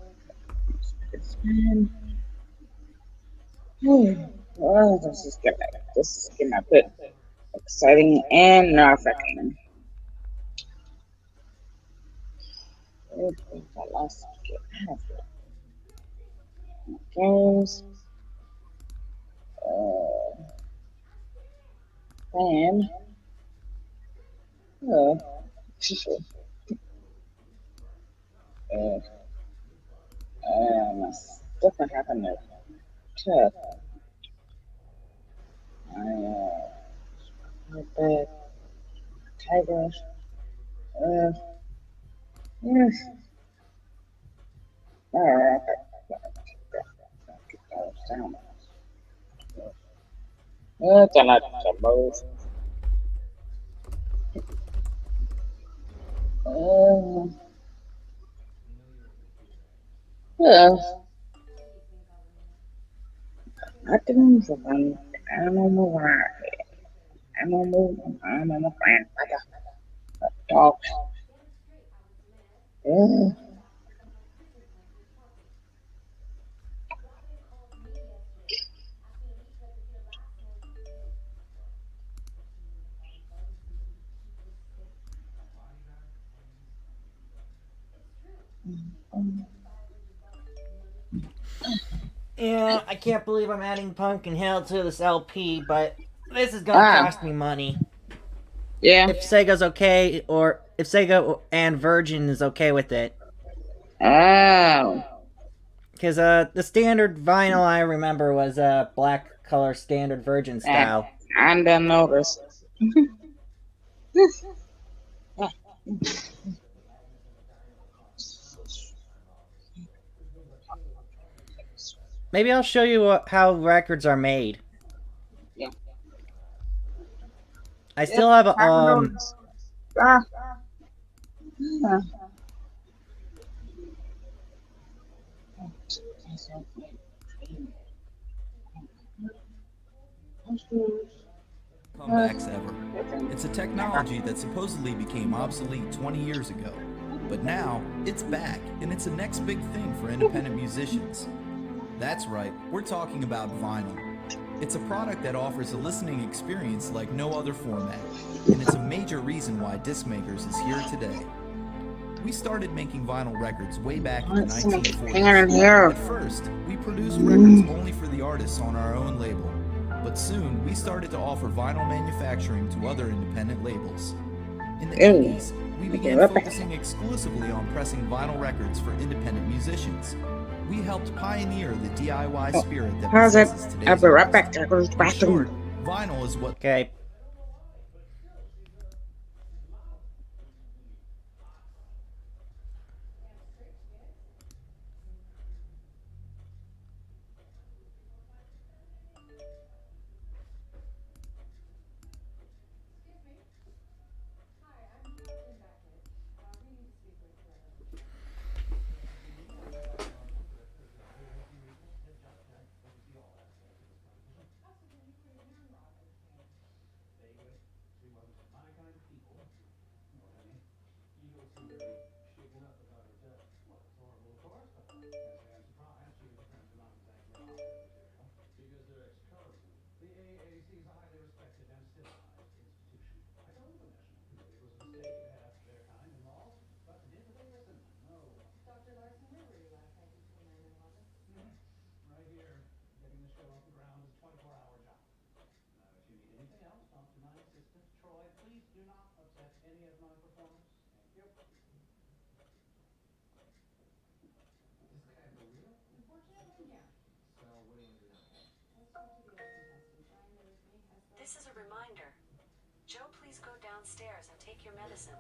Oh, this is getting a bit exciting and nerve-wracking. Let's get out of here. Games. Then. Different happened there. Tough. Bad. Tigers. Yes. Alright. Get those down. It's a lot of both. I didn't for one animal right. I'm a grandfather. A dog. Yeah, I can't believe I'm adding Pumpkin Hill to this LP, but this is gonna cost me money. Yeah. If Sega's okay, or if Sega and Virgin is okay with it. Oh. Because the standard vinyl I remember was black color standard Virgin style. I didn't notice. Maybe I'll show you how records are made. Yeah. I still have a Comebacks ever. It's a technology that supposedly became obsolete 20 years ago, but now it's back, and it's the next big thing for independent musicians. That's right, we're talking about vinyl. It's a product that offers a listening experience like no other format, and it's a major reason why Disc Makers is here today. We started making vinyl records way back in the 1940s. At first, we produced records only for the artists on our own label, but soon we started to offer vinyl manufacturing to other independent labels. In the 80s, we began focusing exclusively on pressing vinyl records for independent musicians. We helped pioneer the DIY spirit that How's it? possesses I'll today's be right artists. back. I go to the In short, bathroom. vinyl is what Okay. This is a reminder. Joe, please go downstairs and take your medicine.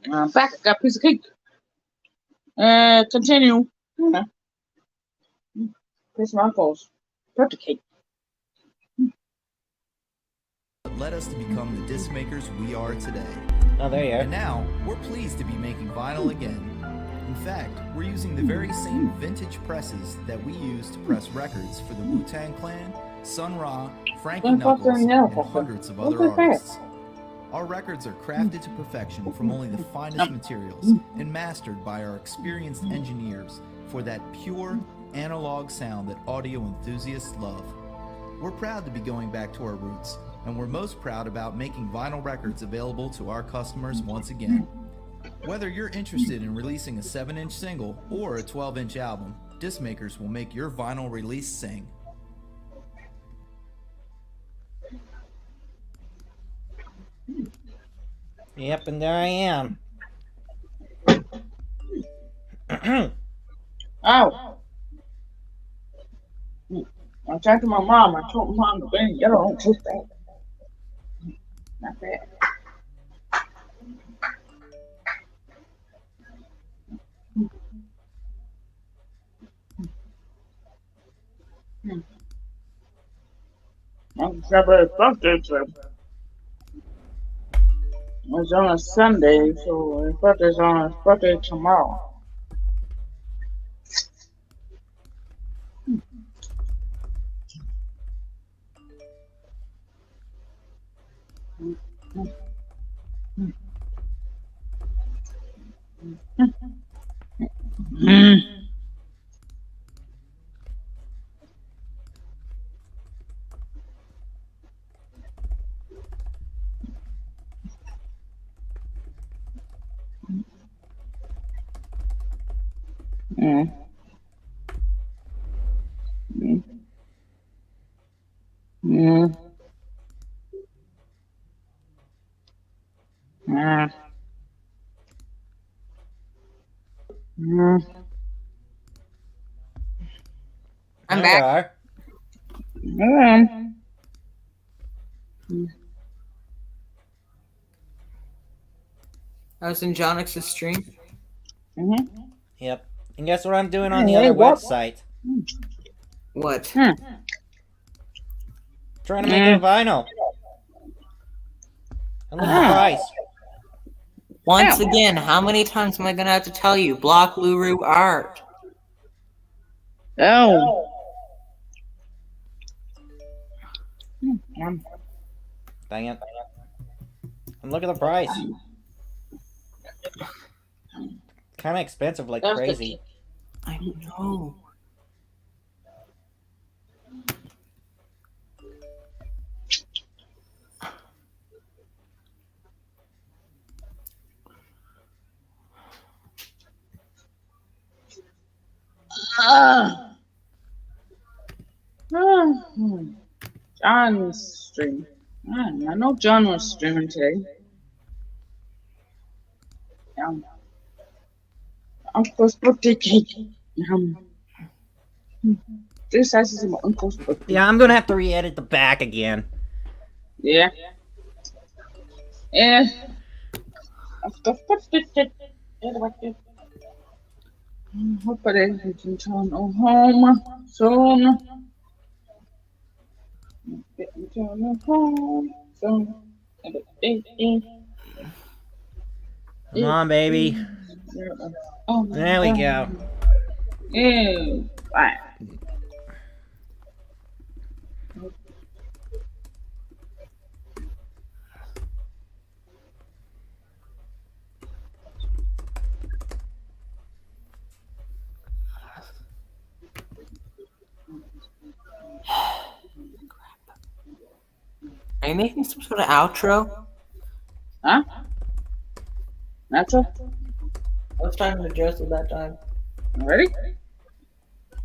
Back, I got a piece of cake. Continue. Yeah. Piece of my uncle's birthday cake. Led us to become the disc makers we are today. Oh, there you are. And now, we're pleased to be making vinyl again. In fact, we're using the very same vintage presses that we used to press records for the Wu-Tang Clan, Sun Ra, Frankie Knuckles, and hundreds of other artists. Our records are crafted to perfection from only the finest materials and mastered by our experienced engineers for that pure, analog sound that audio enthusiasts love. We're proud to be going back to our roots, and we're most proud about making vinyl records available to our customers once again. Whether you're interested in releasing a 7-inch single or a 12-inch album, Disc Makers will make your vinyl release sing. Yep, and there I am. Oh. I talked to my mom. I told mom the green and yellow don't taste bad. Not bad. I'm celebrating birthday trip. It's on a Sunday, so his birthday's on his birthday tomorrow. I'm back. I was in Jonix's stream. Yep. And guess what I'm doing on the other website? What? Trying to make a vinyl. And look at the price. Once again, how many times am I gonna have to tell you? Block Luru art. Oh. Dang it. And look at the price. Kind of expensive like crazy. I know. John's stream. I know John was streaming today. Uncle's birthday cake. This size is my uncle's birthday. Yeah, I'm gonna have to re-edit the back again. Yeah. Yeah. Hopefully we can turn home soon. Turn home soon. Come on, baby. There we go. Yeah, fine. Are you making some sort of outro? Huh? Outro? I was talking to Joseph that time. Ready?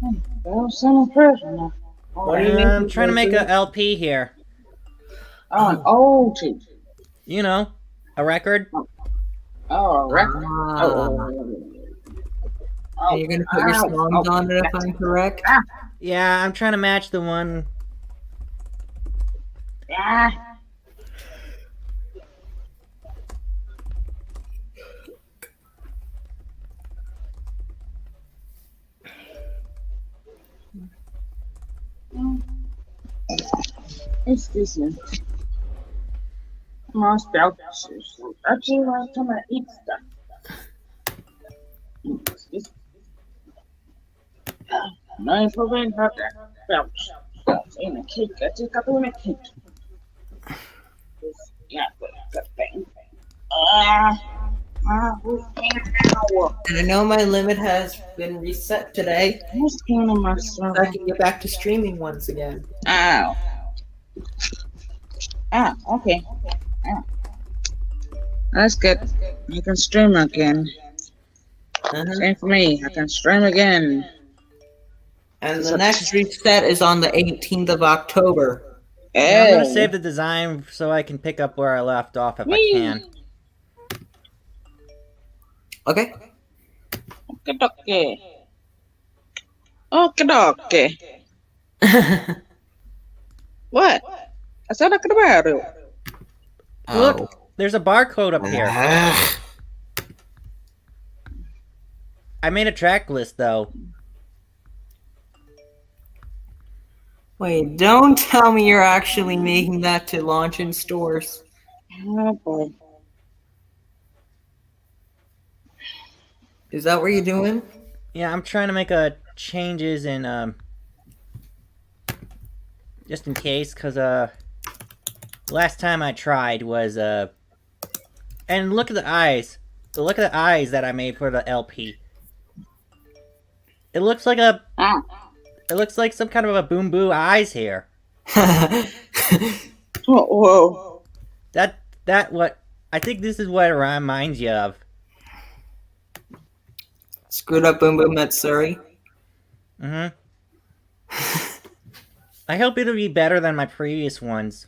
That was some person now. I'm trying to make a LP here. Oh, an old too. You know, a record. Oh, a record. And you're gonna put your songs on it if I'm correct? Yeah, I'm trying to match the one. Yeah. Excuse me. I'm all spelled. Actually, I'm trying to eat stuff. Excuse me. No information about that. Belch. In a cake. I just got in a cake. Yeah, good thing. And I know my limit has been reset today. What's going on my server? So I can get back to streaming once again. Ow. Okay. That's good. You can stream again. Same for me. I can stream again. And the next reset is on the 18th of October. Yeah, I'm gonna save the design so I can pick up where I left off if I can. Okay. Okay. What? I said I could about it. Look, there's a barcode up here. I made a track list though. Wait, don't tell me you're actually making that to launch in stores. Oh boy. Is that what you're doing? Yeah, I'm trying to make changes in just in case, cause last time I tried was and look at the eyes. Look at the eyes that I made for the LP. It looks like it looks like some kind of a Boom Boo eyes here. Whoa. That what I think this is what it reminds you of. Screwed up Boom Boom Matsuri. I hope it'll be better than my previous ones.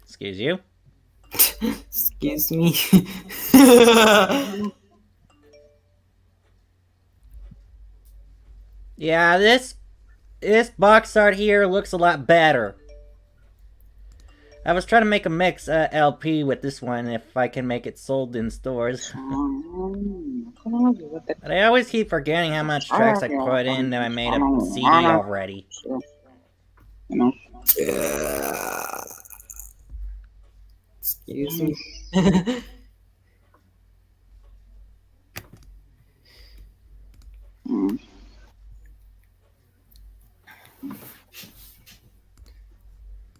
Excuse you. Excuse me. Yeah, this box art here looks a lot better. I was trying to make a mix LP with this one if I can make it sold in stores. But I always keep forgetting how much tracks I put in that I made a CD already. Excuse me.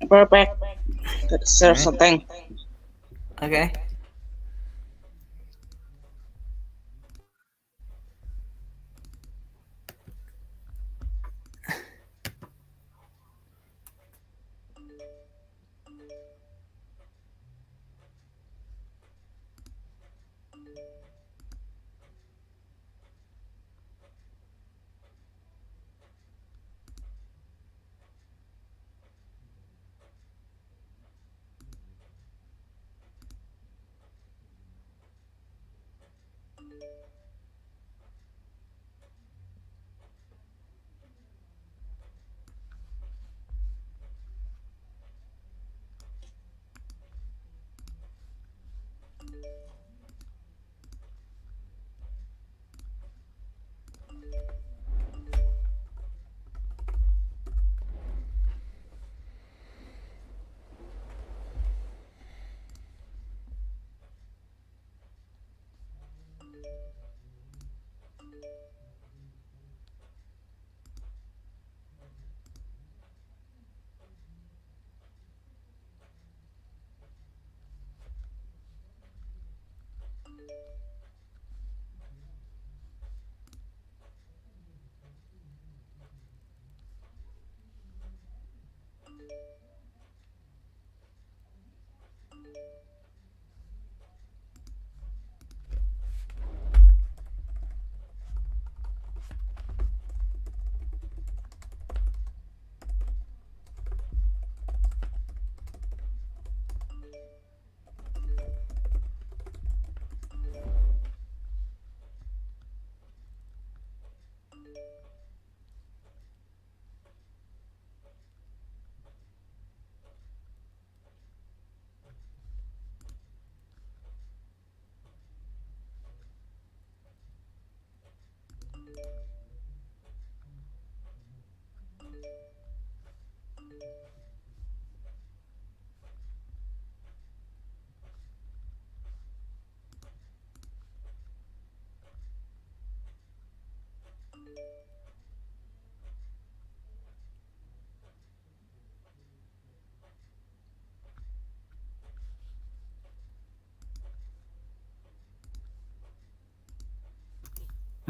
Go back. Gotta serve something. Okay.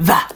That?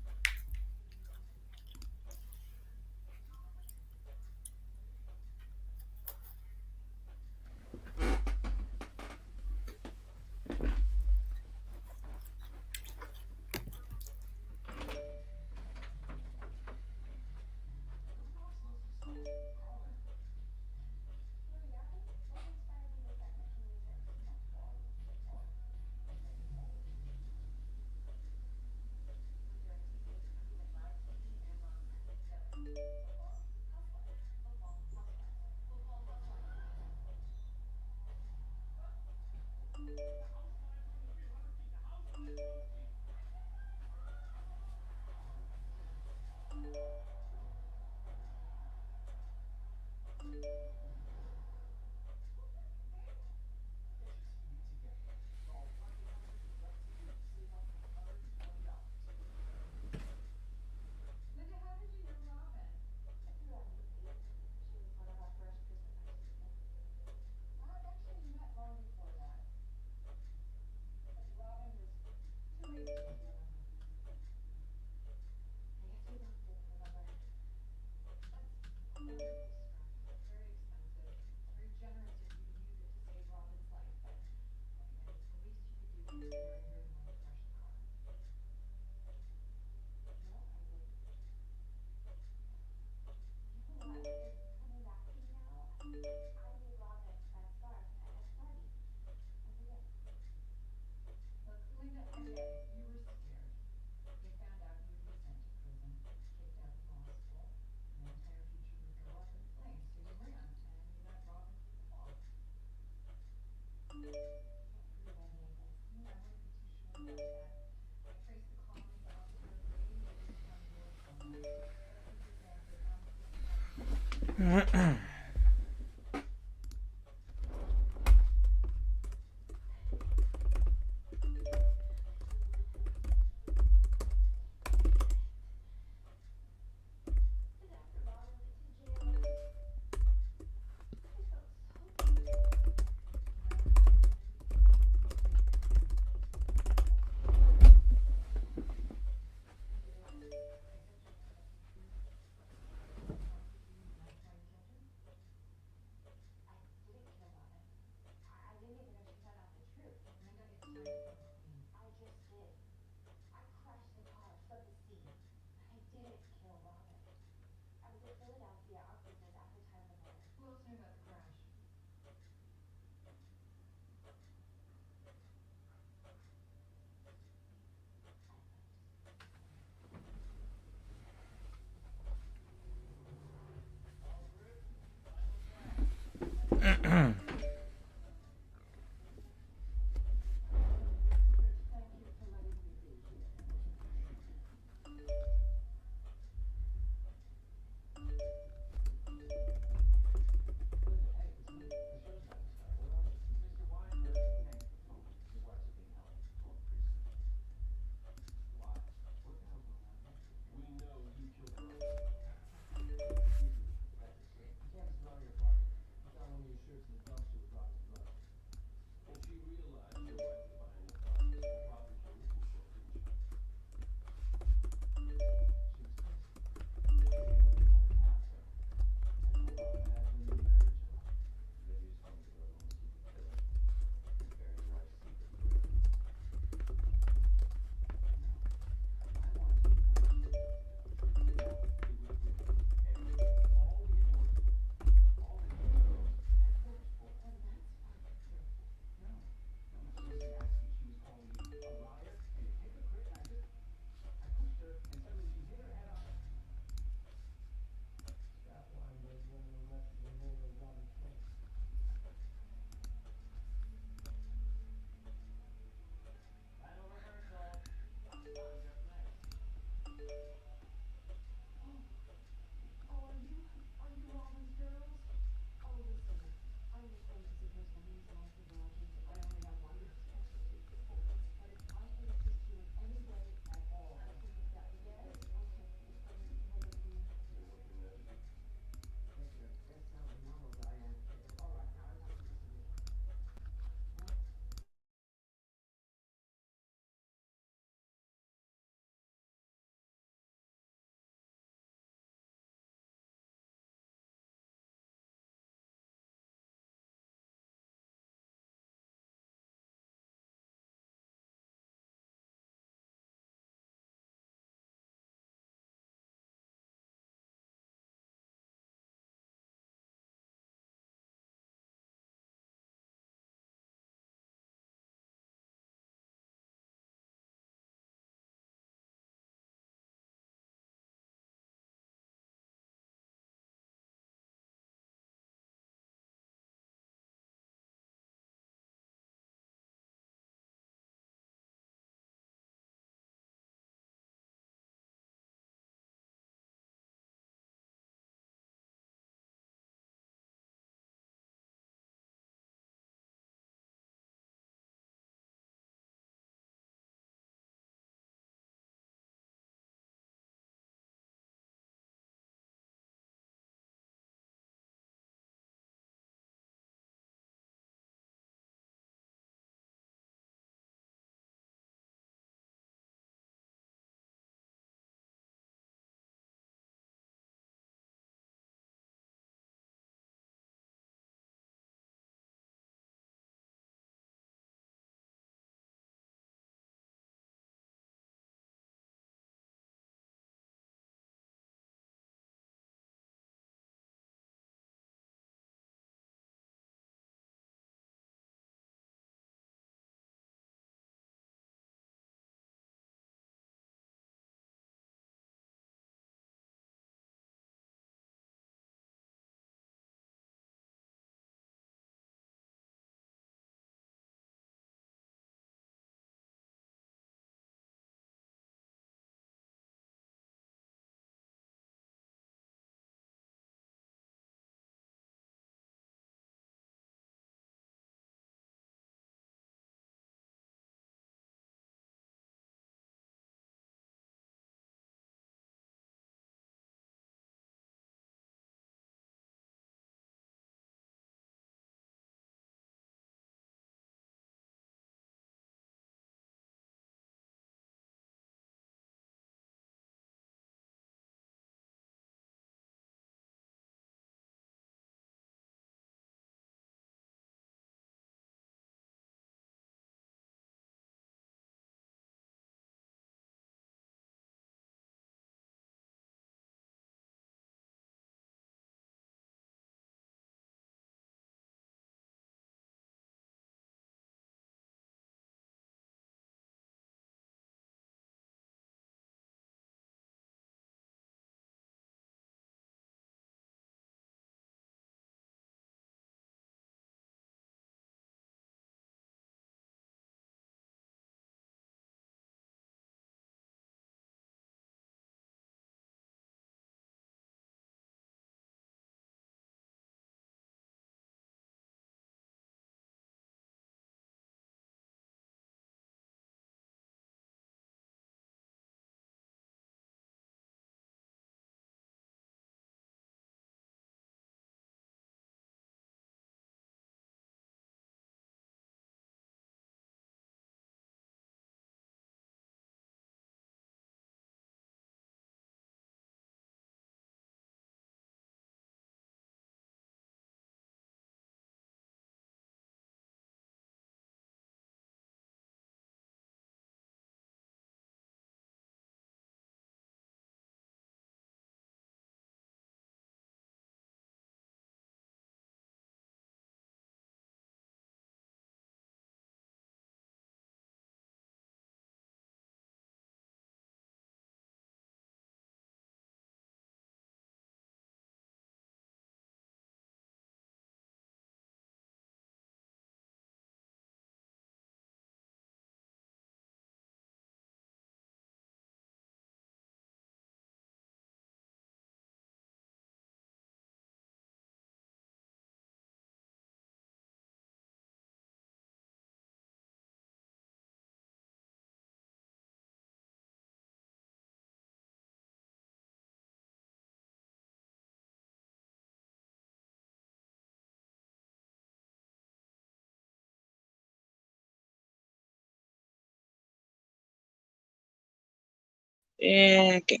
Yeah, okay.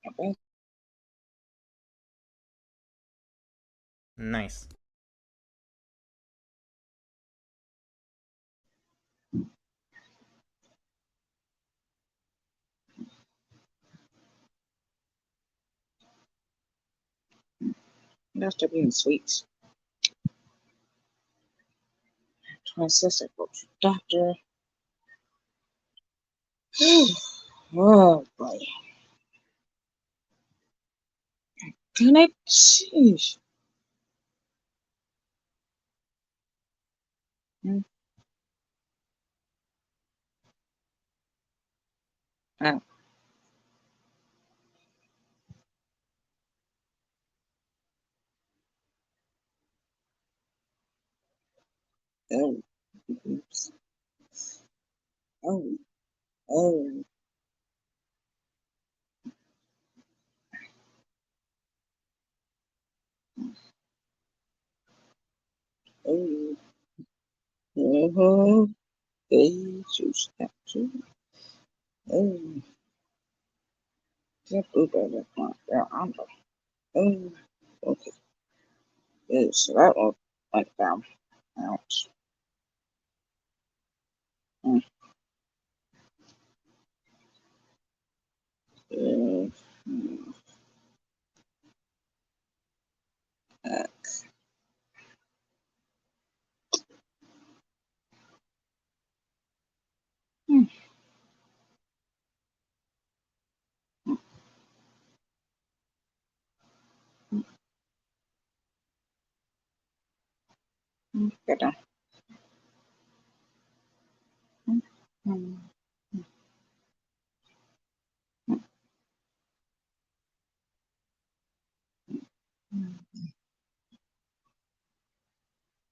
Okay. Nice. That's to being sweet. My sister goes to the doctor. Oh boy. Can I change? Oh, oh, oops. Oh, oh, oh, oh, Jesus, that too. Oh, that blue better not there. Oh, okay. Yes, that one went down. Ouch. Mm, mm, uh, mm, better. Mm, mm, mm.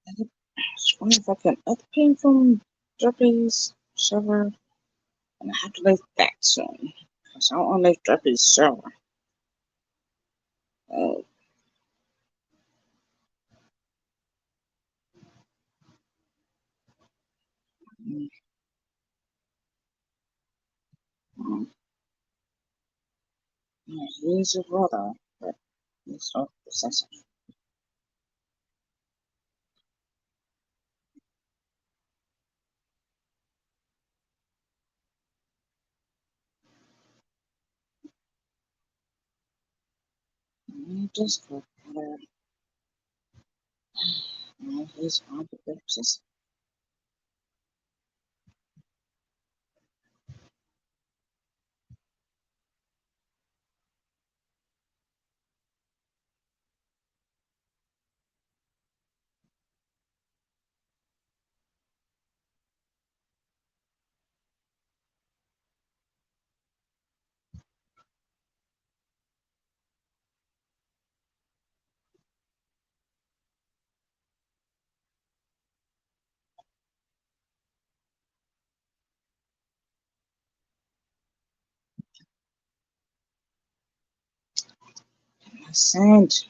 I just wonder if I can upping from Drippy's server, and I have to leave that soon. Because I don't want to leave Drippy's server. Oh, mm, mm. Yeah, he's a brother, but he's not possessive. Just for her. He's hard to be possessive. I sent.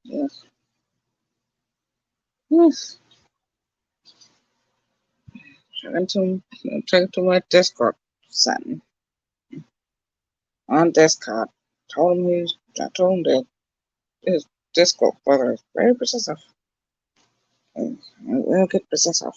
Yes. Yes. Check to my Discord setting. On Discord. I told him that his Discord brother is very possessive. And we'll get possessive.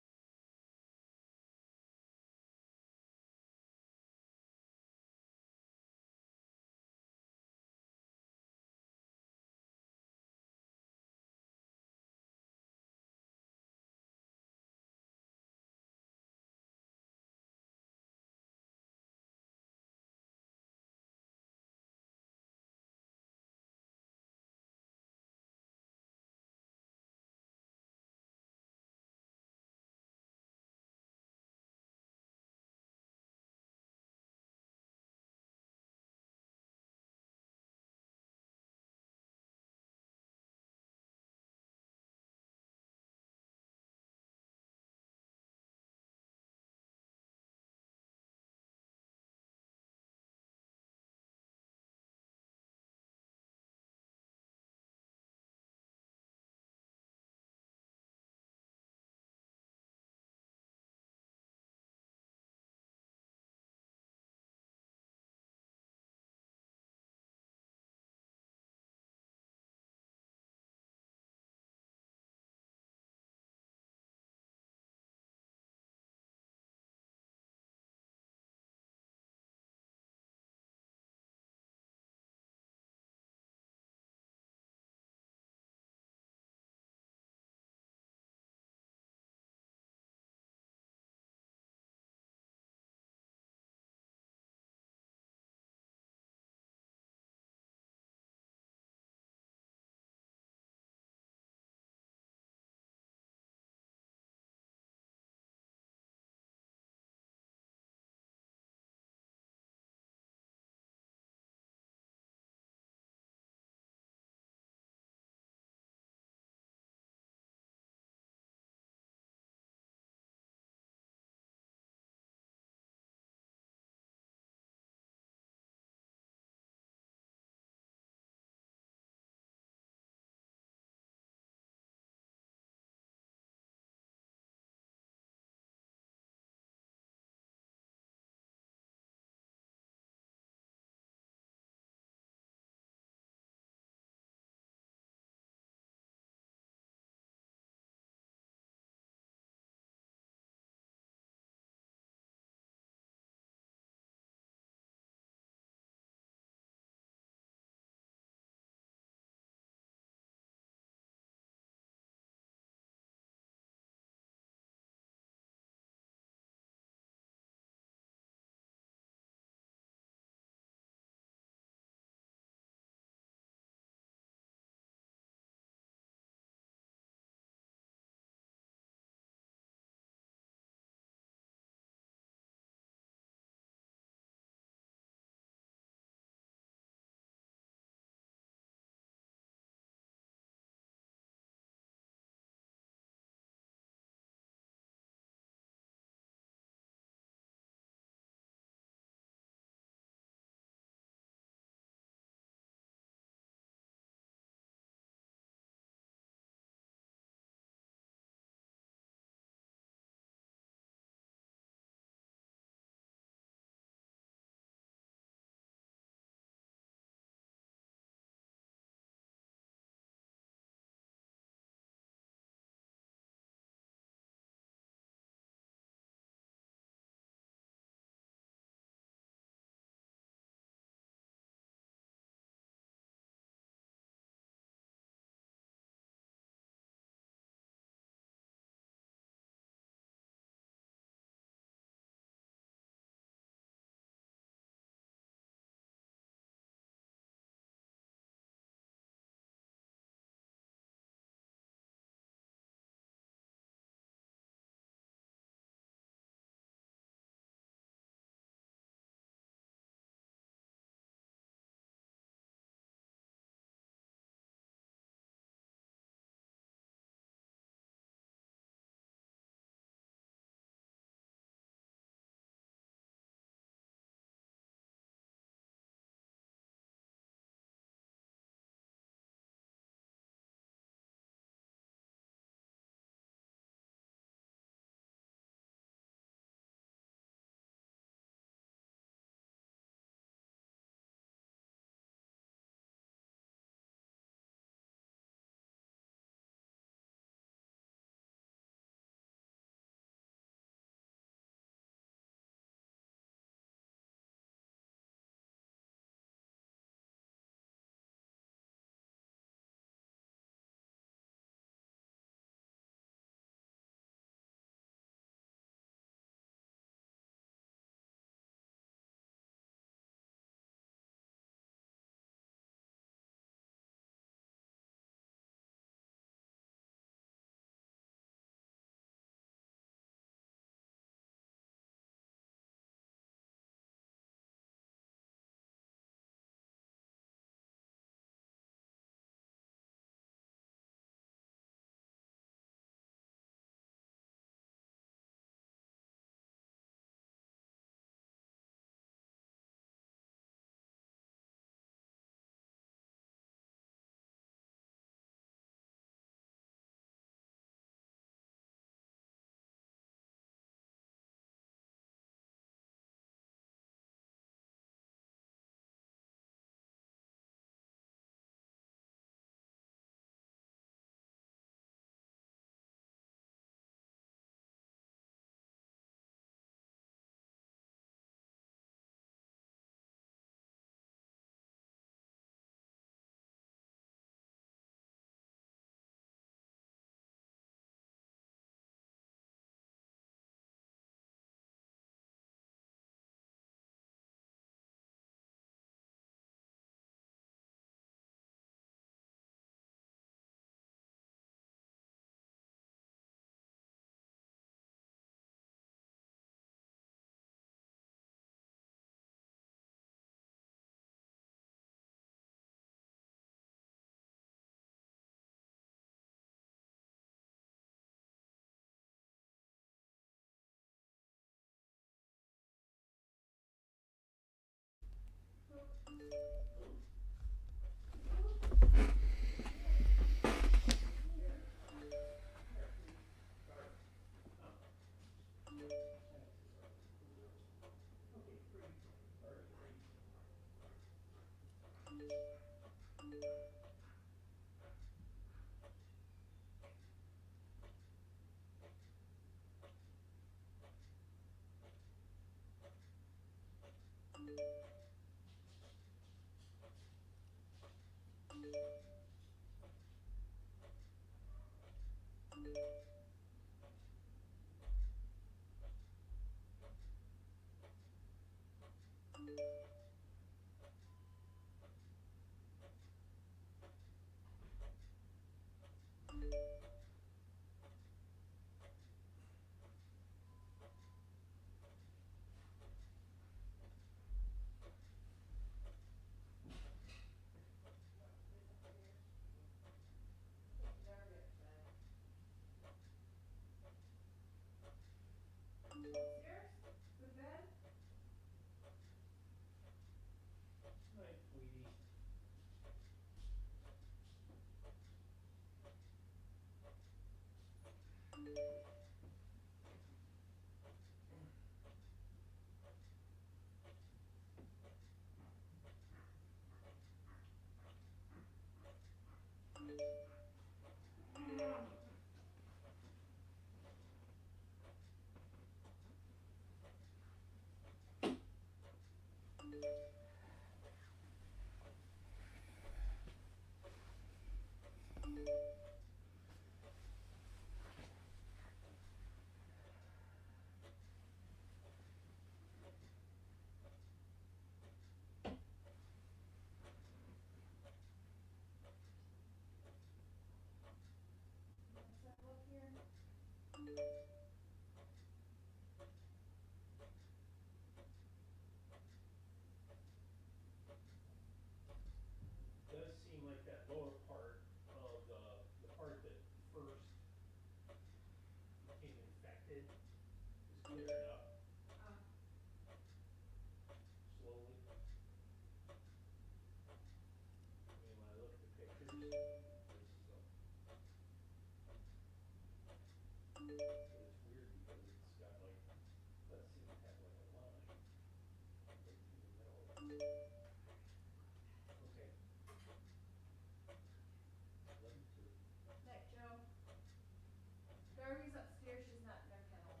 Darby's upstairs, she's not in their kennel.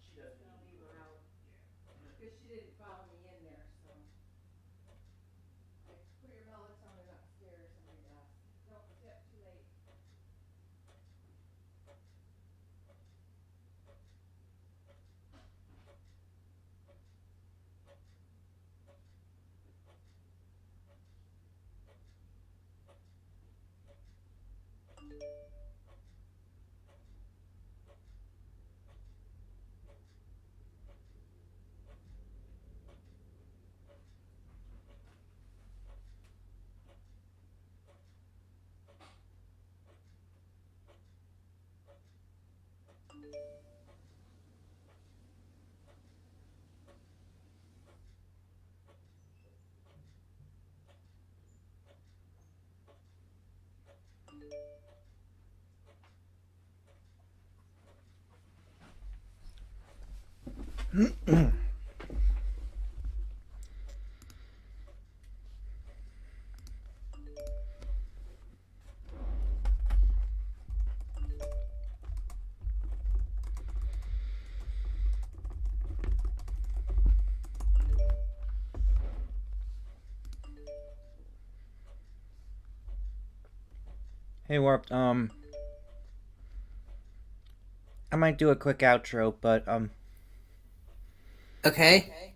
She doesn't gonna leave her out. Because she didn't follow me in there, so. Like, put your melatonin upstairs on your desk. Don't get too late. Hey Warped, I might do a quick outro, but Okay.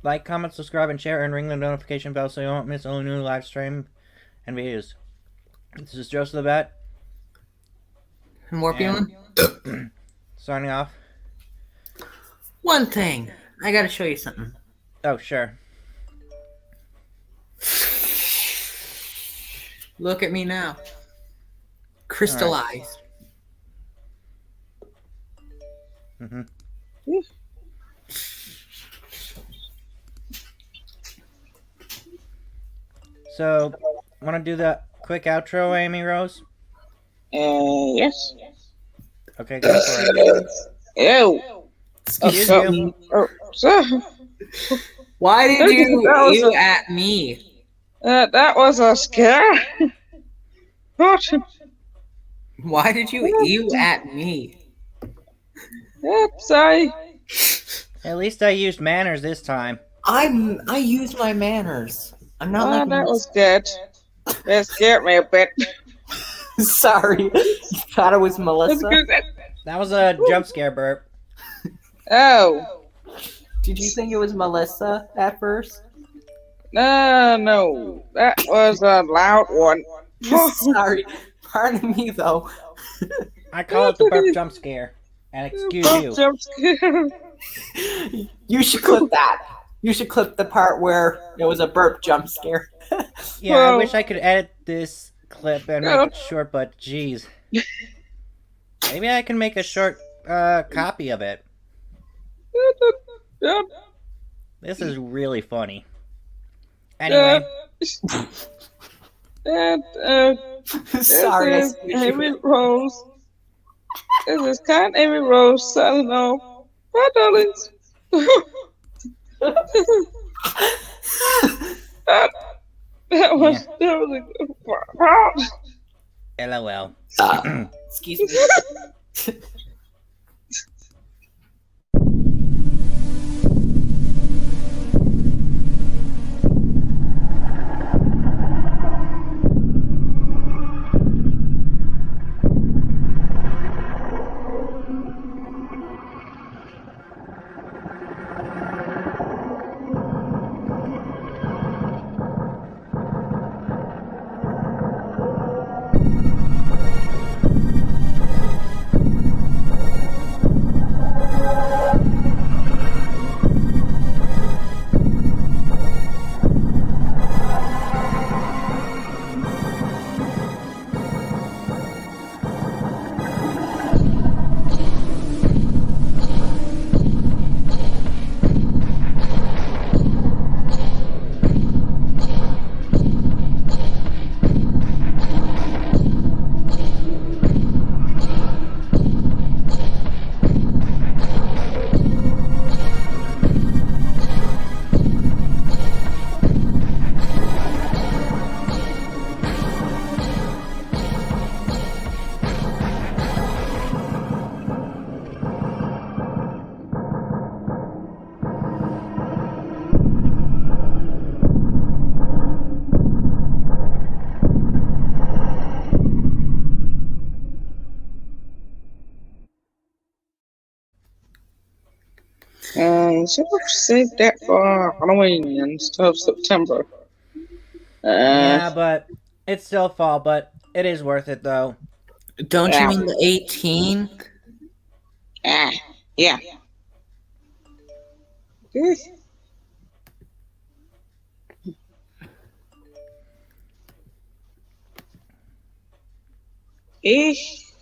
like, comment, subscribe, and share, and ring the notification bell so you won't miss all new live stream and videos. This is Joseph the Bat. Morpion? Signing off. One thing. I gotta show you something. Oh, sure. Look at me now. Crystallized. Mm-hmm. So, want to do the quick outro, Amy Rose? Yes. Okay, go for it. Ew. Excuse you. Why did you at me? That was a scare. What? Why did you ew at me? Sorry. At least I used manners this time. I used my manners. I'm not like that was good. That scared me a bit. Sorry. You thought it was Melissa? That was a jump scare burp. Oh. Did you think it was Melissa at first? No. That was a loud one. Sorry. Pardon me, though. I call it the burp jump scare. And excuse you. Jump scare. You should clip that. You should clip the part where it was a burp jump scare. Yeah, I wish I could edit this clip and make it short, but geez. Maybe I can make a short copy of it. This is really funny. Anyway. Sorry. This is Amy Rose. This is kind Amy Rose signing off. Bye, darlings. That was a good part. LOL. Excuse me. So we'll save that for Halloween instead of September. Yeah, but it's still fall, but it is worth it though. Don't you mean the 18th? Yeah.